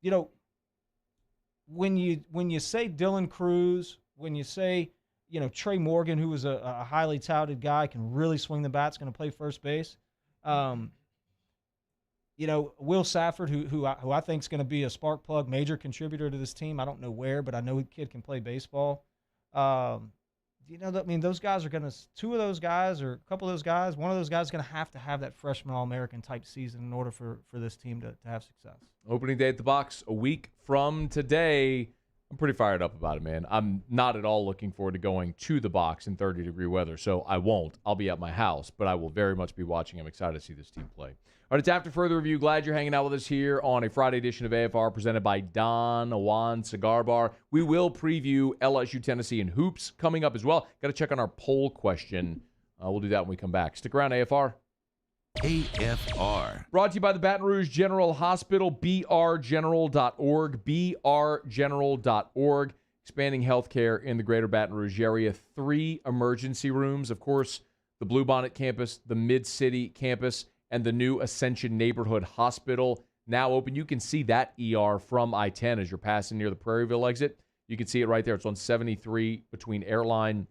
you know, when you say Dylan Cruz, when you say, you know, Trey Morgan, who was a highly touted guy, can really swing the bat, is going to play first base. You know, Will Safford, who I think is going to be a spark plug, major contributor to this team. I don't know where, but I know the kid can play baseball. You know, I mean, those guys are going to, 2 of those guys or a couple of those guys, one of those guys is going to have that freshman All-American type season in order for this team to have success. Opening day at the box a week from today. I'm pretty fired up about it, man. I'm not at all looking forward to going to the box in 30-degree weather, so I won't. I'll be at my house, but I will very much be watching. I'm excited to see this team play. All right, it's After Further Review. Glad you're hanging out with us here on a Friday edition of AFR presented by Don Juan Cigar Bar. We will preview LSU, Tennessee, and hoops coming up as well. Got to check on our poll question. We'll do that when we come back. Stick around, AFR. AFR. Brought to you by the Baton Rouge General Hospital, brgeneral.org, brgeneral.org. Expanding healthcare in the greater Baton Rouge area. 3 emergency rooms, of course, the Bluebonnet campus, the Mid-City campus, and the new Ascension Neighborhood Hospital now open. You can see that ER from I-10 as you're passing near the Prairieville exit. You can see it right there. It's on 73 between Airline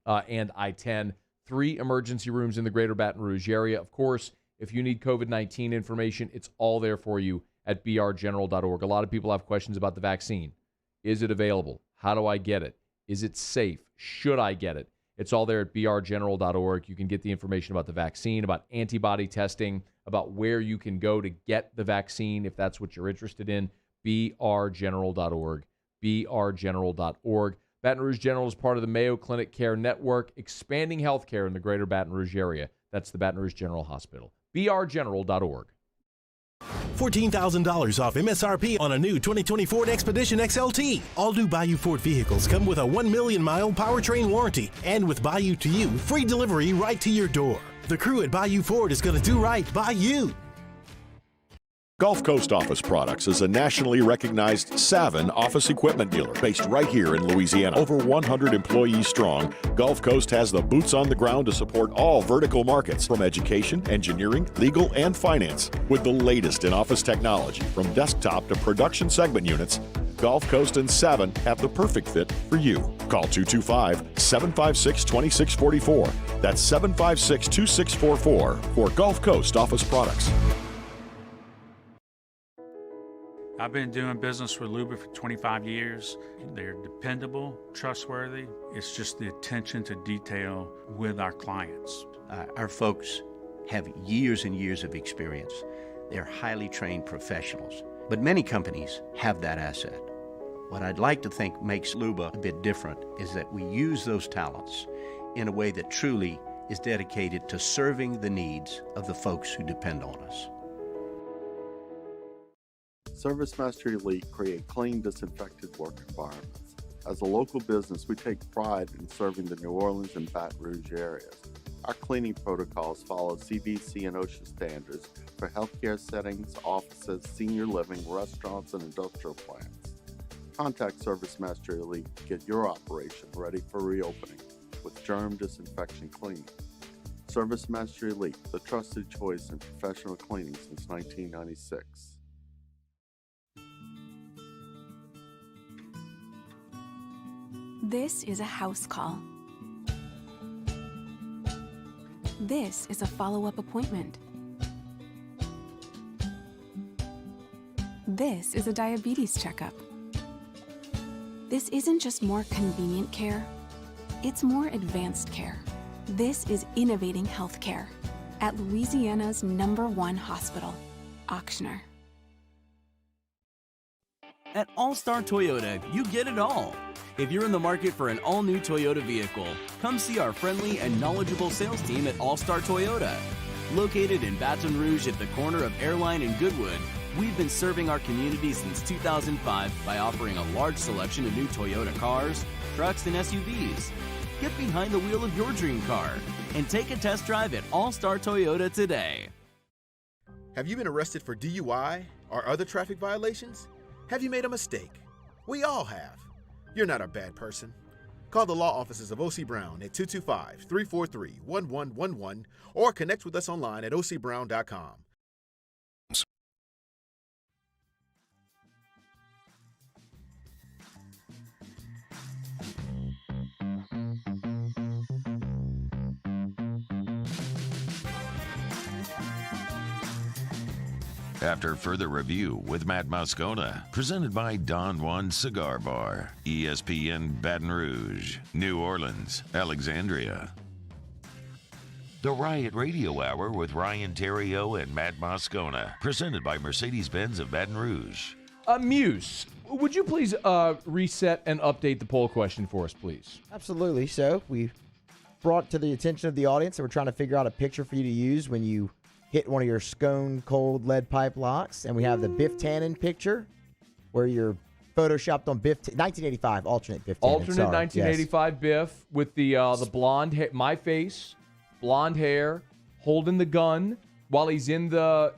and I-10. 3 emergency rooms in the greater Baton Rouge area. Of course, if you need COVID-19 information, it's all there for you at brgeneral.org. A lot of people have questions about the vaccine. Is it available? How do I get it? Is it safe? Should I get it? It's all there at brgeneral.org. You can get the information about the vaccine, about antibody testing, about where you can go to get the vaccine if that's what you're interested in. brgeneral.org. brgeneral.org. Baton Rouge General is part of the Mayo Clinic Care Network, expanding healthcare in the greater Baton Rouge area. That's the Baton Rouge General Hospital. brgeneral.org. $14,000 off MSRP on a new 2020 Ford Expedition XLT. All new Bayou Ford vehicles come with a 1 million-mile powertrain warranty. And with Bayou to You, free delivery right to your door. The crew at Bayou Ford is going to do right by you. Gulf Coast Office Products is a nationally recognized Savin office equipment dealer based right here in Louisiana. Over 100 employees strong, Gulf Coast has the boots on the ground to support all vertical markets, from education, engineering, legal, and finance. With the latest in office technology, from desktop to production segment units, Gulf Coast and Savin have the perfect fit for you. Call 225-756-2644. That's 756-2644 for Gulf Coast Office Products. I've been doing business with Luba for 25 years. They're dependable, trustworthy. It's just the attention to detail with our clients. Our folks have years and years of experience. They're highly trained professionals. But many companies have that asset. What I'd like to think makes Luba a bit different is that we use those talents in a way that truly is dedicated to serving the needs of the folks who depend on us. ServiceMaster Elite create clean, disinfected work environments. As a local business, we take pride in serving the New Orleans and Baton Rouge areas. Our cleaning protocols follow CDC and OSHA standards for healthcare settings, offices, senior living, restaurants, and industrial plants. Contact ServiceMaster Elite to get your operation ready for reopening with germ disinfection cleaning. ServiceMaster Elite, the trusted choice in professional cleaning since 1996. This is a house call. This is a follow-up appointment. This is a diabetes checkup. This isn't just more convenient care, it's more advanced care. This is innovating healthcare at Louisiana's #1 hospital, Auctioner. At All-Star Toyota, you get it all. If you're in the market for an all-new Toyota vehicle, come see our friendly and knowledgeable sales team at All-Star Toyota. Located in Baton Rouge at the corner of Airline and Goodwood, we've been serving our community since 2005 by offering a large selection of new Toyota cars, trucks, and SUVs. Get behind the wheel of your dream car and take a test drive at All-Star Toyota today. Have you been arrested for DUI or other traffic violations? Have you made a mistake? We all have. You're not a bad person. Call the law offices of O.C. Brown at 225-343-1111 or connect with us online at ocbrown.com. After further review with Matt Moscona, presented by Don Juan Cigar Bar, ESPN Baton Rouge, New Orleans, Alexandria. The Riot Radio Hour with Ryan Theriot and Matt Moscona, presented by Mercedes-Benz of Baton Rouge. Muse, would you please reset and update the poll question for us, please? Absolutely. So we brought to the attention of the audience that we're trying to figure out a picture for you to use when you hit one of your scone cold lead pipe locks. And we have the Biff Tannen picture where you're photoshopped on Biff, 1985, alternate Biff Tannen. Alternate 1985 yes. Biff with the blonde hair, my face, blonde hair, holding the gun while he's in the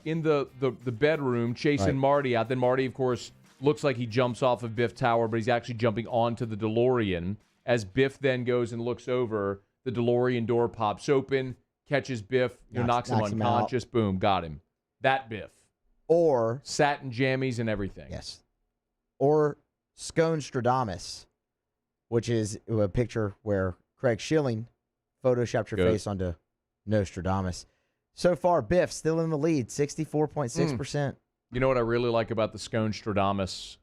bedroom chasing right. Marty out. Then Marty, of course, looks like he jumps off of Biff Tower, but he's actually jumping onto the DeLorean. As Biff then goes and looks over, the DeLorean door pops open, catches Biff, knocks him unconscious, boom, got him. That Biff. Or satin jammies and everything. Yes. Or Scone Stradamus, which is a picture where Craig Schilling photoshopped your face onto Nostradamus. So far, Biff still in the lead, 64.6%. You know what I really like about the Scone Stradamus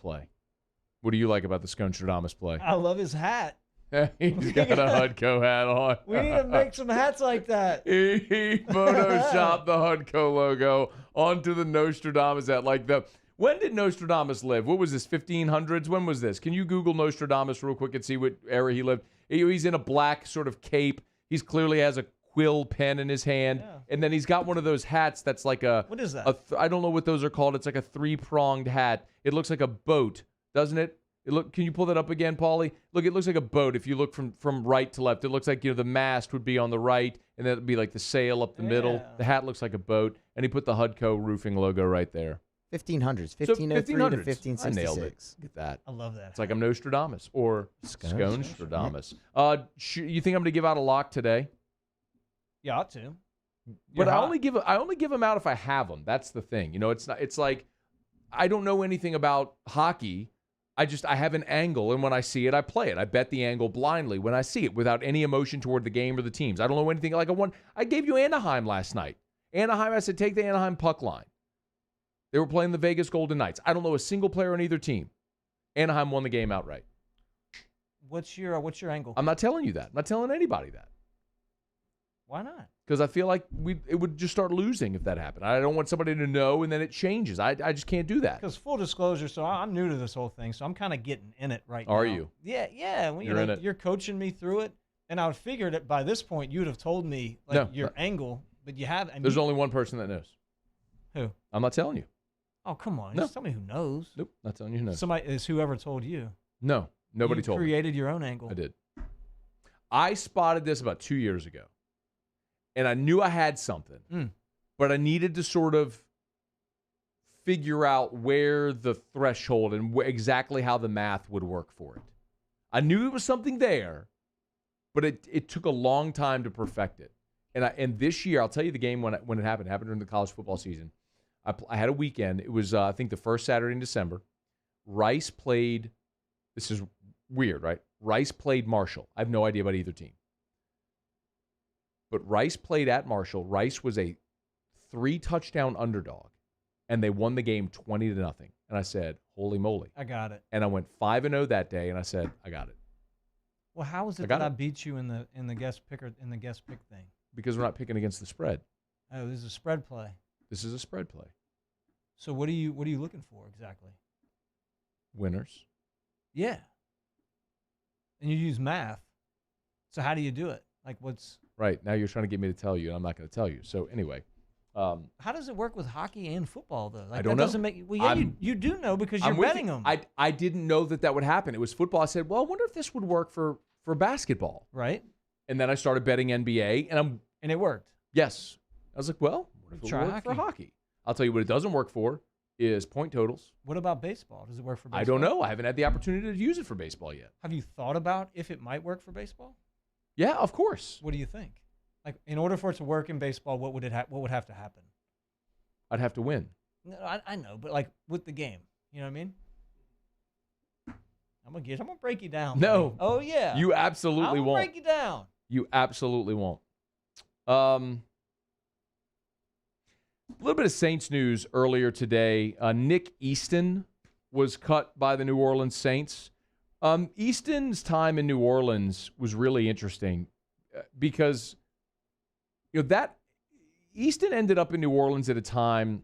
play? What do you like about the Scone Stradamus play? I love his hat. He's got a Hudco hat on. We need to make some hats like that. He photoshopped the Hudco logo onto the Nostradamus hat. When did Nostradamus live? What was this, 1500s? When was this? Can you Google Nostradamus real quick and see what era he lived? He's in a black sort of cape. He clearly has a quill pen in his hand. Yeah. And then he's got one of those hats that's like a... What is that? I don't know what those are called. It's like a three-pronged hat. It looks like a boat, doesn't it? Can you pull that up again, Paulie? Look, it looks like a boat. If you look from right to left, it looks like the mast would be on the right, and then it'd be like the sail up the middle. The hat looks like a boat, and he put the HUDCO roofing logo right there. 1500s, 1503 to 1566. I nailed it. Get that. I love that. It's like I'm Nostradamus or Sconestradamus. You think I'm going to give out a lock today? You ought to. But I only give them out if I have them. That's the thing. It's like I don't know anything about hockey. I have an angle, and when I see it, I play it. I bet the angle blindly when I see it without any emotion toward the game or the teams. I don't know anything. I gave you Anaheim last night. Anaheim, I said, take the Anaheim puck line. They were playing the Vegas Golden Knights. I don't know a single player on either team. Anaheim won the game outright. What's your angle? I'm not telling you that. I'm not telling anybody that. Why not? Because I feel like it would just start losing if that happened. I don't want somebody to know and then it changes. I just can't do that. Because full disclosure, so I'm new to this whole thing, so I'm kind of getting in it right now. Are you? Yeah. Well, You're in it. You're coaching me through it, and I would figure that by this point you'd have told me your angle, but you haven't. There's only one person that knows. Who? I'm not telling you. Oh, come on. No. Just tell me who knows. Nope, not telling you who knows. Somebody is whoever told you. No, nobody told me. You created your own angle. I did. I spotted this about 2 years ago, and I knew I had something, but I needed to sort of figure out where the threshold and exactly how the math would work for it. I knew it was something there, but it took a long time to perfect it. And this year, I'll tell you the game when it happened. It happened during the college football season. I had a weekend. It was, I think, the first Saturday in December. Rice played, this is weird, right? Rice played Marshall. I have no idea about either team. But Rice played at Marshall. Rice was a 3-touchdown underdog, and they won the game 20-0. And I said, holy moly. I got it. And I went 5-0 that day, and I said, I got it. Well, how is it that I beat you in the guest pick thing? Because we're not picking against the spread. Oh, this is a spread play. This is a spread play. So what are you looking for exactly? Winners. Yeah. And you use math. So how do you do it? Like what's right now? You're trying to get me to tell you, and I'm not going to tell you. So anyway, how does it work with hockey and football though? Like, I don't that know. Doesn't make well, yeah, you do know because you're betting them. I didn't know that would happen. It was football. I said, well, I wonder if this would work for basketball. Right. And then I started betting NBA, and it worked. Yes. I was like, well, what if it Try work for hockey? I'll tell you what it doesn't work for is point totals. What about baseball? Does it work for baseball? I don't know. I haven't had the opportunity to use it for baseball yet. Have you thought about if it might work for baseball? Yeah, of course. What do you think? Like, in order for it to work in baseball, what would have to happen? I'd have to win. No, I know, but like with the game, you know what I mean? I'm gonna break you down. No. Buddy. Oh yeah. You absolutely won't. Break you down. You absolutely won't. A little bit of Saints news earlier today. Nick Easton was cut by the New Orleans Saints. Easton's time in New Orleans was really interesting because that Easton ended up in New Orleans at a time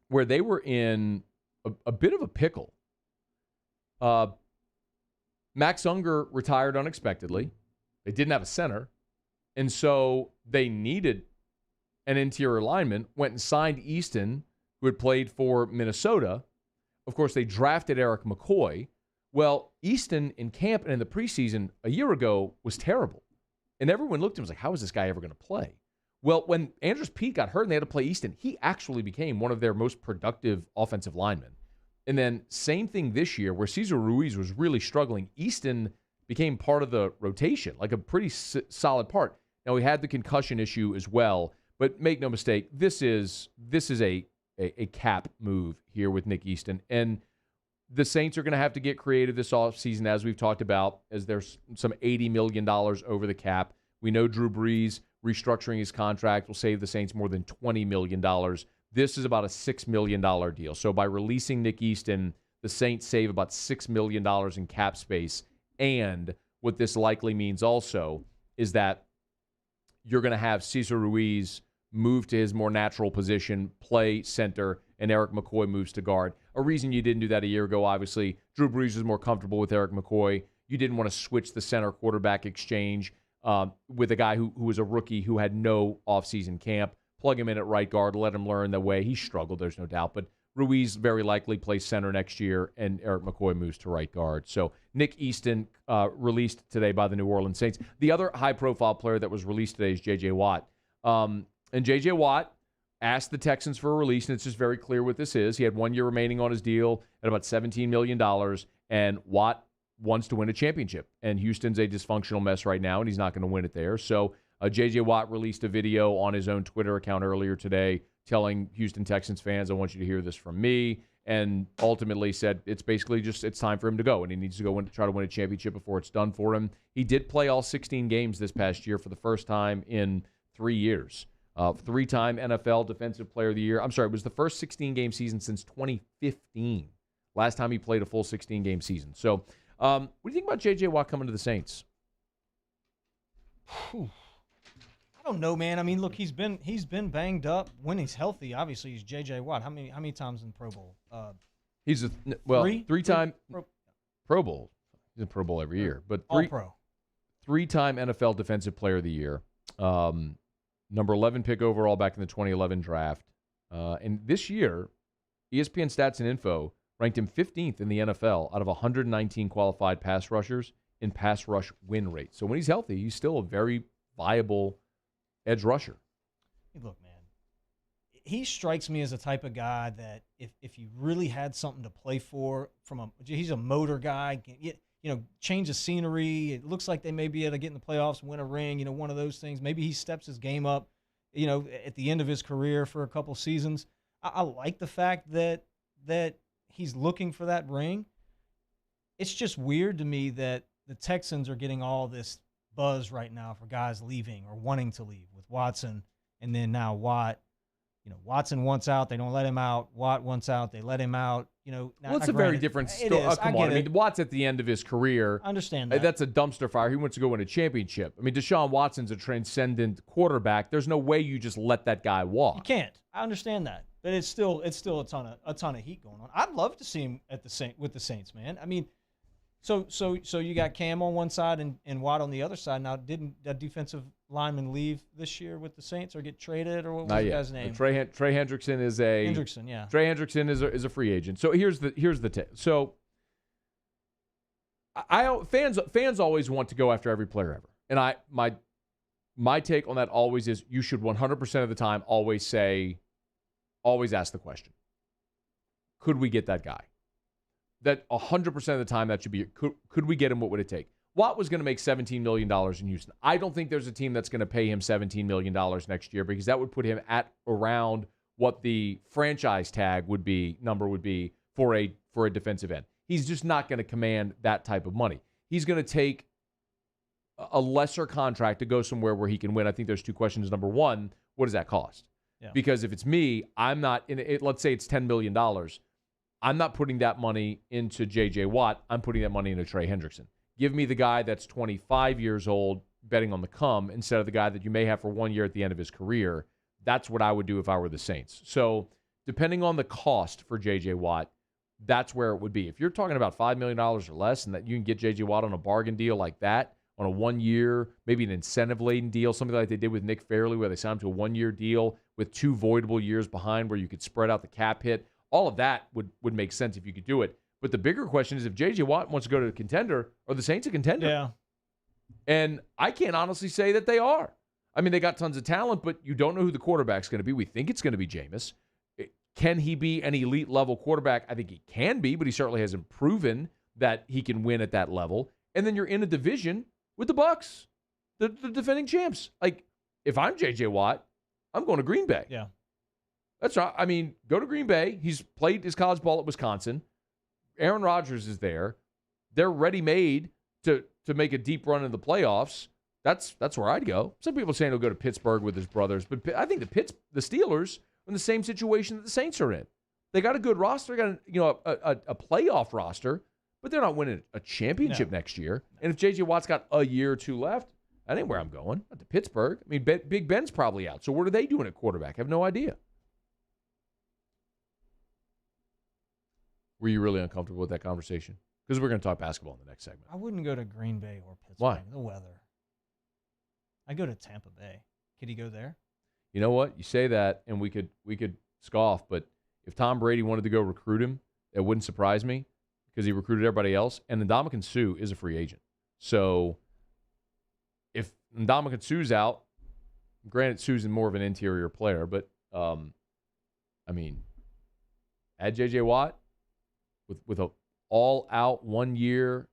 where they were in a bit of a pickle. Max Unger retired unexpectedly. They didn't have a center, and so they needed an interior lineman, went and signed Easton, who had played for Minnesota. Of course, they drafted Eric McCoy. Well, Easton in camp and in the preseason a year ago was terrible. And everyone looked at him and was like, how is this guy ever going to play? Well, when Andres Pete got hurt and they had to play Easton, he actually became one of their most productive offensive linemen. And then same thing this year where Cesar Ruiz was really struggling. Easton became part of the rotation, like a pretty solid part. Now, he had the concussion issue as well. But make no mistake, this is a cap move here with Nick Easton. And the Saints are going to have to get creative this offseason, as we've talked about, as there's some $80 million over the cap. We know Drew Brees restructuring his contract will save the Saints more than $20 million. This is about a $6 million deal. So by releasing Nick Easton, the Saints save about $6 million in cap space. And what this likely means also is that you're going to have Cesar Ruiz move to his more natural position, play center, and Eric McCoy moves to guard. A reason you didn't do that a year ago, obviously, Drew Brees was more comfortable with Eric McCoy. You didn't want to switch the center quarterback exchange with a guy who was a rookie who had no offseason camp. Plug him in at right guard, let him learn the way. He struggled, there's no doubt. But Ruiz very likely plays center next year, and Eric McCoy moves to right guard. So Nick Easton released today by the New Orleans Saints. The other high-profile player that was released today is J.J. Watt. And J.J. Watt asked the Texans for a release, and it's just very clear what this is. He had 1 year remaining on his deal at about $17 million, and Watt wants to win a championship. And Houston's a dysfunctional mess right now, and he's not going to win it there. So J.J. Watt released a video on his own Twitter account earlier today telling Houston Texans fans, I want you to hear this from me, and ultimately said it's basically just it's time for him to go, and he needs to go try to win a championship before it's done for him. He did play all 16 games this past year for the first time in 3 years. Three-time NFL Defensive Player of the Year. I'm sorry, it was the first 16-game season since 2015. Last time he played a full 16-game season. So what do you think about J.J. Watt coming to the Saints? I don't know, man. I mean, look, he's been banged up. When he's healthy, obviously, he's J.J. Watt. How many times in the Pro Bowl? He's three-time Pro Bowl. He's in Pro Bowl every year, but All-Pro. Three-time NFL Defensive Player of the Year. Number 11 pick overall back in the 2011 draft. And this year, ESPN Stats and Info ranked him 15th in the NFL out of 119 qualified pass rushers in pass rush win rate. So when he's healthy, he's still a very viable edge rusher. Look, man, he strikes me as a type of guy that if you really had something to play for, he's a motor guy. Change the scenery. It looks like they may be able to get in the playoffs and win a ring. One of those things. Maybe he steps his game up. At the end of his career for a couple seasons. I like the fact that he's looking for that ring. It's just weird to me that the Texans are getting all this buzz right now for guys leaving or wanting to leave with Watson, and then now Watt. Watson wants out, they don't let him out. Watt wants out, they let him out. Well, it's a very different story. Come on. I mean, Watt's at the end of his career. I understand that. That's a dumpster fire. He wants to go win a championship. I mean, Deshaun Watson's a transcendent quarterback. There's no way you just let that guy walk. You can't. I understand that, but it's still a ton of heat going on. I'd love to see him with the Saints, man. I mean, so you got Cam on one side and Watt on the other side. Now, didn't that defensive lineman leave this year with the Saints or get traded, or what was the guy's name? Trey Hendrickson is a Hendrickson, yeah. Trey Hendrickson is a free agent. So here's the tip. So fans always want to go after every player ever, and my take on that always is you should 100% of the time always ask the question: could we get that guy? That 100% of the time that should be could we get him? What would it take? Watt was going to make $17 million in Houston. I don't think there's a team that's going to pay him $17 million next year, because that would put him at around what the franchise tag number would be for a defensive end. He's just not going to command that type of money. He's going to take a lesser contract to go somewhere where he can win. I think there's two questions. Number one, what does that cost? Yeah. Because if it's me, I'm not in it. Let's say it's $10 million. I'm not putting that money into J.J. Watt. I'm putting that money into Trey Hendrickson. Give me the guy that's 25 years old betting on the come instead of the guy that you may have for 1 year at the end of his career. That's what I would do if I were the Saints. So depending on the cost for J.J. Watt, that's where it would be. If you're talking about $5 million or less and that you can get J.J. Watt on a bargain deal like that, on a 1 year, maybe an incentive-laden deal, something like they did with Nick Fairley where they signed him to a 1 year deal with 2 voidable years behind where you could spread out the cap hit, all of that would make sense if you could do it. But the bigger question is if J.J. Watt wants to go to a contender, are the Saints a contender? Yeah. And I can't honestly say that they are. I mean, they got tons of talent, but you don't know who the quarterback's going to be. We think it's going to be Jameis. Can he be an elite-level quarterback? I think he can be, but he certainly hasn't proven that he can win at that level. And then you're in a division with the Bucs, the defending champs. Like, if I'm J.J. Watt, I'm going to Green Bay. Yeah. That's right. I mean, go to Green Bay. He's played his college ball at Wisconsin. Aaron Rodgers is there. They're ready-made to make a deep run in the playoffs. That's where I'd go. Some people are saying he'll go to Pittsburgh with his brothers, but I think the Steelers are in the same situation that the Saints are in. They got a good roster, got a playoff roster, but they're not winning a championship next year. And if J.J. Watt's got a year or two left, that ain't where I'm going. Not to Pittsburgh. I mean, Big Ben's probably out. So what are they doing at quarterback? I have no idea. Were you really uncomfortable with that conversation? Because we're going to talk basketball in the next segment. I wouldn't go to Green Bay or Pittsburgh. Why? The weather. I'd go to Tampa Bay. Could he go there? You know what? You say that, and we could scoff, but If Tom Brady wanted to go recruit him, it wouldn't surprise me because he recruited everybody else. And Ndamukong Suh is a free agent. So if Ndamukong Suh's out, granted Suh's more of an interior player, but add J.J. Watt with a all-out 1 year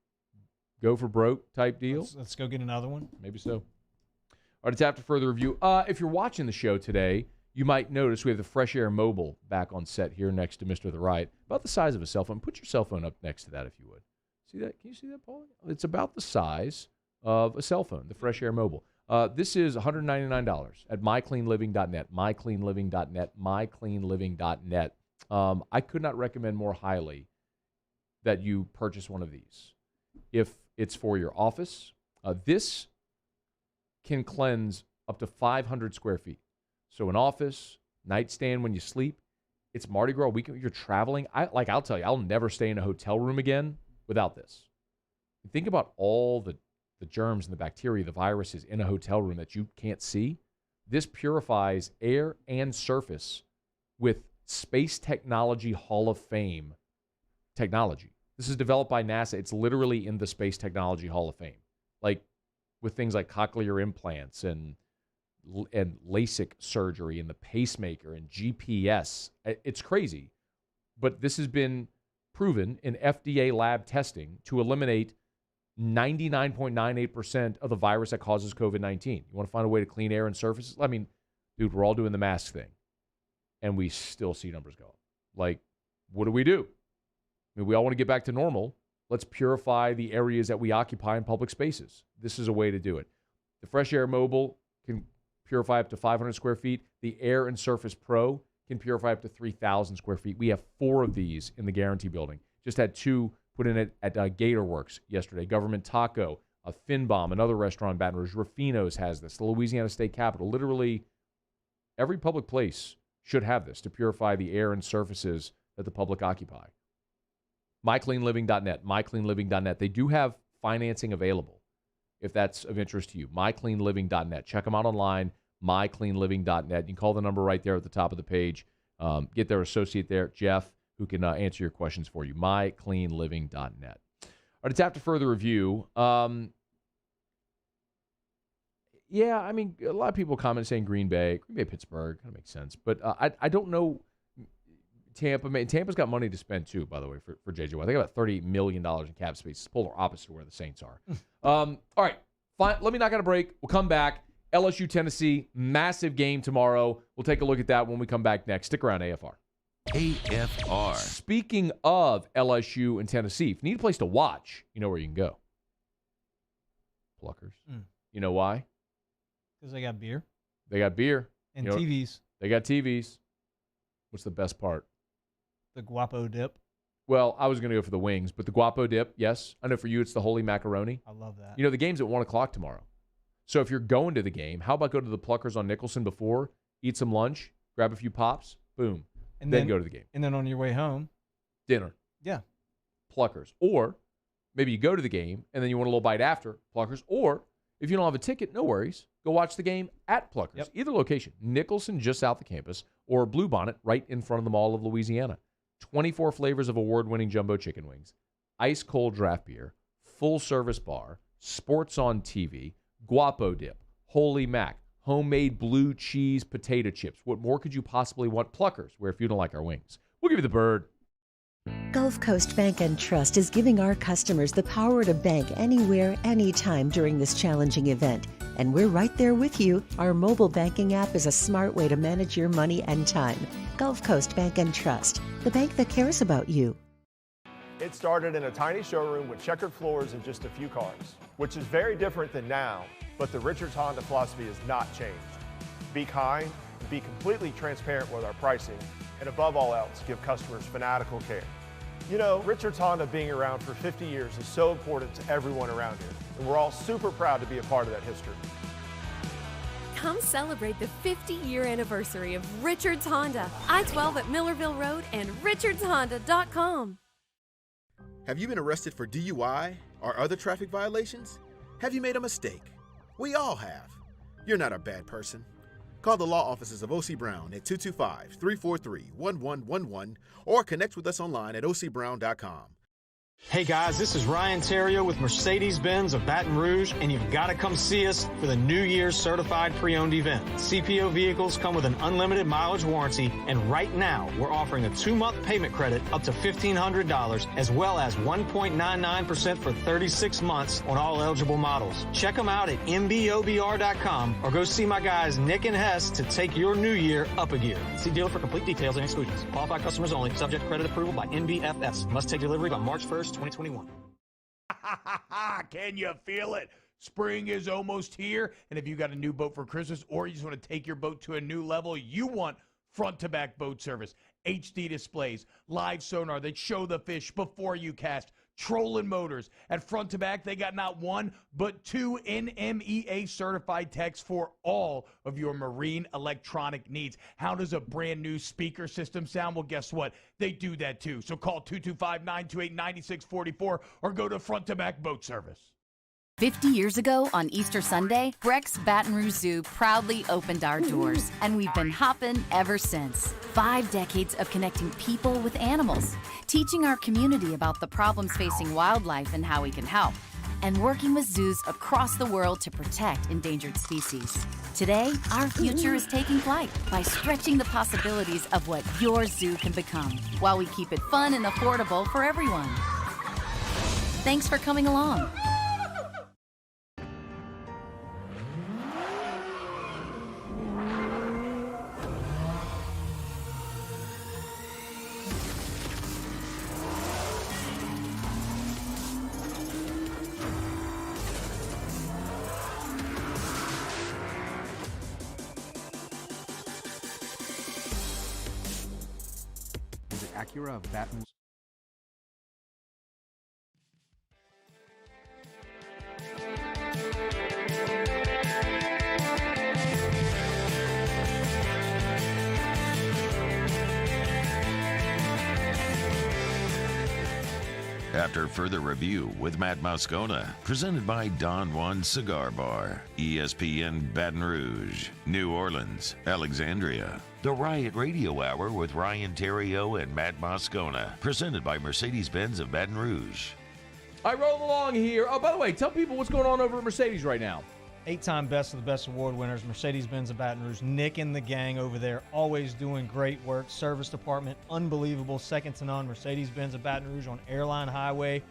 go for broke type deal. Let's go get another one. Maybe so. All right, it's after further review. If you're watching the show today, you might notice we have the Fresh Air Mobile back on set here next to Mr. The Riot. About the size of a cell phone. Put your cell phone up next to that if you would. See that? Can you see that, Paul? It's about the size of a cell phone, the Fresh Air Mobile. This is $199 at mycleanliving.net, mycleanliving.net, mycleanliving.net. I could not recommend more highly that you purchase one of these. If it's for your office, this can cleanse up to 500 square feet. So an office, nightstand when you sleep, it's Mardi Gras weekend. You're traveling. I'll tell you, I'll never stay in a hotel room again without this. Think about all the germs and the bacteria, the viruses in a hotel room that you can't see. This purifies air and surface with Space Technology Hall of Fame technology. This is developed by NASA. It's literally in the Space Technology Hall of Fame, like with things like cochlear implants and LASIK surgery and the pacemaker and GPS. It's crazy. But this has been proven in FDA lab testing to eliminate 99.98% of the virus that causes COVID-19. You want to find a way to clean air and surfaces? I mean, dude, we're all doing the mask thing, and we still see numbers go up. Like, what do we do? I mean, we all want to get back to normal. Let's purify the areas that we occupy in public spaces. This is a way to do it. The Fresh Air Mobile can purify up to 500 square feet. The Air and Surface Pro can purify up to 3,000 square feet. We have 4 of these in the Guarantee Building. Just had 2 put in it at Gatorworks yesterday. Government Taco, Finbom, another restaurant in Baton Rouge. Rufino's has this. The Louisiana State Capitol. Literally every public place should have this to purify the air and surfaces that the public occupy. MyCleanLiving.net, MyCleanLiving.net. They do have financing available if that's of interest to you. MyCleanLiving.net. Check them out online, MyCleanLiving.net. You can call the number right there at the top of the page. Get their associate there, Jeff, who can answer your questions for you. MyCleanLiving.net. All right, it's after further review. Yeah, I mean, a lot of people comment saying Green Bay, Pittsburgh. Kind of makes sense. But I don't know Tampa. Tampa's got money to spend, too, by the way, for J.J. Watt. They got about $38 million in cap space. It's polar opposite of where the Saints are. All right, fine. Let me knock out a break. We'll come back. LSU, Tennessee, massive game tomorrow. We'll take a look at that when we come back next. Stick around, AFR. AFR. Speaking of LSU and Tennessee, if you need a place to watch, you know where you can go. Pluckers. You know why? Because they got beer. They got beer. And TVs. They got TVs. What's the best part? The guapo dip. Well, I was going to go for the wings, but the guapo dip, yes. I know for you it's the holy macaroni. I love that. You know, the game's at 1 o'clock tomorrow. So if you're going to the game, how about go to the Pluckers on Nicholson before, eat some lunch, grab a few pops, boom, and then go to the game. And then on your way home, dinner. Yeah. Pluckers. Or maybe you go to the game and then you want a little bite after, Pluckers. Or if you don't have a ticket, no worries. Go watch the game at Pluckers. Yep. Either location, Nicholson just south of campus or Bluebonnet right in front of the Mall of Louisiana. 24 flavors of award-winning jumbo chicken wings, ice-cold draft beer, full-service bar, sports on TV, guapo dip, holy mac, homemade blue cheese potato chips. What more could you possibly want? Pluckers, where if you don't like our wings, we'll give you the bird. Gulf Coast Bank and Trust is giving our customers the power to bank anywhere, anytime during this challenging event. And we're right there with you. Our mobile banking app is a smart way to manage your money and time. Gulf Coast Bank and Trust, the bank that cares about you. It started in a tiny showroom with checkered floors and just a few cars, which is very different than now, but the Richards Honda philosophy has not changed. Be kind, be completely transparent with our pricing, and above all else, give customers fanatical care. You know, Richards Honda being around for 50 years is so important to everyone around here, and we're all super proud to be a part of that history. Come celebrate the 50-year anniversary of Richards Honda, I-12 at Millerville Road and richardshonda.com. Have you been arrested for DUI or other traffic violations? Have you made a mistake? We all have. You're not a bad person. Call the law offices of O.C. Brown at 225-343-1111 or connect with us online at ocbrown.com. Hey guys, this is Ryan Theriot with Mercedes-Benz of Baton Rouge, and you've got to come see us for the New Year's Certified Pre-Owned event. CPO vehicles come with an unlimited mileage warranty, and right now we're offering a 2-month payment credit up to $1,500, as well as 1.99% for 36 months on all eligible models. Check them out at mbobr.com or go see my guys Nick and Hess to take your new year up a gear. See dealer for complete details and exclusions. Qualified customers only. Subject credit approval by NBFS. Must take delivery by March 1st. 2021. Can you feel it? Spring is almost here, and if you got a new boat for Christmas or you just want to take your boat to a new level, you want front-to-back boat service. HD displays, live sonar that show the fish before you cast, trolling motors. At Front to Back, they got not one, but 2 NMEA certified techs for all of your marine electronic needs. How does a brand new speaker system sound? Well, guess what? They do that too. So call 225-928-9644 or go to Front to Back Boat Service. 50 years ago on Easter Sunday, Breck's Baton Rouge Zoo proudly opened our doors, and we've been hopping ever since. 5 decades of connecting people with animals, teaching our community about the problems facing wildlife and how we can help, and working with zoos across the world to protect endangered species. Today, our future is taking flight by stretching the possibilities of what your zoo can become, while we keep it fun and affordable for everyone. Thanks for coming along. Acura of Baton. After further review with Matt Moscona, presented by Don Juan Cigar Bar, ESPN Baton Rouge, New Orleans, Alexandria. The Riot Radio Hour with Ryan Theriot and Matt Moscona, presented by Mercedes-Benz of Baton Rouge. I roll along here. Oh, by the way, tell people what's going on over at Mercedes right now. 8-time Best of the Best award winners, Mercedes-Benz of Baton Rouge. Nick and the gang over there, always doing great work. Service department, unbelievable, second to none. Mercedes-Benz of Baton Rouge on Airline Highway.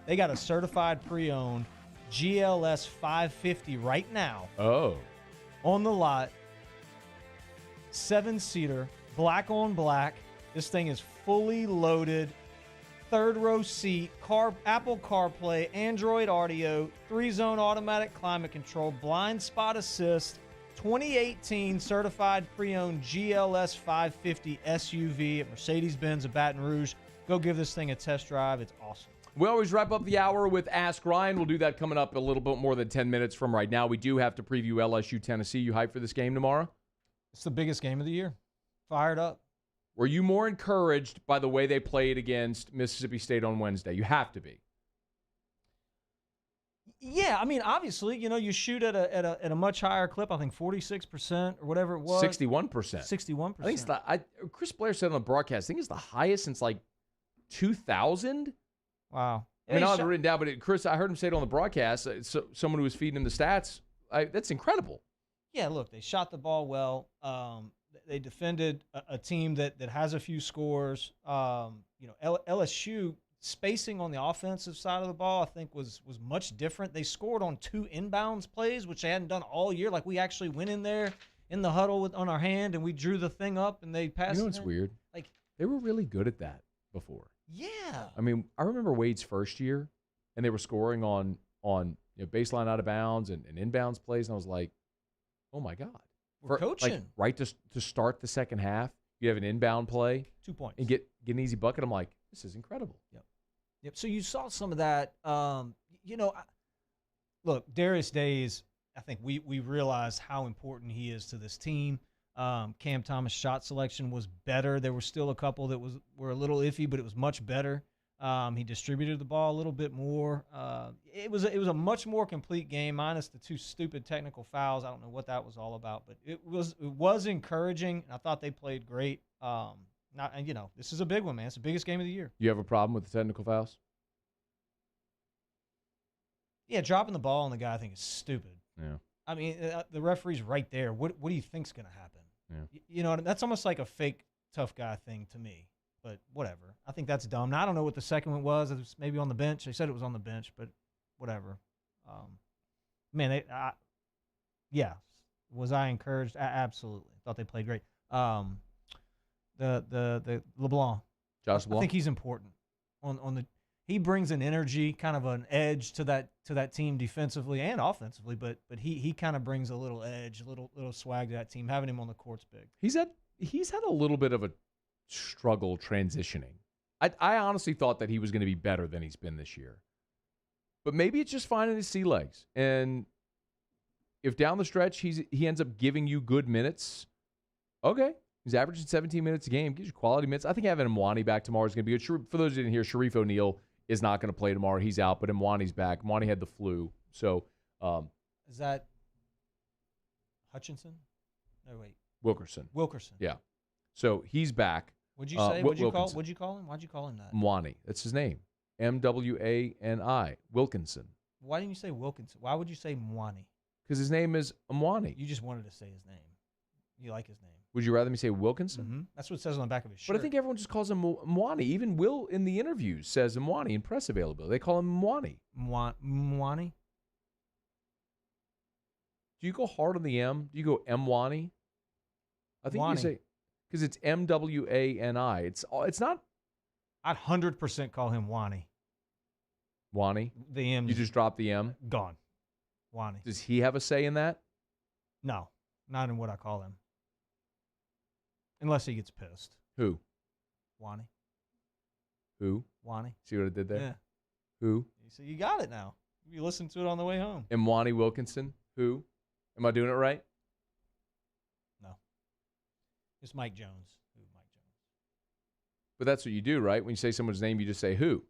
They got a certified pre-owned GLS 550 right now. Oh. On the lot. 7-seater, black on black. This thing is fully loaded. 3rd row seat, Apple CarPlay, Android Audio, 3-zone automatic climate control, blind spot assist, 2018 certified pre-owned GLS 550 SUV at Mercedes-Benz of Baton Rouge. Go give this thing a test drive. It's awesome. We always wrap up the hour with Ask Ryan. We'll do that coming up a little bit more than 10 minutes from right now. We do have to preview LSU Tennessee. You hyped for this game tomorrow? It's the biggest game of the year. Fired up. Were you more encouraged by the way they played against Mississippi State on Wednesday? You have to be. Yeah, I mean, obviously, you shoot at a much higher clip. I think 46% or whatever it was. 61%. 61%. I think it's Chris Blair said on the broadcast, I think it's the highest since like 2000. Wow. I mean, I have it written down, but Chris, I heard him say it on the broadcast. So someone who was feeding him the stats. That's incredible. Yeah, look, they shot the ball well. They defended a team that has a few scores. LSU spacing on the offensive side of the ball, I think, was much different. They scored on 2 inbounds plays, which they hadn't done all year. Like, we actually went in there in the huddle on our hand, and we drew the thing up, and they passed it. You know what's weird? Like, they were really good at that before. Yeah. I mean, I remember Wade's first year, and they were scoring on baseline out of bounds and inbounds plays, and I was like, oh, my God. We're coaching. Like, right to start the second half, you have an inbound play. 2 points. And get an easy bucket. I'm like, this is incredible. Yep. So you saw some of that. Look, Darius Days, I think we realized how important he is to this team. Cam Thomas' shot selection was better. There were still a couple that were a little iffy, but it was much better. He distributed the ball a little bit more. It was a much more complete game, minus the 2 stupid technical fouls. I don't know what that was all about, but it was encouraging. And I thought they played great. This is a big one, man. It's the biggest game of the year. You have a problem with the technical fouls? Yeah, dropping the ball on the guy I think is stupid. Yeah. I mean, the referee's right there. What do you think's going to happen? Yeah. You know, that's almost like a fake tough guy thing to me. But whatever. I think that's dumb. Now, I don't know what the second one was. It was maybe on the bench. They said it was on the bench, but whatever. Was I encouraged? Absolutely. Thought they played great. The LeBlanc. Josh LeBlanc? I think he's important. He brings an energy, kind of an edge to that team defensively and offensively, but he kind of brings a little edge, a little swag to that team. Having him on the court's big. He's had a little bit of a struggle transitioning. I honestly thought that he was going to be better than he's been this year. But maybe it's just finding his sea legs. And if down the stretch he ends up giving you good minutes, okay. He's averaging 17 minutes a game, gives you quality minutes. I think having Mwani back tomorrow is going to be good. For those who didn't hear, Sharif O'Neal is not going to play tomorrow. He's out, but Mwani's back. Mwani had the flu. So is that Hutchinson? No, wait. Wilkerson. Yeah. So he's back. What'd you say? What'd you call him? Why'd you call him that? Mwani. That's his name. Mwani. Wilkinson. Why didn't you say Wilkinson? Why would you say Mwani? Because his name is Mwani. You just wanted to say his name. You like his name. Would you rather me say Wilkinson? Mm-hmm. That's what it says on the back of his shirt. But I think everyone just calls him Mwani. Even Will in the interviews says Mwani in press availability. They call him Mwani. Mwani? Do you go hard on the M? Do you go Mwani? I think you say, because it's Mwani. It's not. I'd 100% call him Wani. Wani? The M. You just drop the M? Gone. Wani. Does he have a say in that? No, not in what I call him. Unless he gets pissed. Who? Wani. Who? Wani. See what I did there? Yeah. Who? So you got it now. You listened to it on the way home. Mwani Wilkinson? Who? Am I doing it right? No. It's Mike Jones. Mike Jones. But that's what you do, right? When you say someone's name, you just say who.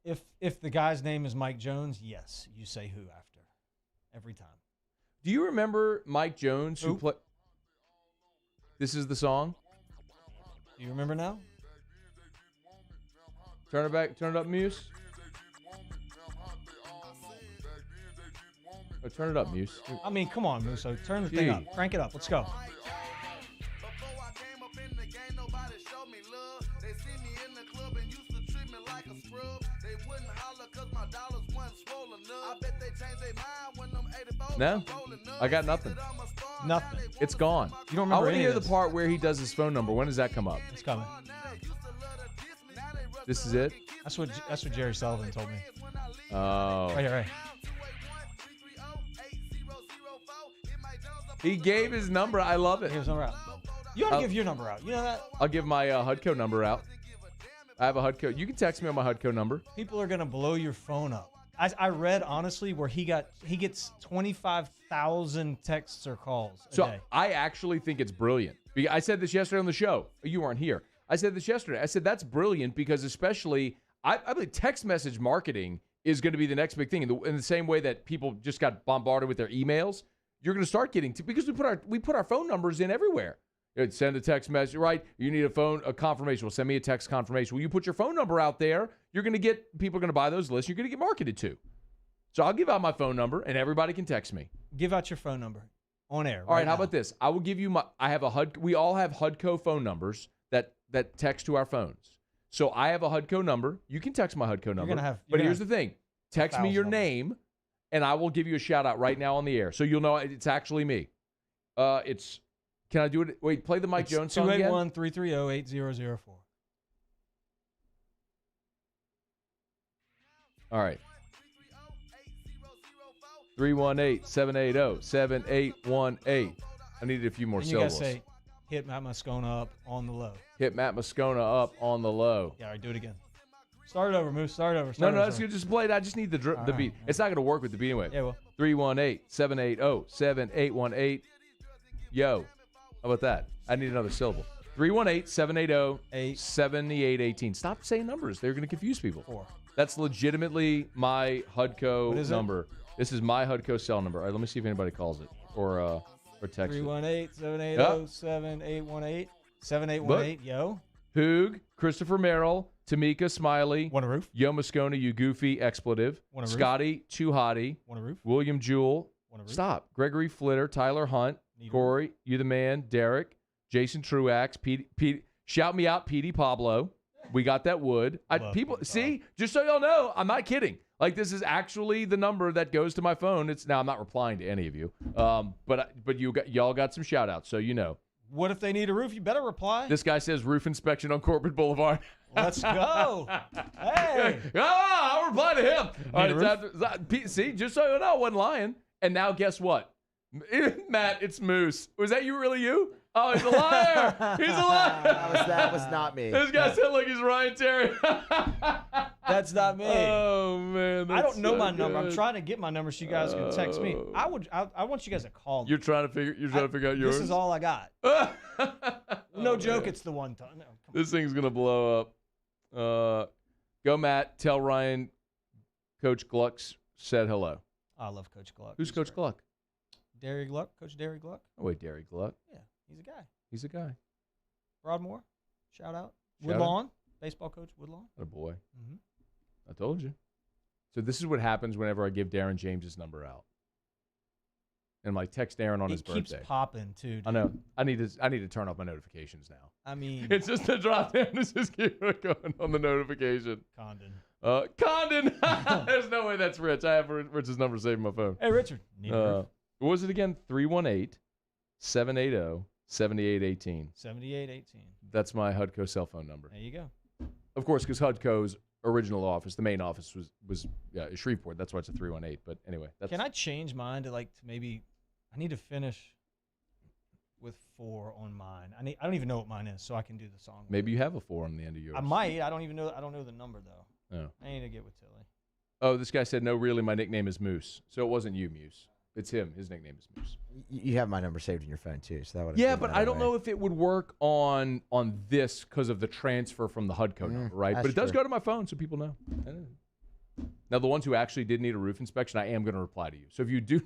If the guy's name is Mike Jones, yes, you say who after. Every time. Do you remember Mike Jones who played? This is the song? Do you remember now? Turn it back. Turn it up, Muse. Oh, turn it up, Muse. I mean, come on, Musso. Turn the thing up. Crank it up. Let's go. No, I got nothing. Nothing. It's gone. You don't remember I want to any hear of the this. part where he does his phone number. When does that come up? It's coming. This is it? That's what Jerry Sullivan told me. Oh. Right here, right. He gave his number. I love it. Give his number out. You ought to give your number out. You know that? I'll give my HUDCO number out. I have a HUDCO. You can text me on my HUDCO number. People are going to blow your phone up. I read, honestly, where he gets 25,000 texts or calls a day. I actually think it's brilliant. I said this yesterday on the show. You weren't here. I said this yesterday. I said that's brilliant because especially, I believe text message marketing is going to be the next big thing. In the same way that people just got bombarded with their emails, you're going to start getting to, because we put our phone numbers in everywhere. Send a text message, right? You need a confirmation. Well, send me a text confirmation. Well, you put your phone number out there, you're going to get, people are going to buy those lists. You're going to get marketed to. So I'll give out my phone number and everybody can text me. Give out your phone number on air. All right, how about this? I will give you we all have HUDCO phone numbers that text to our phones. So I have a HUDCO number. You can text my HUDCO number. But here's the thing. Text me your name and I will give you a shout out right now on the air. So you'll know it's actually me. Can I do it? Wait, play the Mike Jones song again. 281-330-8004. All right. 318-780-7818. I needed a few more syllables. You got to say, hit Matt Moscona up on the low. Hit Matt Moscona up on the low. Yeah, all right, do it again. Start it over, Moose. Start it over. No, that's good. Just play it. I just need the beat. Right. It's not going to work with the beat anyway. Yeah, well. 318-780-7818. Yo. How about that? I need another syllable. 318-780-7818. Stop saying numbers. They're going to confuse people. 4. That's legitimately my HUDCO number. This is my HUDCO cell number. All right, let me see if anybody calls it or texts it. 318-780-7818. 7818, yo. Poog, Christopher Merrill, Tamika Smiley. Want a roof? Yo Moscona, you goofy expletive. Want a roof? Scotty, too hottie. Want a roof? William Jewell. Want a roof? Stop. Gregory Flitter, Tyler Hunt, Corey, you the man, Derek, Jason Truax, Pete, shout me out, Petey Pablo. We got that wood. People see, just so y'all know, I'm not kidding. Like, this is actually the number that goes to my phone. It's now I'm not replying to any of you. But y'all got some shout outs, so you know. What if they need a roof? You better reply. This guy says roof inspection on Corbett Boulevard. Let's go. Hey. I'll reply to him. All right, see, just so you know, I wasn't lying. And now guess what? Matt, it's Moose. Was that really you? Oh, he's a liar. He's a liar. That was not me. This guy said, look, he's Ryan Terry. That's not me. Oh, man. I don't know my number. I'm trying to get my number so you guys can text me. I want you guys to call me. You're trying to figure out yours? This is all I got. No joke, it's the one time. No, this thing's going to blow up. Go, Matt. Tell Ryan Coach Gluck said hello. I love Coach Gluck. Who's Coach Gluck? Derry Gluck. Coach Derry Gluck. Oh, wait, Derry Gluck. Yeah, he's a guy. He's a guy. Broadmoor, shout out. Woodlawn, baseball coach Woodlawn. What a boy. Mm-hmm. I told you. So this is what happens whenever I give Darren James's number out. And like text Darren on his birthday. It keeps popping too. Dude. I know. I need to turn off my notifications now. I mean, it's just a drop down to just keep going on the notification. Condon. Condon. There's no way that's Rich. I have Rich's number saved in my phone. Hey, Richard. What was it again? 318-780-7818. 7818. That's my HUDCO cell phone number. There you go. Of course, because HUDCO's original office, the main office was Shreveport. That's why it's a 318. But anyway, can I change mine to maybe? I need to finish with 4 on mine. I don't even know what mine is, so I can do the song. Maybe you have a 4 on the end of yours. I might. I don't even know. I don't know the number though. Oh. I need to get with Tilly. Oh, this guy said no. Really, my nickname is Moose. So it wasn't you, Muse. It's him. His nickname is Moose. You have my number saved in your phone too, so that would. Yeah, but I don't know if it would work on this because of the transfer from the HUDCO number, right? But it does go to my phone, so people know. Now, the ones who actually did need a roof inspection, I am going to reply to you. So if you do,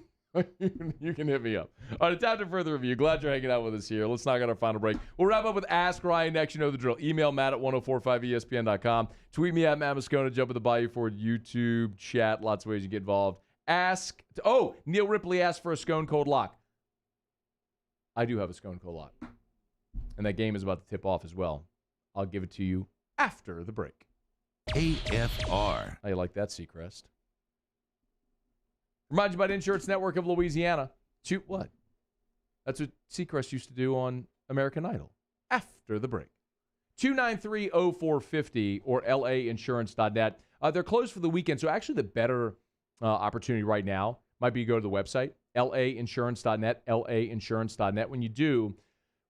you can hit me up. All right, it's time to further review. Glad you're hanging out with us here. Let's knock out our final break. We'll wrap up with Ask Ryan next. You know the drill. Email Matt at 1045ESPN.com. Tweet me at Matt Moscona. Jump in the Bayou Ford YouTube chat. Lots of ways you get involved. Neil Ripley asked for a Scone Cold Lock. I do have a Scone Cold Lock. And that game is about to tip off as well. I'll give it to you after the break. AFR. How you like that, Seacrest? Remind you about Insurance Network of Louisiana. Shoot what? That's what Seacrest used to do on American Idol. After the break. 293-0450 or lainsurance.net. They're closed for the weekend, so actually the better opportunity right now might be to go to the website, lainsurance.net, lainsurance.net. When you do,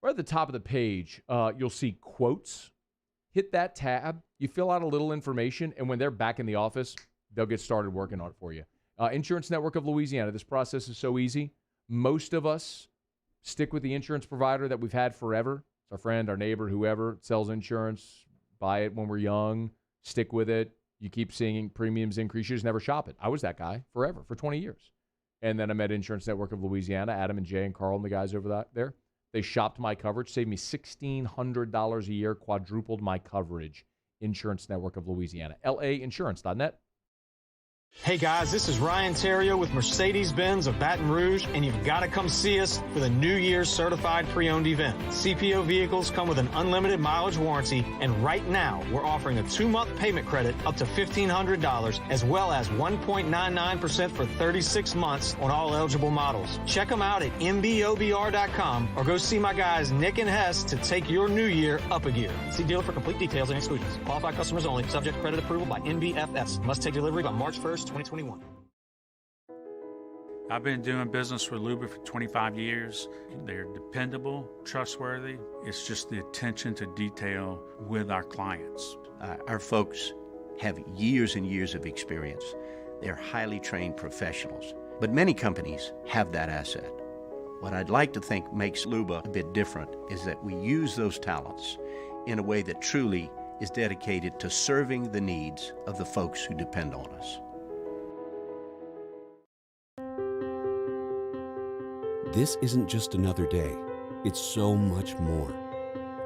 right at the top of the page, you'll see quotes. Hit that tab. You fill out a little information, and when they're back in the office, they'll get started working on it for you. Insurance Network of Louisiana. This process is so easy. Most of us stick with the insurance provider that we've had forever. It's our friend, our neighbor, whoever sells insurance. Buy it when we're young. Stick with it. You keep seeing premiums increase. You just never shop it. I was that guy forever, for 20 years. And then I met Insurance Network of Louisiana, Adam and Jay and Carl and the guys over there. They shopped my coverage, saved me $1,600 a year, quadrupled my coverage. Insurance Network of Louisiana, lainsurance.net. Hey guys, this is Ryan Theriot with Mercedes-Benz of Baton Rouge, and you've got to come see us for the New Year's Certified Pre-Owned event. CPO vehicles come with an unlimited mileage warranty, and right now we're offering a 2-month payment credit up to $1,500, as well as 1.99% for 36 months on all eligible models. Check them out at mbobr.com or go see my guys Nick and Hess to take your new year up a gear. See dealer for complete details and exclusions. Qualified customers only. Subject credit approval by NBFS. Must take delivery by March 1st. 2021. I've been doing business with Luba for 25 years. They're dependable, trustworthy. It's just the attention to detail with our clients. Our folks have years and years of experience. They're highly trained professionals. But many companies have that asset. What I'd like to think makes Luba a bit different is that we use those talents in a way that truly is dedicated to serving the needs of the folks who depend on us. This isn't just another day. It's so much more.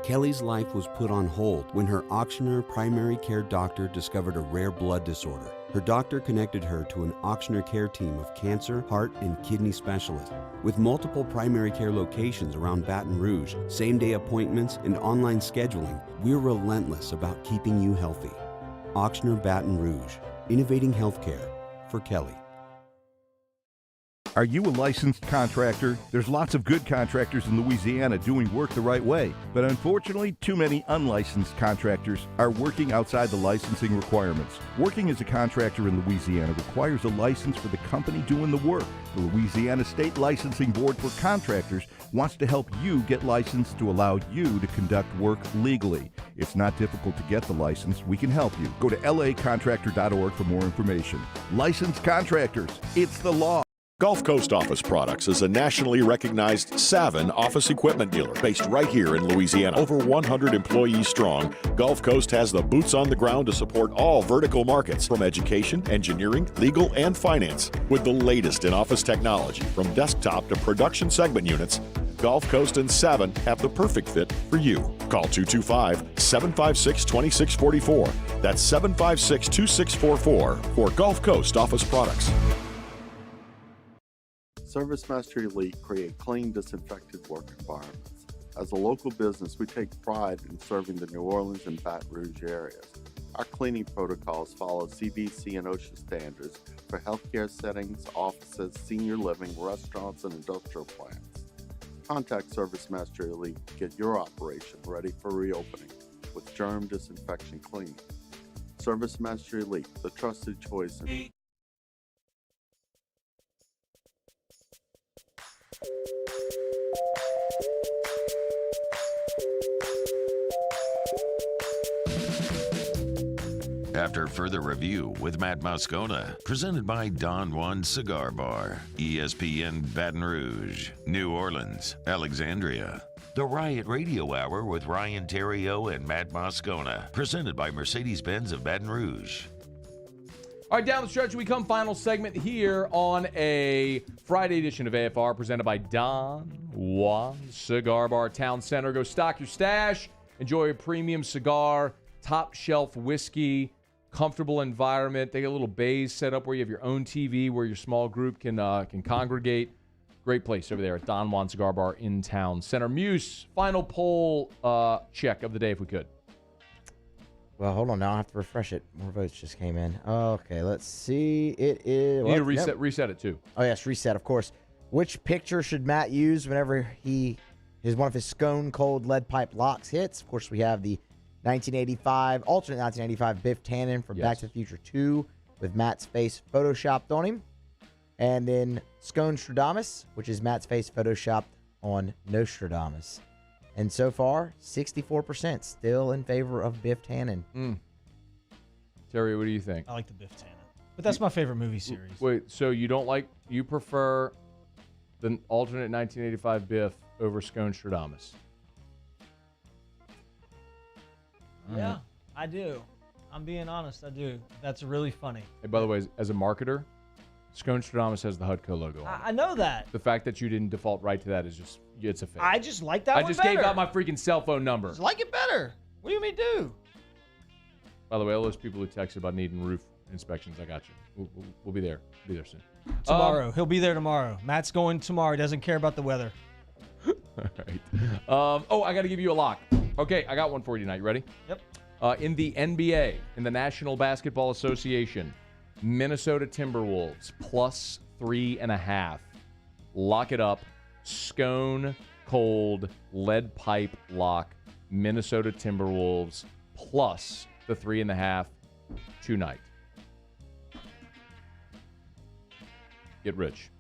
Kelly's life was put on hold when her Auctioner primary care doctor discovered a rare blood disorder. Her doctor connected her to an Auctioner care team of cancer, heart, and kidney specialists. With multiple primary care locations around Baton Rouge, same-day appointments, and online scheduling, we're relentless about keeping you healthy. Auctioner Baton Rouge, innovating healthcare for Kelly. Are you a licensed contractor? There's lots of good contractors in Louisiana doing work the right way, but unfortunately, too many unlicensed contractors are working outside the licensing requirements. Working as a contractor in Louisiana requires a license for the company doing the work. The Louisiana State Licensing Board for Contractors wants to help you get licensed to allow you to conduct work legally. It's not difficult to get the license. We can help you. Go to lacontractor.org for more information. Licensed contractors, it's the law. Gulf Coast Office Products is a nationally recognized Savin office equipment dealer based right here in Louisiana. Over 100 employees strong, Gulf Coast has the boots on the ground to support all vertical markets, from education, engineering, legal, and finance. With the latest in office technology, from desktop to production segment units, Gulf Coast and Savin have the perfect fit for you. Call 225-756-2644. That's 756-2644 for Gulf Coast Office Products. ServiceMaster Elite create clean, disinfected work environments. As a local business, we take pride in serving the New Orleans and Baton Rouge areas. Our cleaning protocols follow CDC and OSHA standards for healthcare settings, offices, senior living, restaurants, and industrial plants. Contact ServiceMaster Elite to get your operation ready for reopening with germ disinfection cleaning. ServiceMaster Elite, the trusted choice in After further review with Matt Moscona, presented by Don Juan Cigar Bar, ESPN Baton Rouge, New Orleans, Alexandria. The Riot Radio Hour with Ryan Theriot and Matt Moscona, presented by Mercedes-Benz of Baton Rouge. All right, down the stretch we come. Final segment here on a Friday edition of AFR, presented by Don Juan Cigar Bar, Town Center. Go stock your stash. Enjoy a premium cigar, top shelf whiskey, comfortable environment. They got a little bays set up where you have your own TV, where your small group can congregate. Great place over there at Don Juan Cigar Bar in Town Center. Muse, final poll check of the day, if we could. Well, hold on now. I have to refresh it. More votes just came in. Okay, let's see. It is... You need to reset it, too. Oh, yes, reset, of course. Which picture should Matt use whenever one of his Scone Cold lead pipe locks hits? Of course, we have the alternate 1985 Biff Tannen from Back to the Future 2 with Matt's face photoshopped on him. And then Scone Stradamus, which is Matt's face photoshopped on Nostradamus. And so far, 64% still in favor of Biff Tannen. Terry, what do you think? I like the Biff Tannen. But that's my favorite movie series. Wait, so you prefer the alternate 1985 Biff over Scone Stradamus? Yeah, I do. I'm being honest, I do. That's really funny. Hey, by the way, as a marketer, Scone Stradamus has the Hudco logo on it. I know that. The fact that you didn't default right to that is just, it's a fake. I just like that one better. I just gave out my freaking cell phone number. Just like it better. What do you mean do? By the way, all those people who texted about needing roof inspections, I got you. We'll be there. Be there soon. Tomorrow. He'll be there tomorrow. Matt's going tomorrow. He doesn't care about the weather. All right. I got to give you a lock. Okay, I got one for you tonight. You ready? Yep. In the NBA, in the National Basketball Association, Minnesota Timberwolves plus 3.5. Lock it up. Scone Cold lead pipe lock. Minnesota Timberwolves plus the 3.5 tonight. Get rich.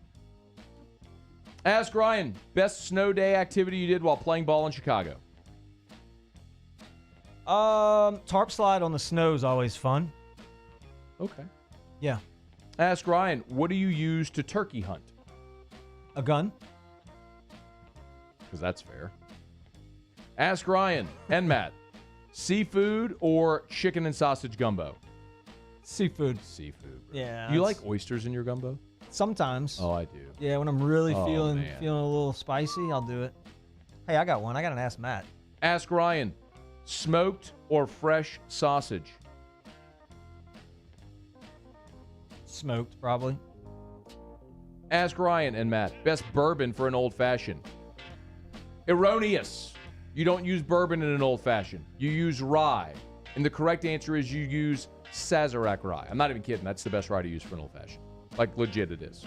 Ask Ryan, best snow day activity you did while playing ball in Chicago? Tarp slide on the snow is always fun. Okay. Yeah. Ask Ryan, what do you use to turkey hunt? A gun. because that's fair. Ask Ryan and Matt, seafood or chicken and sausage gumbo? Seafood. Seafood. Bro. Yeah. Do you like oysters in your gumbo? Sometimes. Oh, I do. Yeah, when I'm really feeling man. a little spicy, I'll do it. Hey, I got one. I got an Ask Matt. Ask Ryan, smoked or fresh sausage? Smoked, probably. Ask Ryan and Matt, best bourbon for an old-fashioned? Erroneous. You don't use bourbon in an old-fashioned. You use rye. And the correct answer is you use Sazerac rye. I'm not even kidding. That's the best rye to use for an old-fashioned. Like, legit it is.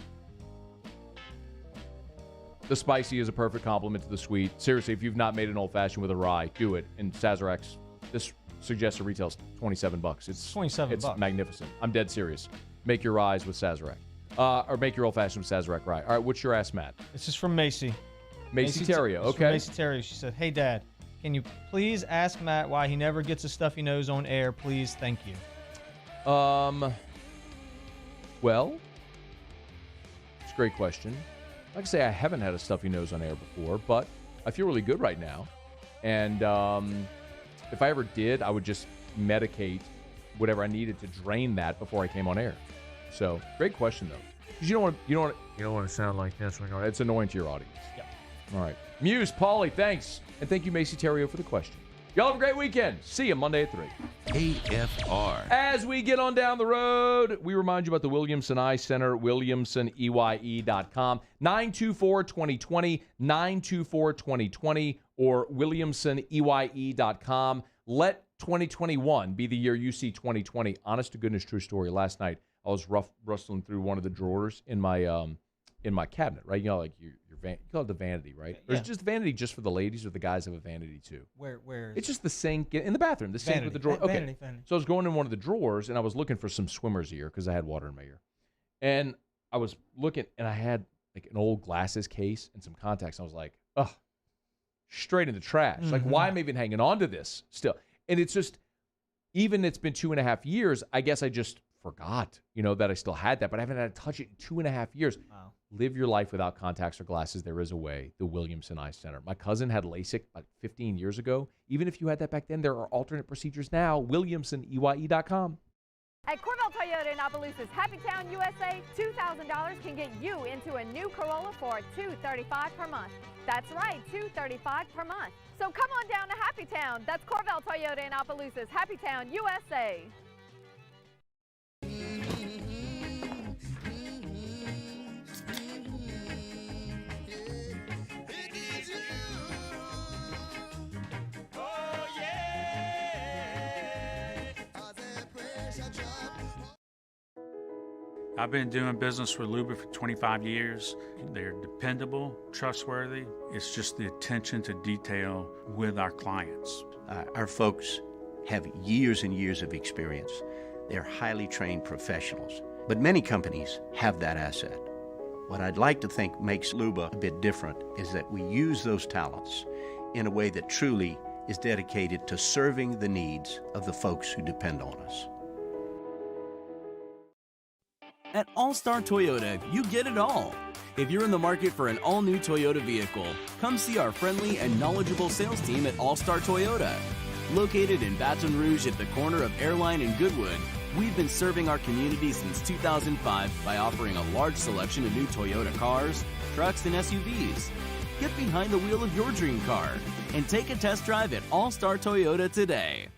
The spicy is a perfect complement to the sweet. Seriously, if you've not made an old-fashioned with a rye, do it. And Sazerac's, this suggested retails $27. It's $27. It's magnificent. I'm dead serious. Make your ryes with Sazerac. Or make your old-fashioned with Sazerac rye. All right, what's your Ask Matt? This is from Macy. Macy Theriot, okay. Macy Theriot. She said, "Hey, Dad, can you please ask Matt why he never gets a stuffy nose on air? Please, thank you." Well, it's a great question. Like I say, I haven't had a stuffy nose on air before, but I feel really good right now. And if I ever did, I would just medicate whatever I needed to drain that before I came on air. So, great question though, because you don't want to sound like this. It's annoying to your audience. Yep. All right, Muse, Paulie, thanks, and thank you, Macy Theriot, for the question. Y'all have a great weekend. See you Monday at 3. AFR. As we get on down the road, we remind you about the Williamson Eye Center, WilliamsonEYE.com, 924-2020, 924-2020, or WilliamsonEYE.com. Let 2021 be the year you see 2020. Honest to goodness, true story. Last night, I was rustling through one of the drawers in my cabinet, right? You know, like you call it the vanity, right? Yeah. Or is it just vanity just for the ladies, or the guys have a vanity too? Where is It's just the sink in the bathroom, the sink vanity. with the drawer. Okay. Vanity. So I was going in one of the drawers, and I was looking for some swimmer's ear because I had water in my ear. And I was looking, and I had like an old glasses case and some contacts. And I was like, ugh, straight in the trash. Like, why am I even hanging on to this still? And it's just, even it's been 2.5 years, I guess I just forgot, that I still had that, but I haven't had to touch it in 2.5 years. Wow. Live your life without contacts or glasses. There is a way. The Williamson Eye Center. My cousin had LASIK like 15 years ago. Even if you had that back then, there are alternate procedures now. WilliamsonEYE.com. At Corvell Toyota in Opelousas, Happy Town, USA, $2,000 can get you into a new Corolla for $235 per month. That's right, $235 per month. So come on down to Happy Town. That's Corvell Toyota in Opelousas, Happy Town, USA. I've been doing business with Luba for 25 years. They're dependable, trustworthy. It's just the attention to detail with our clients. Our folks have years and years of experience. They're highly trained professionals. But many companies have that asset. What I'd like to think makes Luba a bit different is that we use those talents in a way that truly is dedicated to serving the needs of the folks who depend on us. At All-Star Toyota, you get it all. If you're in the market for an all-new Toyota vehicle, come see our friendly and knowledgeable sales team at All-Star Toyota. Located in Baton Rouge at the corner of Airline and Goodwood, we've been serving our community since 2005 by offering a large selection of new Toyota cars, trucks, and SUVs. Get behind the wheel of your dream car and take a test drive at All-Star Toyota today.